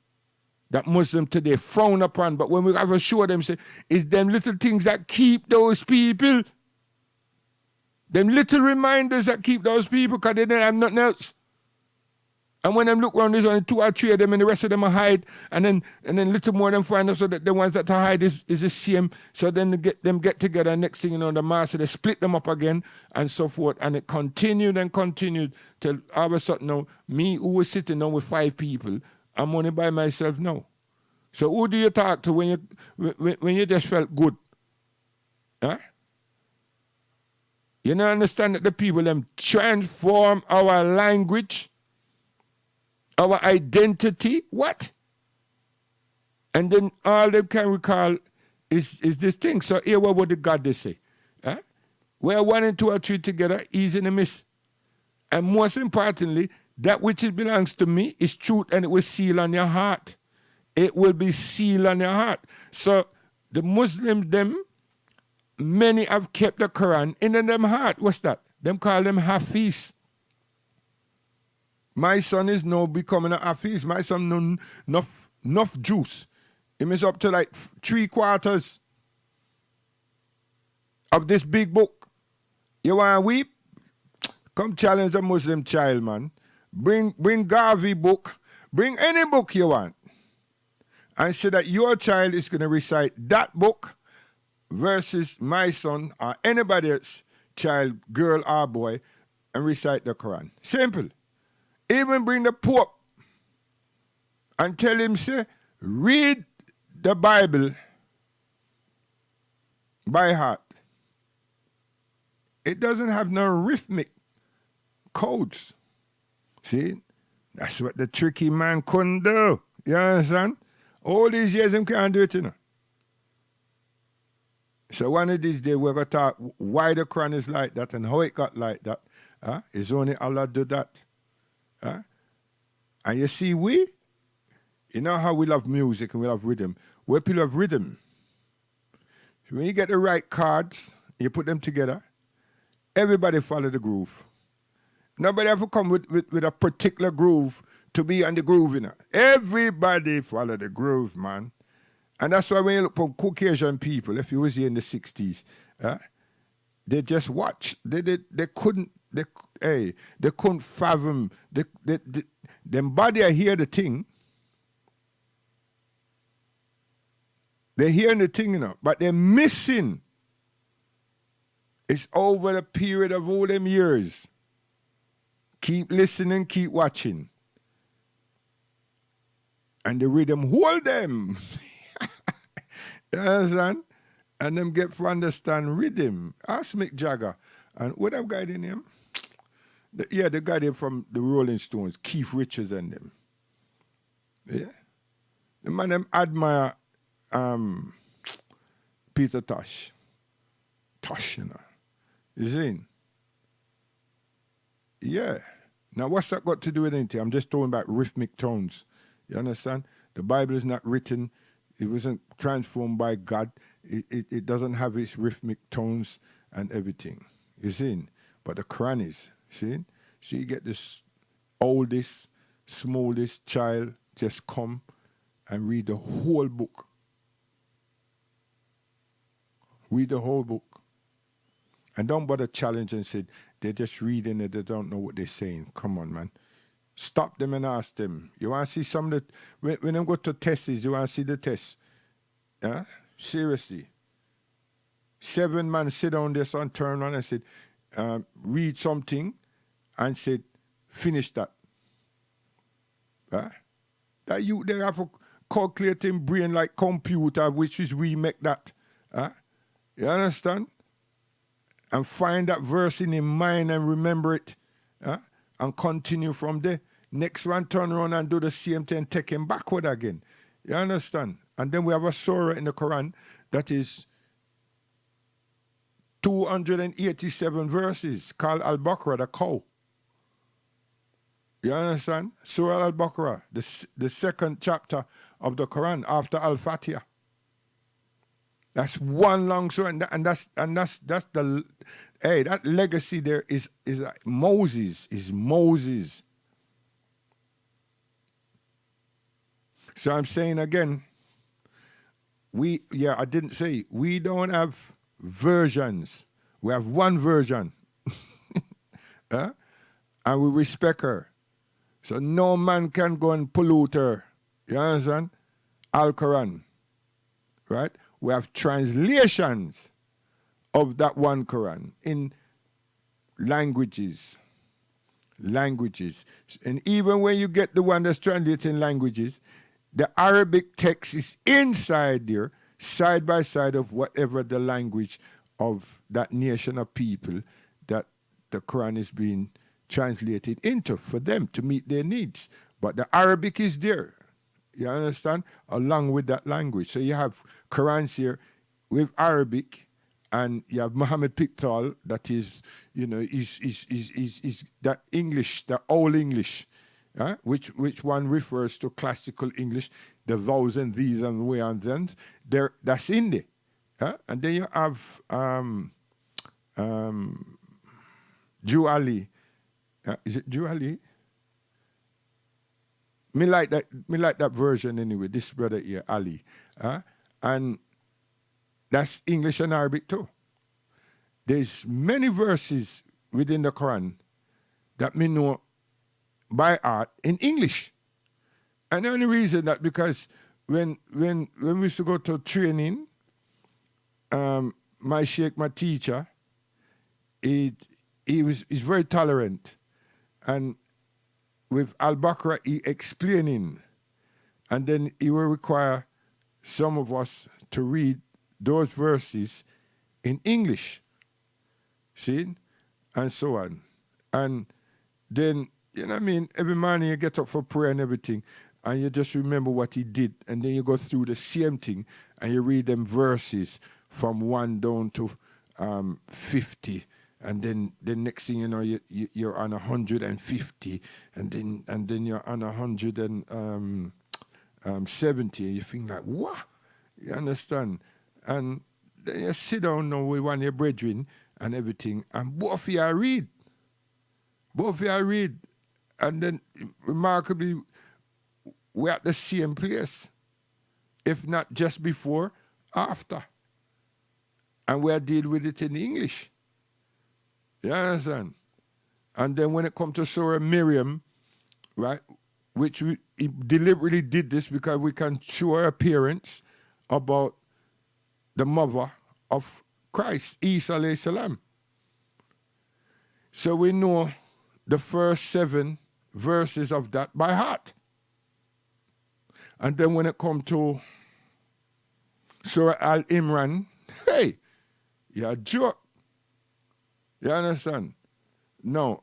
that Muslim today frown upon. But when we have to show them, say, it's them little things that keep those people. Them little reminders that keep those people because they don't have nothing else. And when them look around, there's only 2 or 3 of them and the rest of them are hide. And then little more of them find out so that the ones that are hide is the same. So then they get together and next thing you know, the master, they split them up again and so forth. And it continued and continued till all of a sudden now, me who was sitting now with 5 people, I'm only by myself now. So who do you talk to when you just felt good? Huh? You don't understand that the people them transform our language, our identity. What? And then all they can recall is this thing. So here what would the God they say? Huh? Where 1 and 2 or 3 together, easy in the midst. And most importantly, that which it belongs to me is truth and it will seal on your heart. It will be sealed on your heart. So the Muslims them, many have kept the Quran in them heart. What's that? Them call them Hafiz. My son is now becoming a Hafiz. My son enough juice. Him is up to like 3/4 of this big book. You want to weep? Come challenge a Muslim child, man. Bring Garvey book. Bring any book you want. And say that your child is going to recite that book versus my son or anybody else, child, girl or boy, and recite the Quran. Simple. Even bring the Pope and tell him, say, read the Bible by heart. It doesn't have no rhythmic codes. See? That's what the tricky man couldn't do. You understand? All these years him can't do it, you know. So one of these days we're going to talk why the Quran is like that and how it got like that. It's only Allah do that. And you see you know how we love music and we love rhythm. Where people have rhythm. When you get the right cards, you put them together, everybody follow the groove. Nobody ever come with a particular groove to be on the groove, you know. Everybody follow the groove, man. And that's why when you look for Caucasian people, if you was here in the 60s, they just watch. They couldn't fathom. Them body I hear the thing, They're hearing the thing, but they're missing. It's over the period of all them years. Keep listening, keep watching. And the rhythm hold them. You understand? And them get to understand rhythm. Ask Mick Jagger. And what that guy in him? The guy there from the Rolling Stones, Keith Richards and them. Yeah. The man them admire Peter Tosh. Tosh, You see? Yeah. Now what's that got to do with anything? I'm just talking about rhythmic tones. You understand? The Bible is not written, it wasn't transformed by God. It doesn't have its rhythmic tones and everything. You see? But the Quran is, see? So you get this oldest, smallest child just come and read the whole book. Read the whole book. And don't bother challenge and say, they're just reading it, they don't know what they're saying. Come on, man. Stop them and ask them. You want to see some of the, when they go to tests, you want to see the tests. Yeah? Seriously. 7 man sit down there and turn around and said, read something and said, finish that. That you they have a calculating brain like computer, which is we make that. You understand? And find that verse in his mind and remember it. And continue from there. Next one, turn around and do the same thing and take him backward again. You understand? And then we have a surah in the Quran that is 287 verses called Al-Baqarah, the cow. You understand? Surah Al-Baqarah, the second chapter of the Quran after Al-Fatiha. That's one long surah, and that's the that legacy there is Moses. So I'm saying again, I didn't say we don't have versions. We have one version. And we respect her. So no man can go and pollute her. You understand? Al-Quran. Right? We have translations of that one Quran in languages. And even when you get the one that's translated in languages, the Arabic text is inside there, side by side of whatever the language of that nation of people that the Quran is being translated into for them to meet their needs. But the Arabic is there, you understand, along with that language. So you have Qurans here with Arabic, and you have Muhammad Pictal that is, is that English, the old English, which one refers to classical English, the thous and these and we and thens. That's in there. And then you have Jew Ali. Is it Jew Ali? Me like that version anyway. This brother here, Ali, and that's English and Arabic too. There's many verses within the Quran that me know by heart in English, and the only reason that because when we used to go to training, my sheikh, my teacher, he's very tolerant, and with Al-Baqarah, he explaining, and then he will require some of us to read those verses in English, see, and so on. And then, every morning you get up for prayer and everything, and you just remember what he did, and then you go through the same thing, and you read them verses from 1 down to 50. And then the next thing you know, you're on 150, and then you're on 170. You think like, what? You understand? And then you sit down now with one of your brethren and everything, and both of you read. And then remarkably, we're at the same place, if not just before, after. And we're dealing with it in English. You understand? And then when it comes to Surah Miriam, right, which he deliberately did this because we can show our appearance about the mother of Christ, Isa alayhi salam. So we know the first 7 verses of that by heart. And then when it comes to Surah Al-Imran, hey, you're a joke. You understand? No.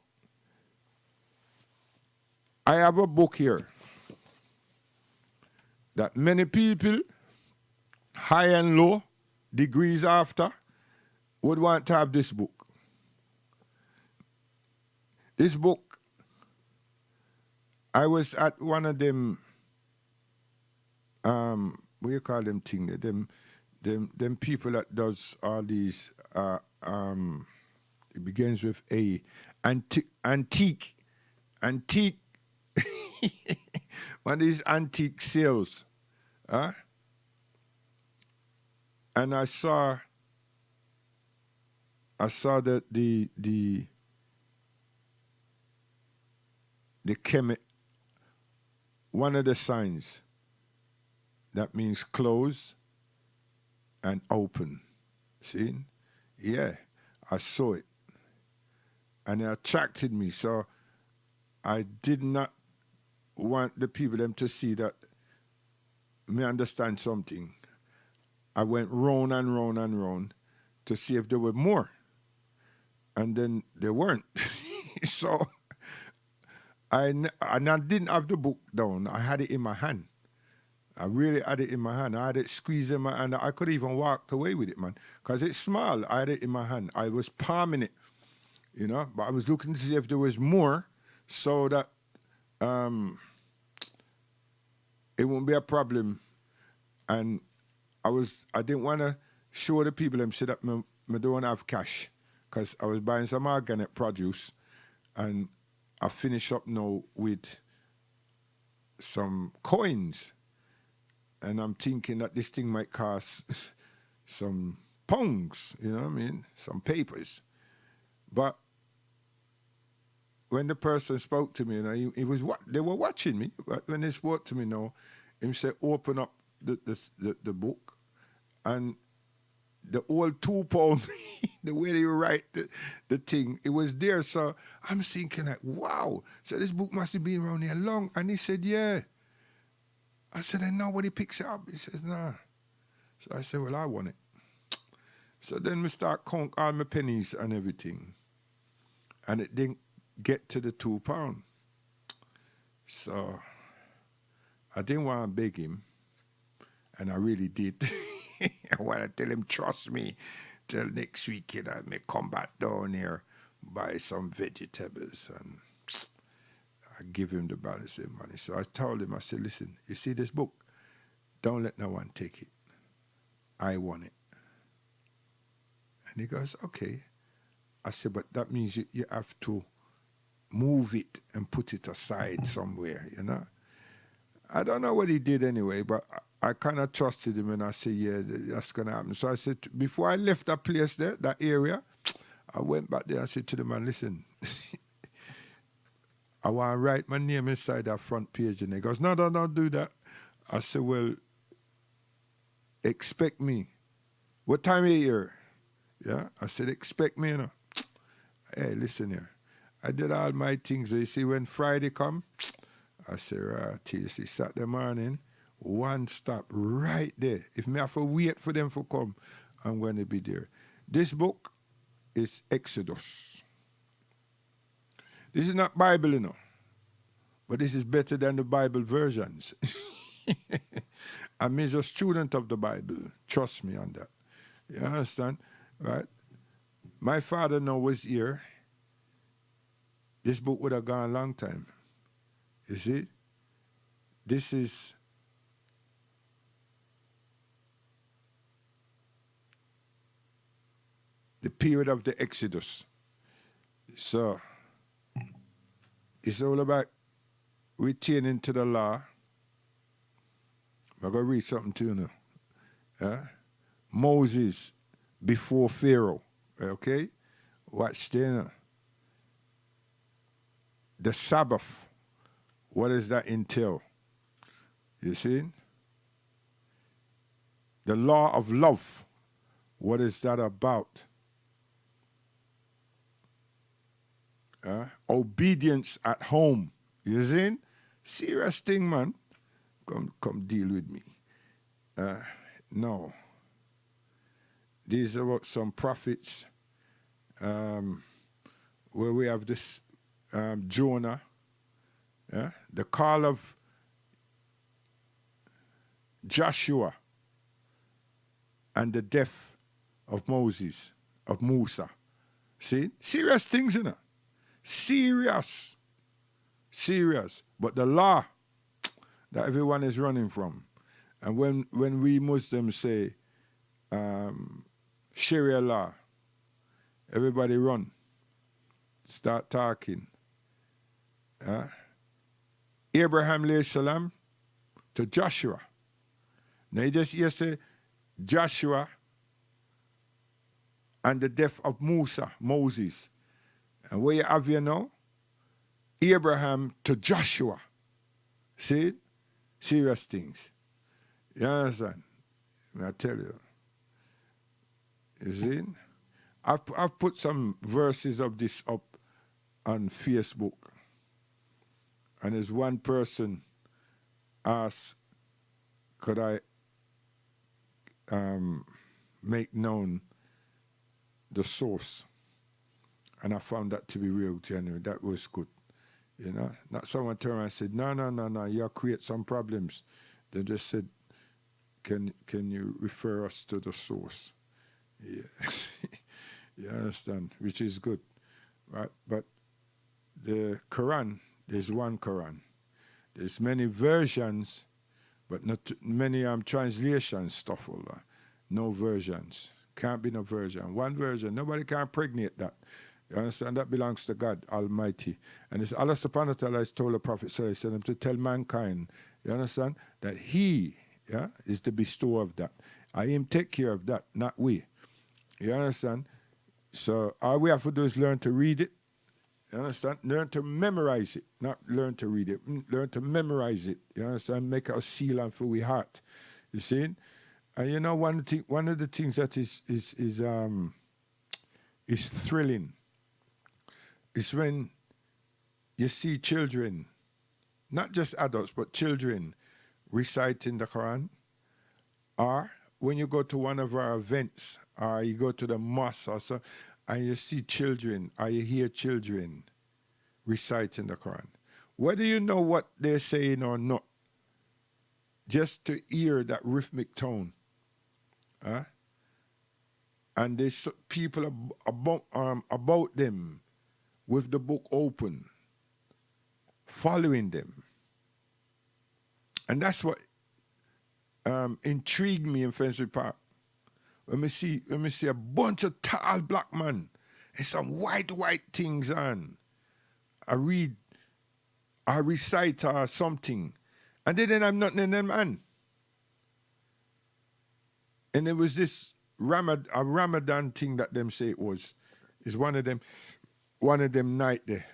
I have a book here that many people, high and low, degrees after, would want to have this book. This book, I was at one of them, what you call them thing? Them people that does all these, it begins with A, antique, one of these antique sales, huh? And I saw that the one of the signs that means close and open. See? Yeah, I saw it. And it attracted me. So I did not want the people them to see that me understand something. I went round and round and round to see if there were more. And then there weren't. So I didn't have the book down. I had it in my hand. I really had it in my hand. I had it squeezed in my hand. I could even walk away with it, man. Because it's small. I had it in my hand. I was palming it, you know. But I was looking to see if there was more so that it won't be a problem. And I didn't want to show the people them say that I don't have cash. Because I was buying some organic produce. And I finish up now with some coins. And I'm thinking that this thing might cost some pounds, you know what I mean? Some papers. But when the person spoke to me, you know, they were watching me. But when they spoke to me now, he said, open up the book. And the old £2, the way they write the thing, it was there. So I'm thinking like, wow. So this book must have been around here long. And he said, yeah. I said, and nobody picks it up. He says, nah. So I said, well, I want it. So then we start counting all my pennies and everything. And it didn't get to the £2. So I didn't want to beg him. And I really did. I want to tell him, trust me, till next week, you know, I may come back down here, buy some vegetables, and I give him the balance of money. So I told him, I said, listen, you see this book? Don't let no one take it. I want it. And he goes, okay. I said, but that means you have to move it and put it aside somewhere, you know? I don't know what he did anyway, but I kind of trusted him, and I said, yeah, that's going to happen. So I said, before I left that place there, that area, I went back there and said to the man, listen, I want to write my name inside that front page. And he goes, no, don't do that. I said, well, expect me. What time are you here? Yeah, I said, expect me, you know. Hey, listen here. I did all my things. You see, when Friday come, I said, right, you see, Saturday morning, one stop right there. If me have to wait for them to come, I'm going to be there. This book is Exodus. This is not Bible, you know, but this is better than the Bible versions. I'm a student of the Bible. Trust me on that. You understand? Right? My father now was here. This book would have gone a long time. You see? This is the period of the Exodus. So, it's all about retaining to the law. I'm going to read something to you now. Yeah? Moses before Pharaoh. Okay? Watch there. The Sabbath. What does that entail? You see? The law of love. What is that about? Obedience at home. You see? Serious thing, man. Come deal with me. No. These are about some prophets where we have this Jonah, the call of Joshua, and the death of Moses, of Musa. See? Serious things, you know. Serious. But the law that everyone is running from. And when we Muslims say Sharia law, everybody run. Start talking. Abraham alayhi salam to Joshua. Now you just hear say Joshua and the death of Moses. And where you have here now? Abraham to Joshua. See? Serious things. You understand? I tell you. You see? I've put some verses of this up on Facebook. And there's one person asked, could I make known the source? And I found that to be real genuine. That was good. You know? Not someone turned around and said, no, you'll create some problems. They just said, can you refer us to the source? Yeah. You understand? Which is good. Right? But the Quran, there's one Quran. There's many versions, but not many translation stuff. No versions. Can't be no version. One version. Nobody can impregnate that. You understand? That belongs to God Almighty. And it's Allah subhanahu wa ta'ala has told the Prophet to tell mankind, you understand, that he is the bestower of that. I him take care of that, not we. You understand? So all we have to do is learn to read it. You understand? Learn to memorize it. Not learn to read it. Learn to memorize it. You understand? Make a seal and for we heart. You see? And you know one of the things that is thrilling is when you see children, not just adults, but children reciting the Quran, or when you go to one of our events, or you go to the mosque or so, and you see children, or you hear children reciting the Quran. Whether you know what they're saying or not, just to hear that rhythmic tone, and there's people about them with the book open, following them. And that's what intrigued me in Finsbury Park. When we see a bunch of tall black men and some white things on. I recite something, and they didn't have nothing in them hand. And it was this Ramadan thing that them say it was. It's one of them night there.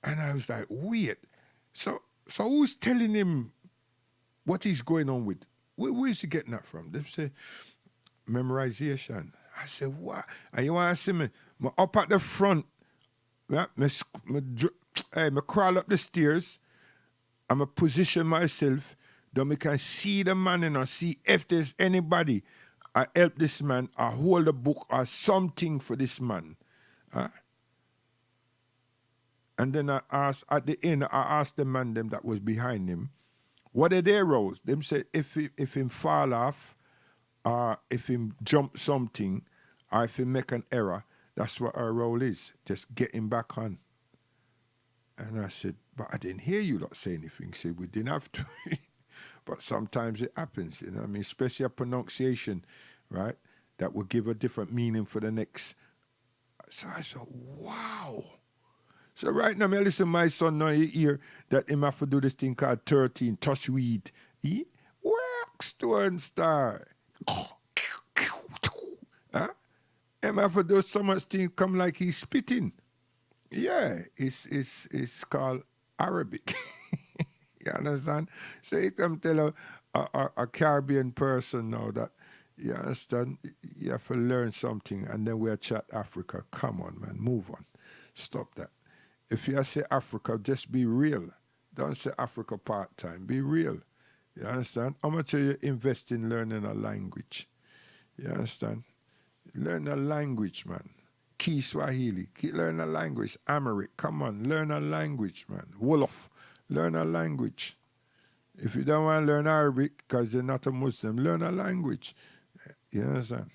And I was like, weird. So who's telling him what he's going on with? Where's he getting that from? They say, memorization. I said, what? And you want to see me? I'm up at the front. I crawl up the stairs. I'm going to position myself. Then we can see the man and see if there's anybody. I help this man. I hold a book or something for this man. And then I asked, at the end, I asked the man them that was behind him, what are their roles? Them said if him fall off, or if him jump something, or if him make an error, that's what our role is. Just get him back on. And I said, but I didn't hear you lot say anything. He said, we didn't have to. But sometimes it happens, you know what I mean? Especially a pronunciation, right? That will give a different meaning for the next. So I said, wow. So right now, I listen to my son now, he hear that him have to do this thing called 13, touch weed. He works to and star. Him have to do so much thing come like he's spitting. Yeah, it's called Arabic. You understand? So you come tell a Caribbean person now that You understand? You have to learn something, and then we'll chat Africa. Come on, man, move on. Stop that. If you say Africa, just be real. Don't say Africa part-time. Be real. You understand? How much are you invest in learning a language? You understand? Learn a language, man. Kiswahili. Learn a language. Amharic. Come on, learn a language, man. Wolof. Learn a language. If you don't want to learn Arabic because you're not a Muslim, learn a language. You understand?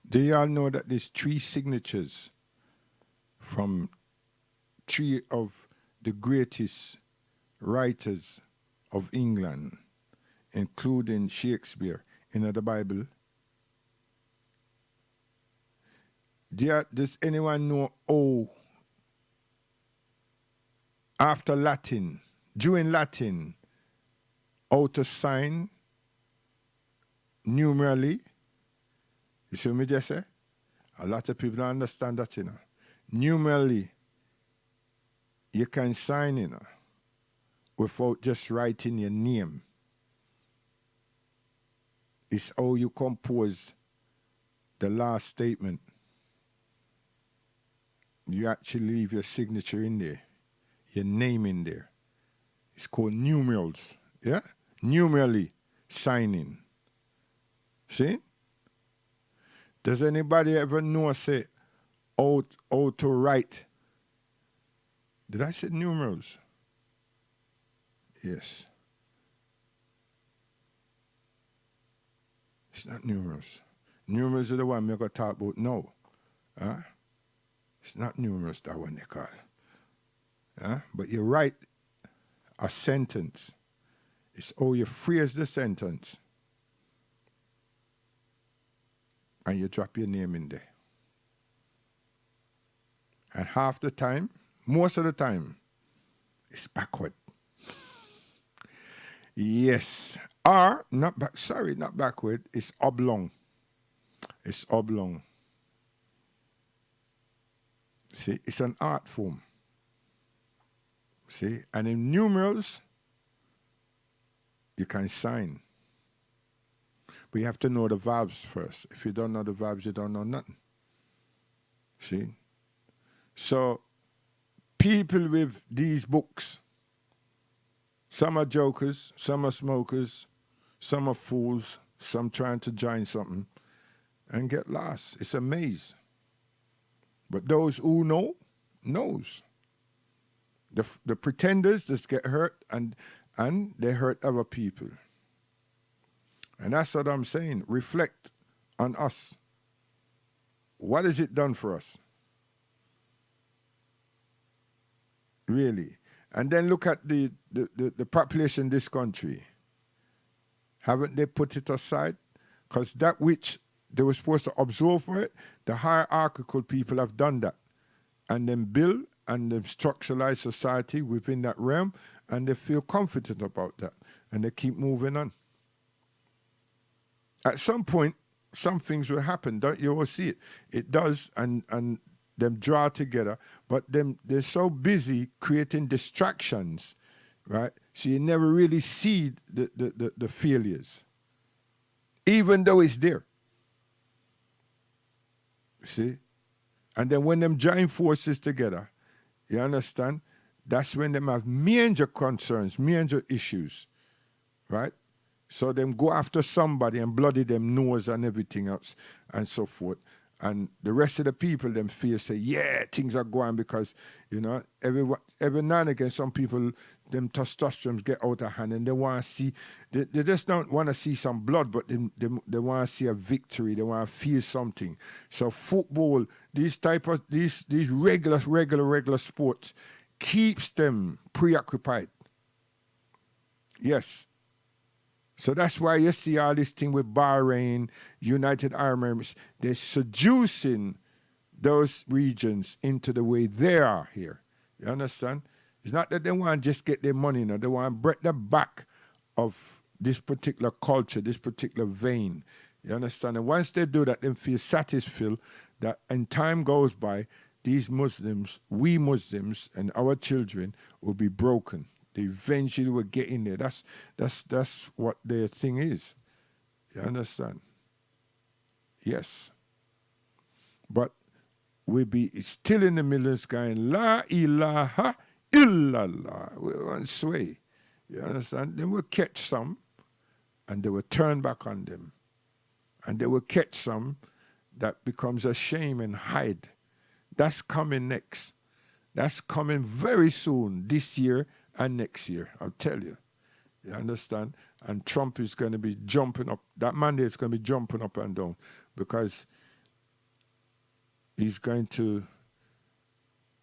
Do y'all know that there's 3 signatures from 3 of the greatest writers of England, including Shakespeare, in the Bible? Does anyone know after Latin, during Latin, how to sign numerally? You see what me just say? A lot of people don't understand that, you know. Numerally, you can sign, you know, without just writing your name. It's how you compose the last statement. You actually leave your signature in there, your name in there. It's called numerals, yeah? Numerally signing. See? Does anybody ever know, say, how to write? Did I say numerals? Yes. It's not numerals. Numerals are the one we're going to talk about now. Huh? It's not numerals, that one they call. Huh? But you write a sentence. It's how you phrase the sentence. And you drop your name in there. And half the time, most of the time, it's backward. Yes. Or, not backward, it's oblong. It's oblong. See, it's an art form. See, and in numerals, you can sign. But you have to know the verbs first. If you don't know the verbs, you don't know nothing. See? So, people with these books, some are jokers, some are smokers, some are fools, some trying to join something and get lost. It's a maze. But those who know, knows. The pretenders just get hurt and they hurt other people. And that's what I'm saying. Reflect on us. What has it done for us? Really. And then look at the population in this country. Haven't they put it aside? Because that which they were supposed to absorb for it, the hierarchical people have done that. And then build and then structuralize society within that realm, and they feel confident about that. And they keep moving on. At some point, some things will happen. Don't you all see it? It does, and them draw together. But they're so busy creating distractions, right? So you never really see the failures, even though it's there. See? And then when them join forces together, you understand? That's when them have major concerns, major issues, right? So them go after somebody and bloody them nose and everything else and so forth. And the rest of the people them feel say, yeah, things are going because, you know, every now and again some people, them testosterone get out of hand and they want to see, they just don't want to see some blood, but they want to see a victory. They want to feel something. So football, these regular sports keeps them preoccupied. Yes. So that's why you see all this thing with Bahrain, United Arab Emirates. They're seducing those regions into the way they are here. You understand? It's not that they want to just get their money now. They want to break the back of this particular culture, this particular vein. You understand? And once they do that, they feel satisfied that and time goes by, these Muslims, we Muslims and our children will be broken. They eventually will get in there. That's what their thing is. You understand? Yes. But we be still in the millions going, La ilaha illallah. We won't sway. You understand? Then we'll catch some and they will turn back on them. And they will catch some that becomes a shame and hide. That's coming next. That's coming very soon, this year and next year, I'll tell you. You understand? And Trump is going to be jumping up. That mandate is going to be jumping up and down because he's going to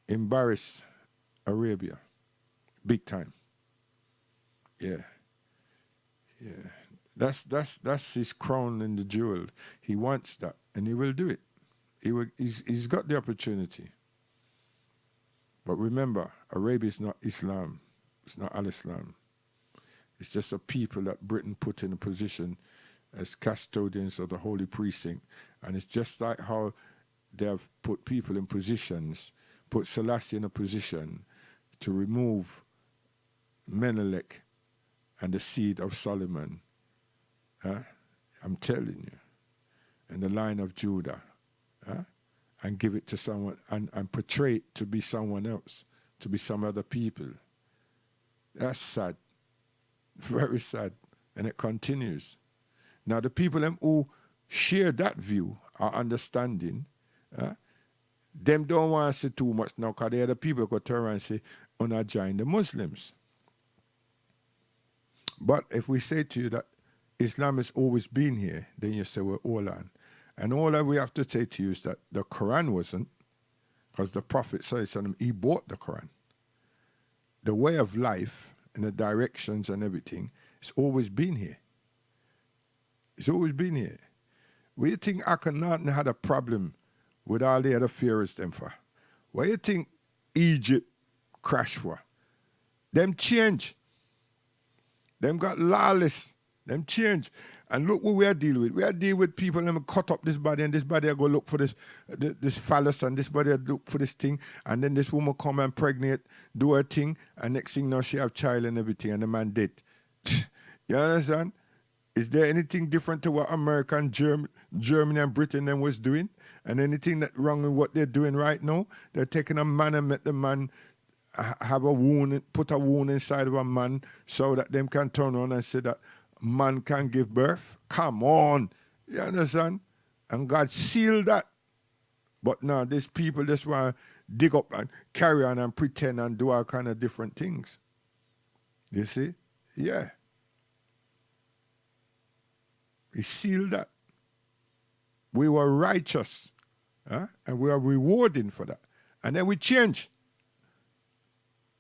embarrass Arabia big time. Yeah. Yeah. That's his crown and the jewel. He wants that, and he will do it. He's got the opportunity. But remember, Arabia is not Islam. It's not al-Islam. It's just a people that Britain put in a position as custodians of the holy precinct. And it's just like how they have put people in positions, put Selassie in a position to remove Menelik and the seed of Solomon. I'm telling you. And the line of Judah. And give it to someone and portray it to be someone else, to be some other people. That's sad. Very sad. And it continues. Now the people who share that view are understanding. Them don't want to say too much now because the other people go turn around and say, "Una join the Muslims." But if we say to you that Islam has always been here, then you say, well, hold on. And all that we have to say to you is that the Quran wasn't, because the Prophet ﷺ, he bought the Quran. The way of life and the directions and everything, it's always been here. It's always been here. What do you think Akhenaten had a problem with all the other pharaohs them for? What do you think Egypt crashed for? Them change. Them got lawless. Them change. And look what we are dealing with. We are dealing with people and cut up this body, and this body are going to look for this phallus, and this body look for this thing, and then this woman come and pregnant, do her thing, and next thing now she have child and everything, and the man dead. You understand? Is there anything different to what America and Germany and Britain then was doing? And anything that wrong with what they're doing right now? They're taking a man and make the man have a wound, put a wound inside of a man so that them can turn on and say that man can give birth. Come on. You understand? And God sealed that. But now these people just want to dig up and carry on and pretend and do all kind of different things. You see? Yeah. He sealed that. We were righteous. And we are rewarding for that. And then we change.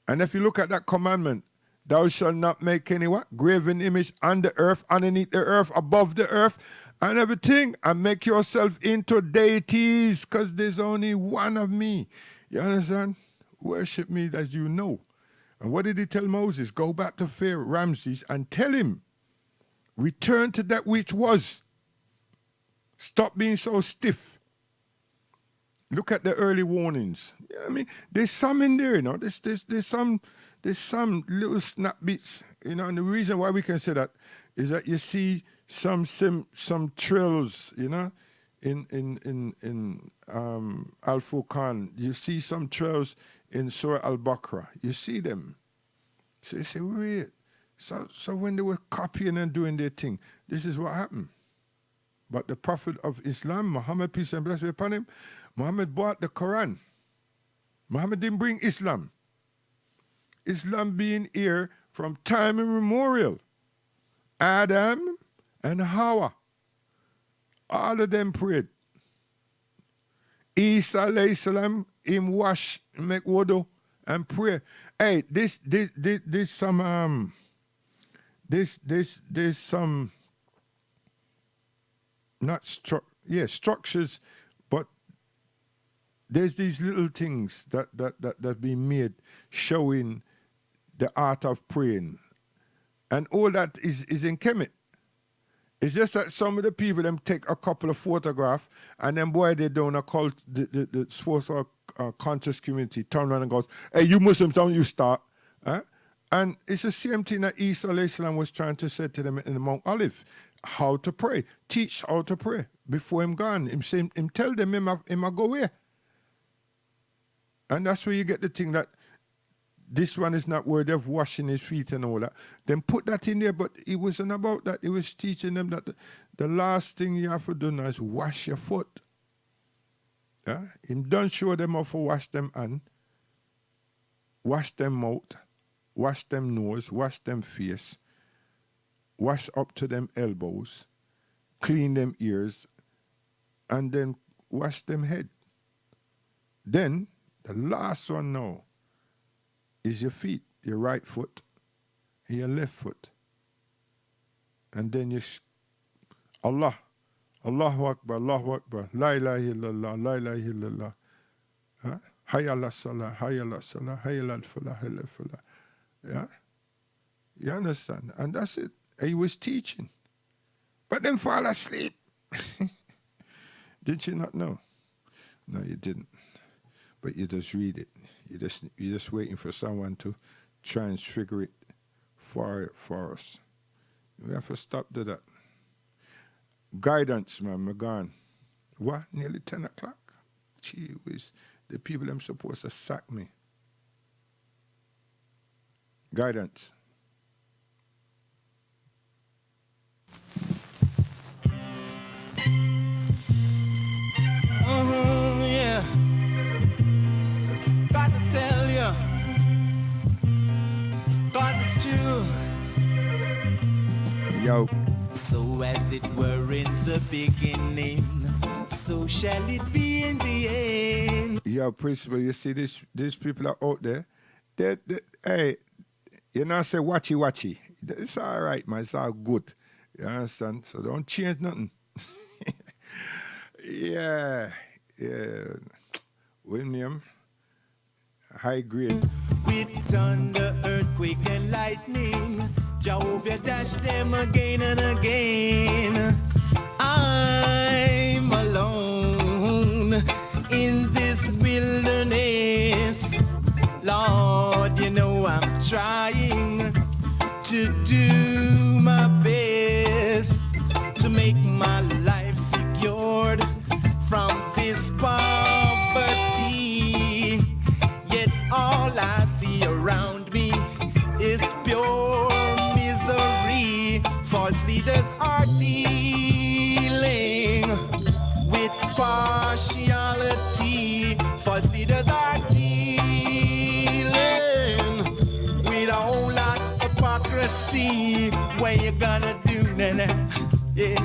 And if you look at that commandment, thou shalt not make any what? Graven image on the earth, underneath the earth, above the earth, and everything, and make yourself into deities, because there's only one of me. You understand? Worship me as you know. And what did he tell Moses? Go back to Pharaoh Ramses and tell him, return to that which was. Stop being so stiff. Look at the early warnings. You know what I mean? There's some in there, you know. There's some little snap bits, you know. And the reason why we can say that is that you see some trills, you know, in Al-Furqan. You see some trills in Surah Al-Baqarah. You see them. So you say, wait. So when they were copying and doing their thing, this is what happened. But the Prophet of Islam, Muhammad, peace and blessings upon him, Muhammad bought the Quran. Muhammad didn't bring Islam. Islam being here from time immemorial. Adam and Hawa, all of them prayed. Isa alayhi salam, him wash, make wudu, and pray. Hey, this there's some structures, but there's these little things that be made showing the art of praying, and all that is in Kemet. It's just that some of the people them take a couple of photographs, and then boy they don't occult the source of conscious community turn around and goes, "Hey, you Muslims, don't you start?" And it's the same thing that Isa alayhi salam was trying to say to them in the Mount Olive, how to pray, teach how to pray before him gone. Him tell them him a go away, and that's where you get the thing that this one is not worthy of washing his feet and all that. Then put that in there, but it wasn't about that. It was teaching them that the last thing you have to do now is wash your foot. Him don't show them how to wash them hand, wash them mouth, wash them nose, wash them face, wash up to them elbows, clean them ears, and then wash them head. Then, the last one now is your feet, your right foot and your left foot. And then you Allah, Allahu Akbar, Allahu Akbar, La ilaha illallah, La ilaha illallah. Hayya ala salah, hayya ala salah, hayya ala falah, hayya ala falah. Yeah? You understand? And that's it. He was teaching. But then fall asleep. Did you not know? No, you didn't. But you just read it. You're just waiting for someone to transfigure it for us. We have to stop to that. Guidance, man, we're gone. What? Nearly 10 o'clock? Gee whiz. The people them supposed to sack me. Guidance. Yeah. Got to tell you, 'cause it's true. Yo. So as it were in the beginning, so shall it be in the end. Yo, principal, you see these people are out there. Hey, you know, say watchy. It's all right, man. It's all good. You understand? So don't change nothing. Yeah. William, high grade. With thunder, earthquake, and lightning, Jehovah dash them again and again. I'm alone in this wilderness. Lord, you know I'm trying to do my best to make my life secured from this poverty. Yet all I see around me is pure misery. False leaders are dealing with partiality. False leaders are dealing with a whole lot of hypocrisy. What you gonna do, nana? Yeah.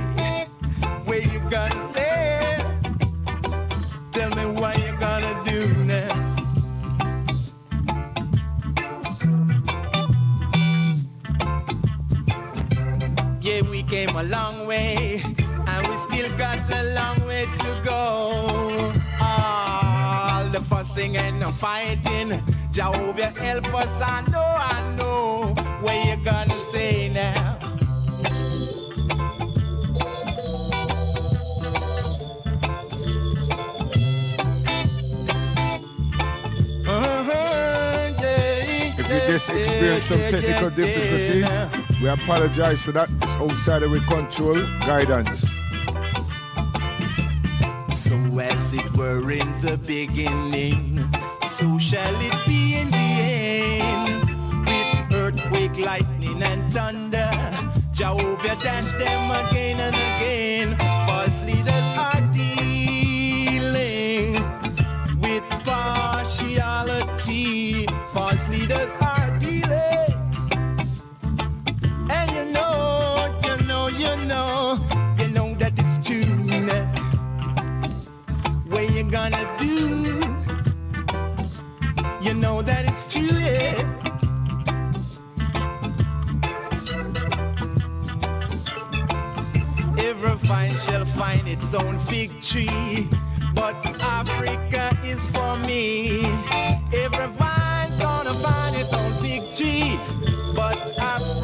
What you gonna say? Tell me what you gonna do now. Yeah, we came a long way, and we still got a long way to go. All the fussing and the fighting, Jehovah help us, I know. What you gonna say now? If you just experience some technical difficulty, we apologize for that. It's outside of our control. Guidance. So as it were in the beginning, so shall it be in the end. With earthquake, lightning, and thunder, Jehovah dash them again and again. False leaders are dealing with partiality. False leaders are dealing. And you know that it's true. What you gonna do? You know that it's true, yeah. vine shall find its own fig tree. But Africa is for me. Every vine's gonna find its own fig tree. But Africa